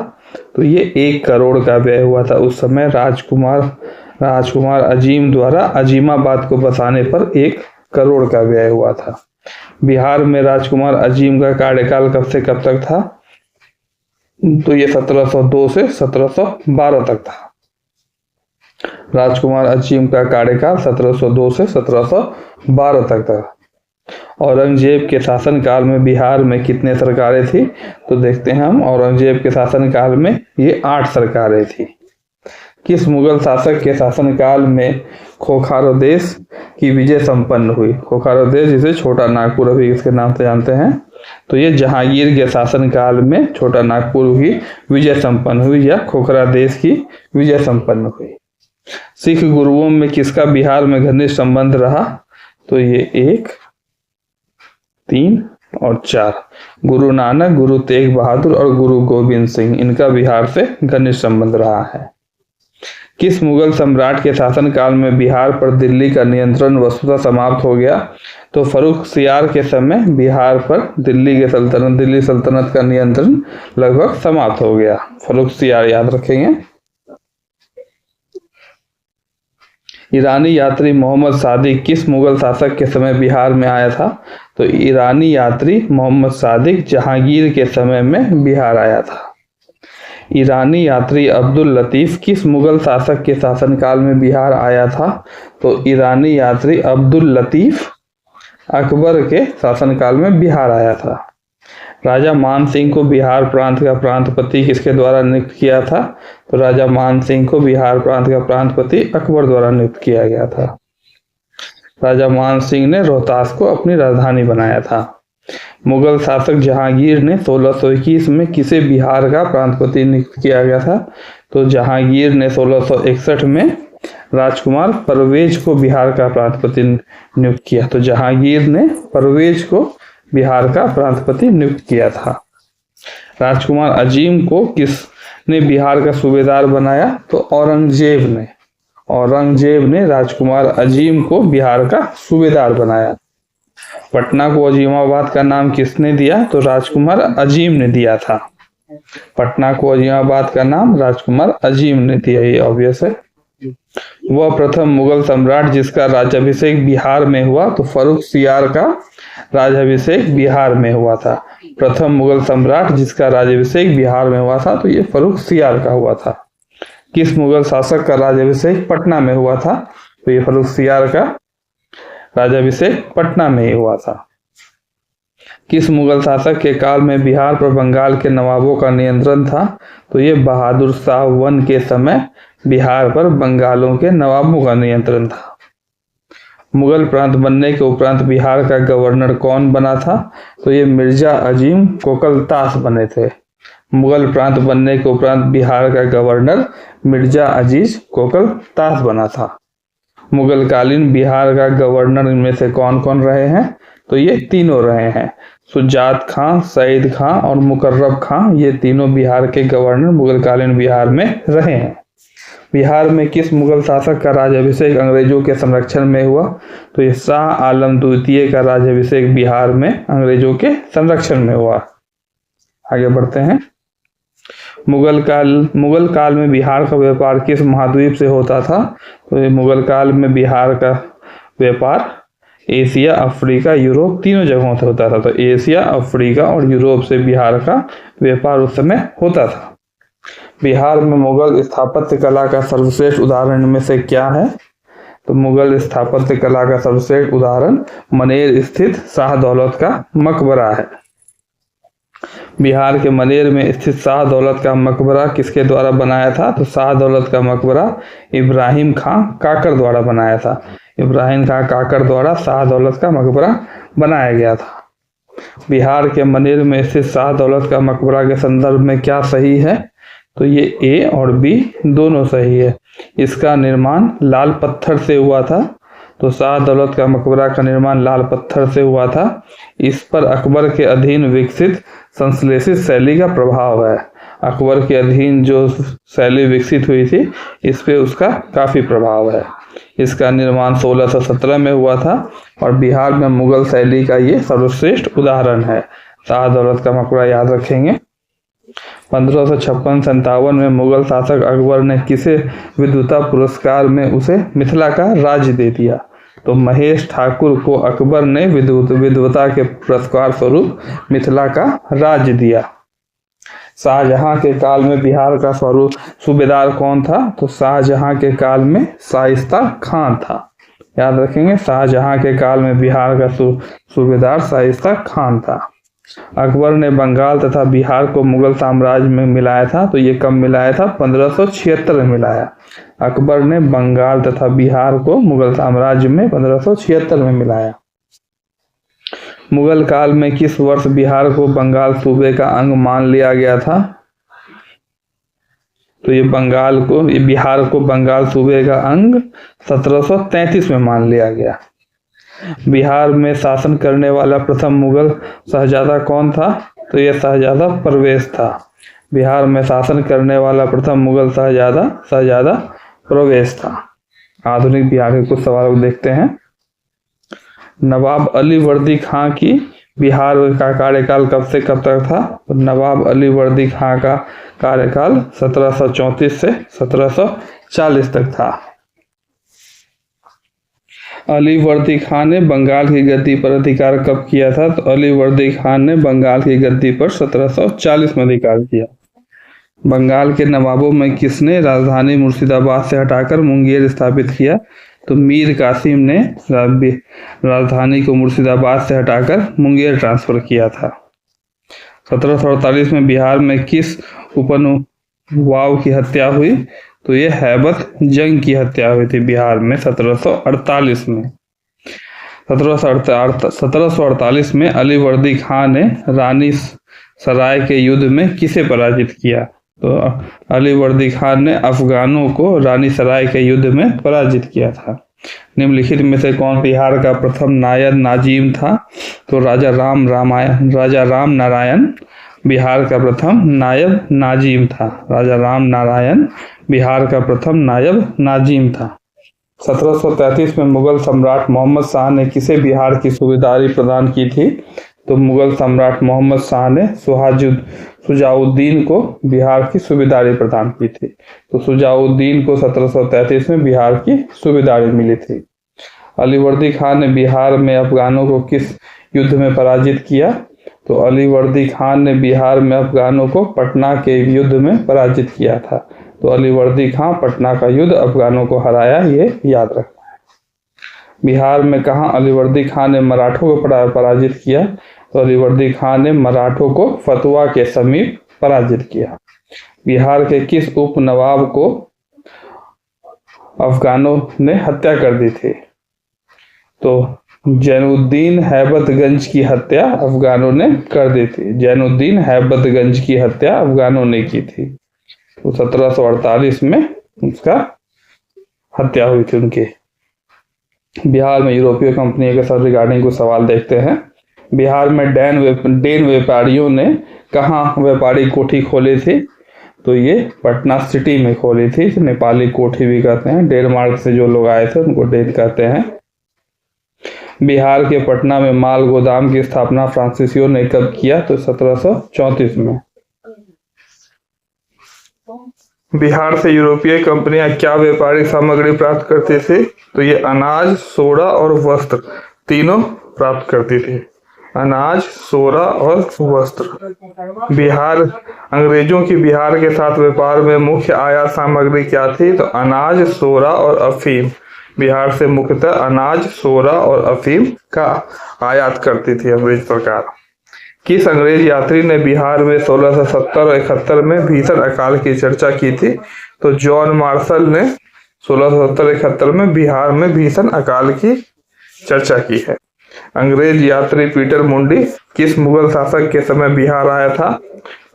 तो ये 1 करोड़ का व्यय हुआ था। उस समय राजकुमार अजीम द्वारा अजीमाबाद को बसाने पर 1 करोड़ का व्यय हुआ था। बिहार में राजकुमार अजीम का कार्यकाल कब से कब तक था? तो ये 1702 से 1712 तक था। राजकुमार अजीम का कार्यकाल 1702 से 1712 तक था। औरंगजेब के शासनकाल में बिहार में कितने सरकारें थी? तो देखते हैं हम, औरंगजेब के शासनकाल में ये 8 सरकारें थी। किस मुगल शासक के शासनकाल में खोखारोदेश की विजय संपन्न हुई? खोखारोदेश जिसे छोटा नागपुर अभी इसके नाम से जानते हैं, तो ये जहांगीर के शासनकाल में छोटा नागपुर की विजय संपन्न हुई या खोखरा देश की विजय संपन्न हुई। सिख गुरुओं में किसका बिहार में घनिष्ठ संबंध रहा? तो ये 1, 3 और 4 गुरु नानक, गुरु तेग बहादुर और गुरु गोविंद सिंह, इनका बिहार से घनिष्ठ संबंध रहा है। किस मुगल सम्राट के शासनकाल में बिहार पर दिल्ली का नियंत्रण वस्तुतः समाप्त हो गया? तो फर्रुखसियार के समय बिहार पर दिल्ली सल्तनत का नियंत्रण लगभग समाप्त हो गया। फर्रुखसियार याद रखेंगे। ईरानी यात्री मोहम्मद सादिक किस मुगल शासक के समय बिहार में आया था? तो ईरानी यात्री मोहम्मद सादिक जहांगीर के समय में बिहार आया था। ईरानी यात्री अब्दुल लतीफ किस मुगल शासक के शासनकाल में बिहार आया था? तो ईरानी यात्री अब्दुल लतीफ अकबर के शासनकाल में बिहार आया था। राजा मान सिंह को बिहार प्रांत का प्रांतपति किसके द्वारा नियुक्त किया था? तो राजा मान सिंह को बिहार प्रांत का प्रांतपति अकबर द्वारा नियुक्त किया गया था। राजा मान सिंह ने रोहतास को अपनी राजधानी बनाया था। मुगल शासक जहांगीर ने 1621 में किसे बिहार का प्रांतपति नियुक्त किया गया था? तो जहांगीर ने 1661 में राजकुमार परवेज को बिहार का प्रांतपति नियुक्त किया। तो जहांगीर ने परवेज को बिहार का प्रांतपति नियुक्त किया था। राजकुमार अजीम को किसने बिहार का सूबेदार बनाया? तो औरंगजेब ने राजकुमार अजीम को बिहार का सूबेदार बनाया। पटना को अजीमाबाद का नाम किसने दिया? तो राजकुमार अजीम ने दिया था। पटना को अजीमाबाद का नाम राजकुमार अजीम ने दिया, ये ऑब्वियस है। वह प्रथम मुगल सम्राट जिसका राज्याभिषेक बिहार में हुआ? तो फर्रुखसियार का राज्याभिषेक बिहार में हुआ था। प्रथम मुगल सम्राट जिसका राज्याभिषेक बिहार में हुआ था, तो ये फर्रुखसियार का हुआ था। किस मुगल शासक का राज्याभिषेक पटना में हुआ था? तो ये फर्रुखसियार का राज्याभिषेक पटना में ही हुआ था। किस मुगल शासक के काल में बिहार पर बंगाल के नवाबों का नियंत्रण था? तो ये बहादुर शाह वन के समय बिहार पर बंगालों के नवाबों का नियंत्रण था। मुगल प्रांत बनने के उपरांत बिहार का गवर्नर कौन बना था? तो ये मिर्जा अजीम कोकलतास बने थे। मुगल प्रांत बनने के उपरांत बिहार का गवर्नर मिर्जा अजीज कोकलतास बना था। मुगल कालीन बिहार का गवर्नर इनमें से कौन कौन रहे हैं? तो ये तीनों रहे हैं, सुजात खां, सईद खां और मुकर्रब खां, ये तीनों बिहार के गवर्नर मुगल कालीन बिहार में रहे हैं। बिहार में किस मुगल शासक का राज्याभिषेक अंग्रेजों के संरक्षण में हुआ? तो ये शाह आलम द्वितीय का राज्याभिषेक बिहार में अंग्रेजों के संरक्षण में हुआ। आगे बढ़ते हैं। मुगल काल में बिहार का व्यापार किस महाद्वीप से होता था? तो ये मुगल काल में बिहार का व्यापार एशिया, अफ्रीका, यूरोप तीनों जगहों से होता था। तो एशिया, अफ्रीका और यूरोप से बिहार का व्यापार उस समय होता था। बिहार में मुगल स्थापत्य कला का सर्वश्रेष्ठ उदाहरण में से क्या है? तो मुगल स्थापत्य कला का सर्वश्रेष्ठ उदाहरण मनेर स्थित शाह दौलत का मकबरा है। बिहार के मनेर में स्थित शाह दौलत का मकबरा किसके द्वारा बनाया था? तो शाह दौलत का मकबरा इब्राहिम खां काकर द्वारा बनाया था। इब्राहिम खां काकर द्वारा शाह दौलत का मकबरा बनाया गया था। बिहार के मनेर में स्थित शाह दौलत का मकबरा के संदर्भ में क्या सही है? तो ये ए और बी दोनों सही है। इसका निर्माण लाल पत्थर से हुआ था। तो शाह दौलत का मकबरा का निर्माण लाल पत्थर से हुआ था। इस पर अकबर के अधीन विकसित संश्लेषित शैली का प्रभाव है। अकबर के अधीन जो शैली विकसित हुई थी इस पे उसका काफी प्रभाव है। इसका निर्माण 1617 में हुआ था और बिहार में मुगल शैली का ये सर्वश्रेष्ठ उदाहरण है। शाह दौलत का मकबरा याद रखेंगे। 1556-57 में मुगल शासक अकबर ने किसे विद्वता पुरस्कार में उसे मिथिला का राज्य दे दिया? तो महेश ठाकुर को अकबर ने विद्वता के पुरस्कार स्वरूप मिथिला का राज्य दिया। शाहजहां के काल में बिहार का सूबेदार कौन था? तो शाहजहां के काल में शाइस्ता खान था। याद रखेंगे, शाहजहां के काल में बिहार का सूबेदार शाइस्ता खान था। अकबर ने बंगाल तथा बिहार को मुगल साम्राज्य में मिलाया था। तो ये कब मिलाया था? 1576 में मिलाया। अकबर ने बंगाल तथा बिहार को मुगल साम्राज्य में 1576 में मिलाया। मुगल काल में किस वर्ष बिहार को बंगाल सूबे का अंग मान लिया गया था? तो ये बिहार को बंगाल सूबे का अंग 1733 में मान लिया गया। बिहार में शासन करने वाला प्रथम मुगल शहजादा कौन था? तो यह शहजादा परवेज था। बिहार में शासन करने वाला प्रथम मुगल शहजादा परवेज था। आधुनिक बिहार के कुछ सवालों को देखते हैं। नवाब अली वर्दी खां की बिहार का कार्यकाल कब से कब तक था? तो नवाब अली वर्दी खां का कार्यकाल 1734 से 1740 तक था। अली वर्दी खान ने बंगाल की गद्दी पर अधिकार कब किया था? तो अली वर्दी खान ने बंगाल की गद्दी पर 1740 में अधिकार किया। बंगाल के नवाबों में किसने राजधानी मुर्शिदाबाद से हटाकर मुंगेर स्थापित किया? तो मीर कासिम ने राजधानी को मुर्शिदाबाद से हटाकर मुंगेर ट्रांसफर किया था। 1748 में बिहार में किस उपनवाब की हत्या हुई? तो ये हैबत जंग की हत्या हुई थी बिहार में 1748 में। 1748 में अली वर्दी खान ने रानी सराय के युद्ध में किसे पराजित किया? तो अली वर्दी खान ने अफगानों को रानी सराय के युद्ध में पराजित किया था। निम्नलिखित में से कौन बिहार का प्रथम नायब नाजिम था? तो राजा राम नारायण बिहार का प्रथम नायब नाजिम था। राजा राम नारायण बिहार का प्रथम नायब नाजिम था। 1733 में मुगल सम्राट मोहम्मद शाह ने किसे बिहार की सूबेदारी प्रदान की थी? तो मुगल सम्राट मोहम्मद शाह ने सुजाउद्दीन को बिहार की सूबेदारी प्रदान की थी। तो सुजाउद्दीन को 1733 में बिहार की सूबेदारी मिली थी। अली वर्दी खान ने बिहार में अफगानों को किस युद्ध में पराजित किया? तो अली वर्दी खान ने बिहार में अफगानों को पटना के युद्ध में पराजित किया था। तो अली वर्दी खान पटना का युद्ध अफगानों को हराया, ये याद रखना है। बिहार में कहाँ अली वर्दी खान ने मराठों को पराजित किया? तो अली वर्दी खान ने मराठों को फतुआ के समीप पराजित किया। बिहार के किस उप नवाब को अफगानों ने हत्या कर दी थी? तो जैनुद्दीन हैबतगंज की हत्या अफगानों ने कर दी थी। जैनुद्दीन हैबतगंज की हत्या अफगानों ने की थी। तो 1748 में उसका हत्या हुई थी उनकी। बिहार में यूरोपीय कंपनी के साथ रिगार्डिंग कुछ सवाल देखते हैं। बिहार में डेन व्यापारियों ने कहाँ व्यापारी कोठी खोली थी? तो ये पटना सिटी में खोली थी। नेपाली कोठी भी कहते हैं। डेनमार्क से जो लोग आए थे उनको डेन कहते हैं। बिहार के पटना में माल गोदाम की स्थापना फ्रांसीसियों ने कब किया? तो 1734 में। बिहार से यूरोपीय कंपनियां क्या व्यापारिक सामग्री प्राप्त करती थी? तो ये अनाज, सोडा और वस्त्र तीनों प्राप्त करती थी। अनाज, सोडा और वस्त्र। बिहार अंग्रेजों की बिहार के साथ व्यापार में मुख्य आयात सामग्री क्या थी? तो अनाज, सोडा और अफीम, बिहार से मुख्यतः अनाज, सोरा और अफीम का आयात करती थी अंग्रेज सरकार। किस अंग्रेज यात्री ने बिहार में 1670 और 71 में भीषण अकाल की चर्चा की थी? तो जॉन मार्शल ने 1670-71 में बिहार में भीषण अकाल की चर्चा की है। अंग्रेज यात्री पीटर मुंडी किस मुगल शासक के समय बिहार आया था?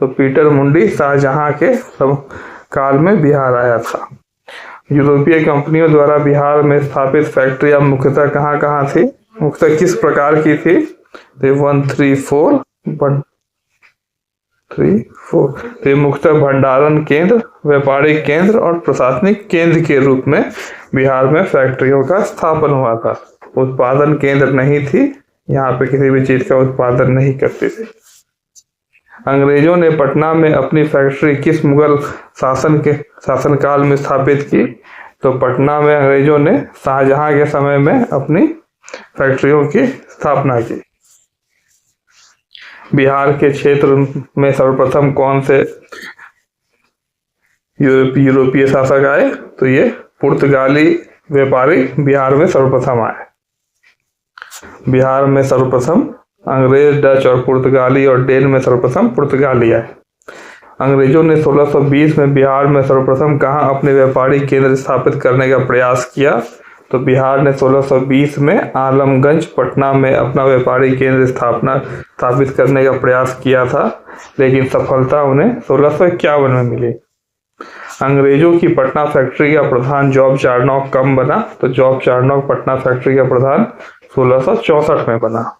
तो पीटर मुंडी शाहजहां के काल में बिहार आया था। यूरोपीय कंपनियों द्वारा बिहार में स्थापित फैक्ट्रियां मुख्यतः कहाँ कहाँ थी? मुख्यतः किस प्रकार की थी? 134 तो मुख्यतः भंडारण केंद्र, व्यापारिक केंद्र और प्रशासनिक केंद्र के रूप में बिहार में फैक्ट्रियों का स्थापन हुआ था। उत्पादन केंद्र नहीं थी, यहाँ पे किसी भी चीज का उत्पादन नहीं करती थी। अंग्रेजों ने पटना में अपनी फैक्ट्री किस मुगल शासनकाल में स्थापित की? तो पटना में अंग्रेजों ने शाहजहां के समय में अपनी फैक्ट्रियों की स्थापना की। बिहार के क्षेत्र में सर्वप्रथम कौन से यूरोपीय शासक आए? तो ये पुर्तगाली व्यापारी बिहार में सर्वप्रथम आए। बिहार में सर्वप्रथम अंग्रेज, डच और पुर्तगाली और डेन में सर्वप्रथम पुर्तगाली आए। अंग्रेजों ने 1620 में बिहार में सर्वप्रथम कहाँ अपने व्यापारिक केंद्र स्थापित करने का प्रयास किया? तो बिहार ने 1620 में आलमगंज, पटना में अपना व्यापारिक केंद्र स्थापित करने का प्रयास किया था, लेकिन सफलता उन्हें 1651 में मिली। अंग्रेजों की पटना फैक्ट्री का प्रधान जॉब चारनॉक कब बना? तो जॉब चारनॉक पटना फैक्ट्री का प्रधान 1664 में बना।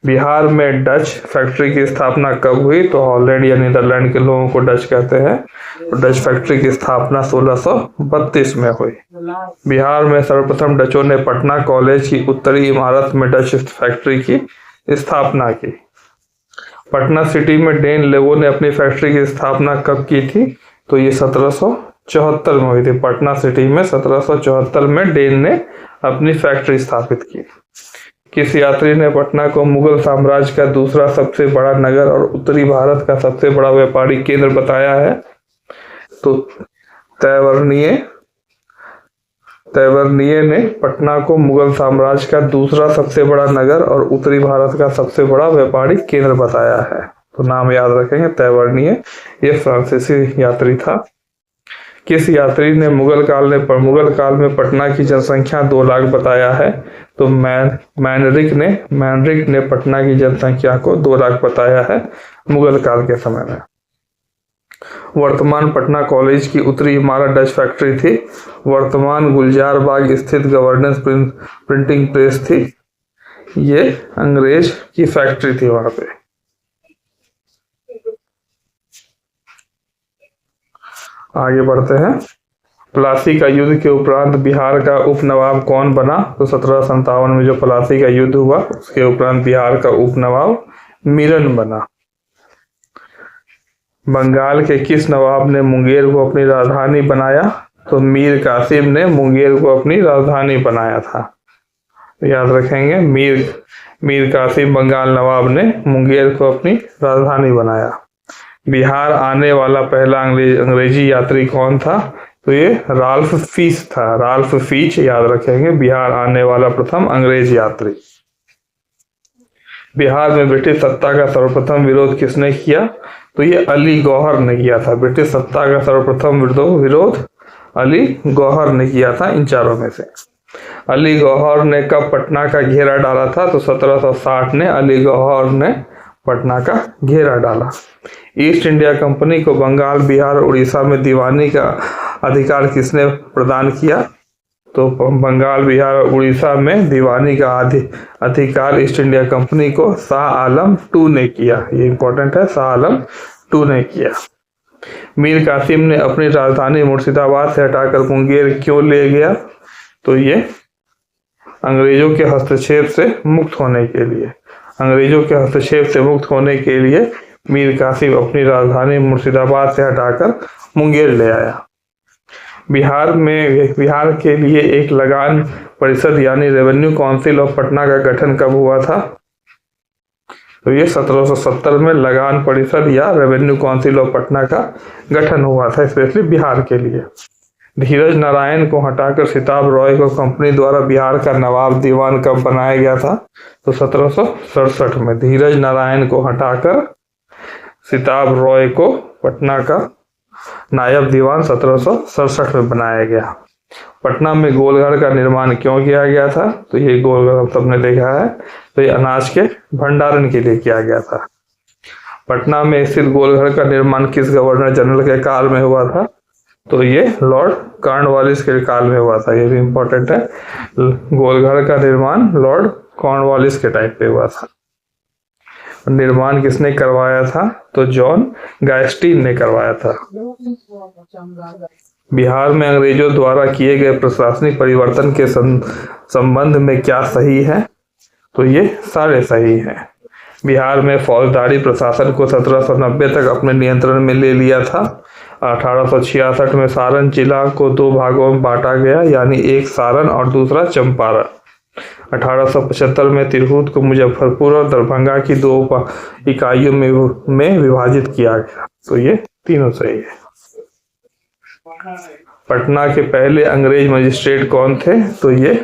बिहार में डच फैक्ट्री की स्थापना कब हुई? तो हॉलैंड या नीदरलैंड के लोगों को डच कहते हैं। तो डच फैक्ट्री की स्थापना 1632 में हुई। बिहार में सर्वप्रथम डचों ने पटना कॉलेज की उत्तरी इमारत में डच फैक्ट्री की स्थापना की। पटना सिटी में डेन लेवो ने अपनी फैक्ट्री की स्थापना कब की थी? तो ये 1774 में हुई थी। पटना सिटी में 1774 में डेन ने अपनी फैक्ट्री स्थापित की। किस यात्री ने पटना को मुगल साम्राज्य का दूसरा सबसे बड़ा नगर और उत्तरी भारत का सबसे बड़ा व्यापारिक केंद्र बताया है? तो तैवर्निये ने पटना को मुगल साम्राज्य का दूसरा सबसे बड़ा नगर और उत्तरी भारत का सबसे बड़ा व्यापारिक केंद्र बताया है। तो नाम याद रखेंगे, तैवर्निये। ये फ्रांसीसी यात्री था। किस यात्री ने मुगल काल में पटना की जनसंख्या 2 लाख बताया है? तो मैनरिक ने पटना की जनसंख्या को 2 लाख बताया है मुगल काल के समय में। वर्तमान पटना कॉलेज की उत्तरी इमारत डच फैक्ट्री थी। वर्तमान गुलजार बाग स्थित गवर्नेंस प्रिंटिंग प्रेस थी। ये अंग्रेज की फैक्ट्री थी वहां पे। आगे बढ़ते हैं। प्लासी का युद्ध के उपरांत बिहार का उपनवाब कौन बना? तो 1757 में जो प्लासी का युद्ध हुआ उसके उपरांत बिहार का उपनवाब मीरन बना। बंगाल के किस नवाब ने मुंगेर को अपनी राजधानी बनाया? तो मीर कासिम ने मुंगेर को अपनी राजधानी बनाया था। तो याद रखेंगे, मीर कासिम बंगाल नवाब ने मुंगेर को अपनी राजधानी बनाया। बिहार आने वाला पहला अंग्रेजी यात्री कौन था? तो ये राल्फ फीच था। राल्फ फीच याद रखेंगे, बिहार आने वाला प्रथम अंग्रेज यात्री। बिहार में ब्रिटिश सत्ता का सर्वप्रथम विरोध किसने किया? तो ये अली गौहर ने किया था। ब्रिटिश सत्ता का सर्वप्रथम विरोध अली गौहर ने किया था इन चारों में से। अली गौहर ने कब पटना का घेरा डाला था? तो 1760 ने अली गौहर ने पटना का घेरा डाला। ईस्ट इंडिया कंपनी को बंगाल, बिहार और उड़ीसा में दीवानी का अधिकार किसने प्रदान किया? तो बंगाल, बिहार और उड़ीसा में दीवानी का अधिकार ईस्ट इंडिया कंपनी को शाह आलम II ने किया। ये इंपॉर्टेंट है, शाह आलम II ने किया। मीर कासिम ने अपनी राजधानी मुर्शिदाबाद से हटाकर मुंगेर क्यों ले गया? तो ये अंग्रेजों के हस्तक्षेप से मुक्त होने के लिए। अंग्रेजों के हस्तक्षेप से मुक्त होने के लिए मीर कासिम अपनी राजधानी मुर्शिदाबाद से हटाकर मुंगेर ले आया। बिहार के लिए एक लगान परिषद यानी रेवेन्यू काउंसिल ऑफ पटना का गठन कब हुआ था? तो ये 1770 में लगान परिषद या रेवेन्यू काउंसिल ऑफ पटना का गठन हुआ था, स्पेशली बिहार के लिए। धीरज नारायण को हटाकर सिताब रॉय को कंपनी द्वारा बिहार का नवाब दीवान कब बनाया गया था? तो 1767 में। धीरज नारायण को हटाकर सिताब रॉय को पटना का नायब दीवान 1767 में बनाया गया। पटना में गोलघर का निर्माण क्यों किया गया था? तो ये गोलघर हम सबने देखा है, तो ये अनाज के भंडारण के लिए किया गया था। पटना में स्थित गोलघर का निर्माण किस गवर्नर जनरल के काल में हुआ था? तो ये लॉर्ड कॉर्नवालिस के काल में हुआ था। ये भी इम्पोर्टेंट है। गोलघर का निर्माण लॉर्ड कॉर्नवालिस के टाइम पे हुआ था। निर्माण किसने करवाया था? तो जॉन गायस्टीन ने करवाया था। बिहार में अंग्रेजों द्वारा किए गए प्रशासनिक परिवर्तन के संबंध में क्या सही है? तो ये सारे सही हैं। बिहार में फौजदारी प्रशासन को 1790 तक अपने नियंत्रण में ले लिया था। 1866 में सारण जिला को 2 भागों में बांटा गया, यानी एक सारण और दूसरा चंपारण। 1875 में तिरहुत को मुजफ्फरपुर और दरभंगा की 2 इकाइयों में विभाजित किया गया। तो ये तीनों सही है। पटना के पहले अंग्रेज मजिस्ट्रेट कौन थे? तो ये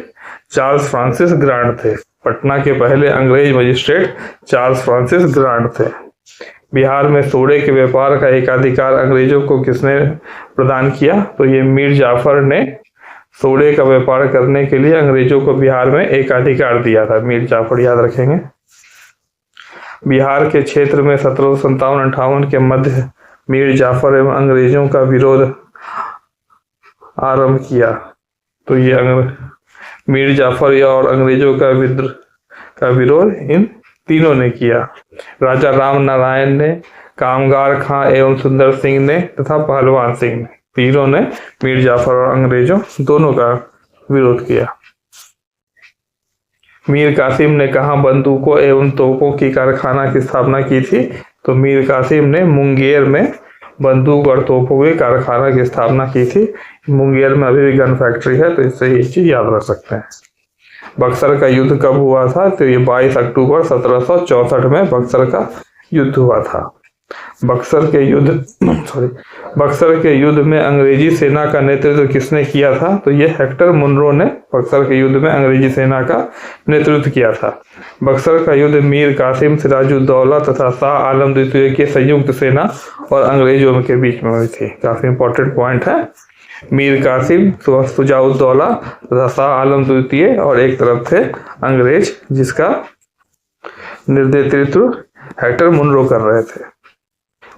चार्ल्स फ्रांसिस ग्रांट थे। पटना के पहले अंग्रेज मजिस्ट्रेट चार्ल्स फ्रांसिस ग्रांट थे। बिहार में सोडे के व्यापार का एकाधिकार अंग्रेजों को किसने प्रदान किया? तो ये मीर जाफर ने सोडे का व्यापार करने के लिए अंग्रेजों को बिहार में एकाधिकार दिया था। मीर जाफर याद रखेंगे। बिहार के क्षेत्र में 1757-58 के मध्य मीर जाफर एवं अंग्रेजों का विरोध आरंभ किया। तो ये मीर जाफर और अंग्रेजों का विरोध इन तीनों ने किया। राजा राम नारायण ने, कामगार खां एवं सुंदर सिंह ने तथा पहलवान सिंह ने, तीनों ने मीर जाफर और अंग्रेजों दोनों का विरोध किया। मीर कासिम ने कहाँ बंदूकों एवं तोपों की कारखाना की स्थापना की थी? तो मीर कासिम ने मुंगेर में बंदूक और तोपों के कारखाना की स्थापना की थी। मुंगेर में अभी भी गन फैक्ट्री है, तो इससे ये चीज याद रख सकते हैं। बक्सर का युद्ध कब हुआ था? तो ये 22 अक्टूबर 1764 में बक्सर का युद्ध हुआ था। बक्सर के युद्ध में अंग्रेजी सेना का नेतृत्व किसने किया था? तो ये हेक्टर मुनरो ने बक्सर के युद्ध में अंग्रेजी सेना का नेतृत्व किया था। बक्सर का युद्ध मीर कासिम, सिराजुद्दौला तथा शाह आलम द्वितीय की संयुक्त सेना और अंग्रेजों के बीच में हुई थी। काफी इंपॉर्टेंट पॉइंट है। मीर कासिम, सिराजुद्दौला तथा शाह आलम द्वितीय और एक तरफ थे अंग्रेज, जिसका नेतृत्व हेक्टर मुनरो कर रहे थे।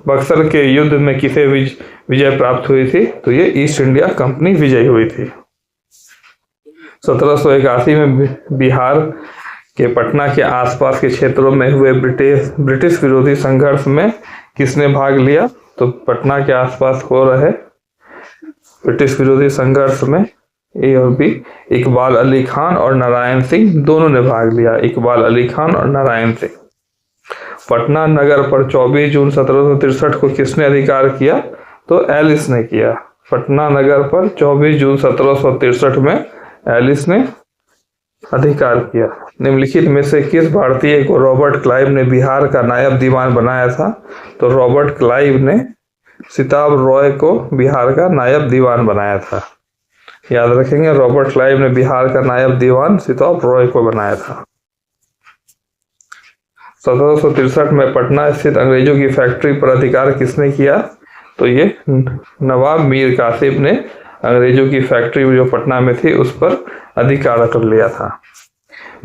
बक्सर के युद्ध में किसे विजय प्राप्त हुई थी? तो ये ईस्ट इंडिया कंपनी विजयी हुई थी। 1781 में बिहार के पटना के आसपास के क्षेत्रों में हुए ब्रिटिश विरोधी संघर्ष में किसने भाग लिया? तो पटना के आसपास हो रहे ब्रिटिश विरोधी संघर्ष में ए और बी, इकबाल अली खान और नारायण सिंह दोनों ने भाग लिया। इकबाल अली खान और नारायण सिंह। पटना नगर पर 24 जून 1763 को किसने अधिकार किया? तो एलिस ने किया। पटना नगर पर 24 जून 1763 में एलिस ने अधिकार किया। निम्नलिखित में से किस भारतीय को रॉबर्ट क्लाइव ने बिहार का नायब दीवान बनाया था? तो रॉबर्ट क्लाइव ने सिताब रॉय को बिहार का नायब दीवान बनाया था। याद रखेंगे, रॉबर्ट क्लाइव ने बिहार का नायब दीवान सिताब रॉय को बनाया था। 1763 में पटना स्थित अंग्रेजों की फैक्ट्री पर अधिकार किसने किया? तो ये नवाब मीर कासिम ने अंग्रेजों की फैक्ट्री जो पटना में थी उस पर अधिकार कर लिया था।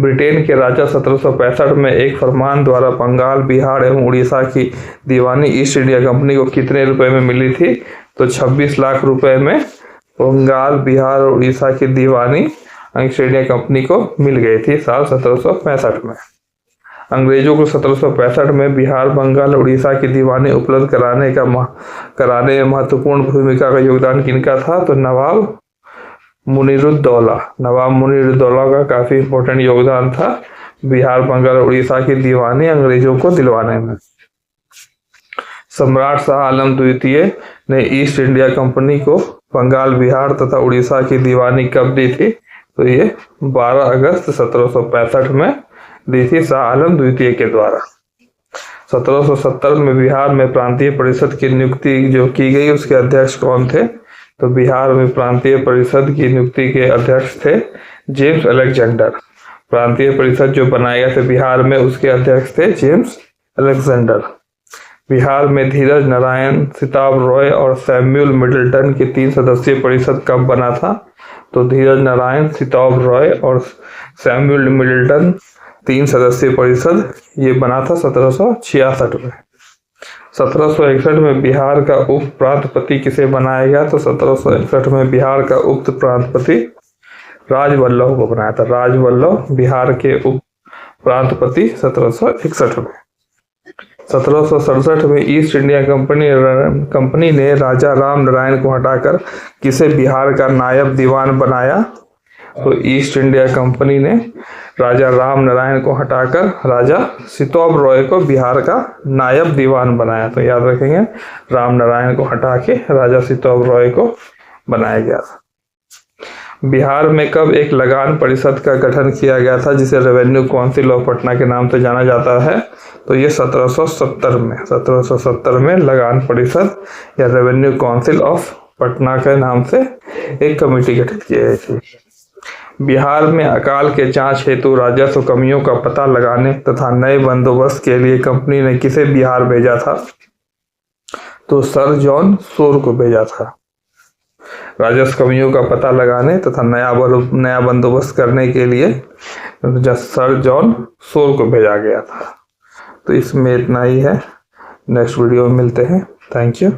ब्रिटेन के राजा 1765 में एक फरमान द्वारा बंगाल, बिहार एवं उड़ीसा की दीवानी ईस्ट इंडिया कंपनी को कितने रुपए में मिली थी? तो 26 लाख रुपए में बंगाल, बिहार और उड़ीसा की दीवानी ईस्ट इंडिया कंपनी को मिल गई थी साल 1765 में। अंग्रेजों को 1765 में बिहार, बंगाल, उड़ीसा की दीवानी उपलब्ध कराने में महत्वपूर्ण भूमिका का योगदान किनका था? तो नवाब मुनीरुद्दौला का काफी इंपॉर्टेंट योगदान था बिहार, बंगाल, उड़ीसा की दीवानी अंग्रेजों को दिलवाने में। सम्राट शाह आलम द्वितीय ने ईस्ट इंडिया कंपनी को बंगाल, बिहार तथा उड़ीसा की दीवानी कब दी थी? तो ये 12 अगस्त 1765 में दी थी शाह आलम द्वितीय के द्वारा। 1770 में बिहार में प्रांतीय परिषद की नियुक्ति जो की गई उसके अध्यक्ष कौन थे? तो बिहार में प्रांतीय परिषद की नियुक्ति के अध्यक्ष थे जेम्स अलेक्जेंडर। प्रांतीय परिषद जो बनाए गए थे बिहार में, उसके अध्यक्ष थे जेम्स अलेक्जेंडर। बिहार में धीरज नारायण, सिताब रॉय और सैमुअल मिडल्टन की 3 सदस्यीय परिषद कब बना था? तो धीरज नारायण, सिताब रॉय और सैमुअल मिडल्टन 3 सदस्यीय परिषद ये बना था 1766 में। 1761 में बिहार का उप प्रांतपति किसे बनाया गया? तो 1761 में बिहार का उप प्रांतपति राजवल्लभ को बनाया था। राजवल्लभ बिहार के उप प्रांतपति 1761 में। 1767 में ईस्ट इंडिया कंपनी ने राजा राम नारायण को हटाकर किसे बिहार का नायब दीवान बनाया? तो ईस्ट इंडिया कंपनी ने राजा राम नारायण को हटाकर राजा सितौब रॉय को बिहार का नायब दीवान बनाया। तो याद रखेंगे, राम नारायण को हटा के राजा सितौब रॉय को बनाया गया था। बिहार में कब एक लगान परिषद का गठन किया गया था, जिसे रेवेन्यू काउंसिल ऑफ पटना के नाम से जाना जाता है? तो ये 1770 में लगान परिषद या रेवेन्यू काउंसिल ऑफ पटना के नाम से एक कमेटी गठित की गई थी। बिहार में अकाल के जांच हेतु राजस्व कमियों का पता लगाने तथा नए बंदोबस्त के लिए कंपनी ने किसे बिहार भेजा था? तो सर जॉन शोर को भेजा था। राजस्व कमियों का पता लगाने तथा नया बंदोबस्त करने के लिए सर जॉन शोर को भेजा गया था। तो इसमें इतना ही है। नेक्स्ट वीडियो में मिलते हैं। Thank you.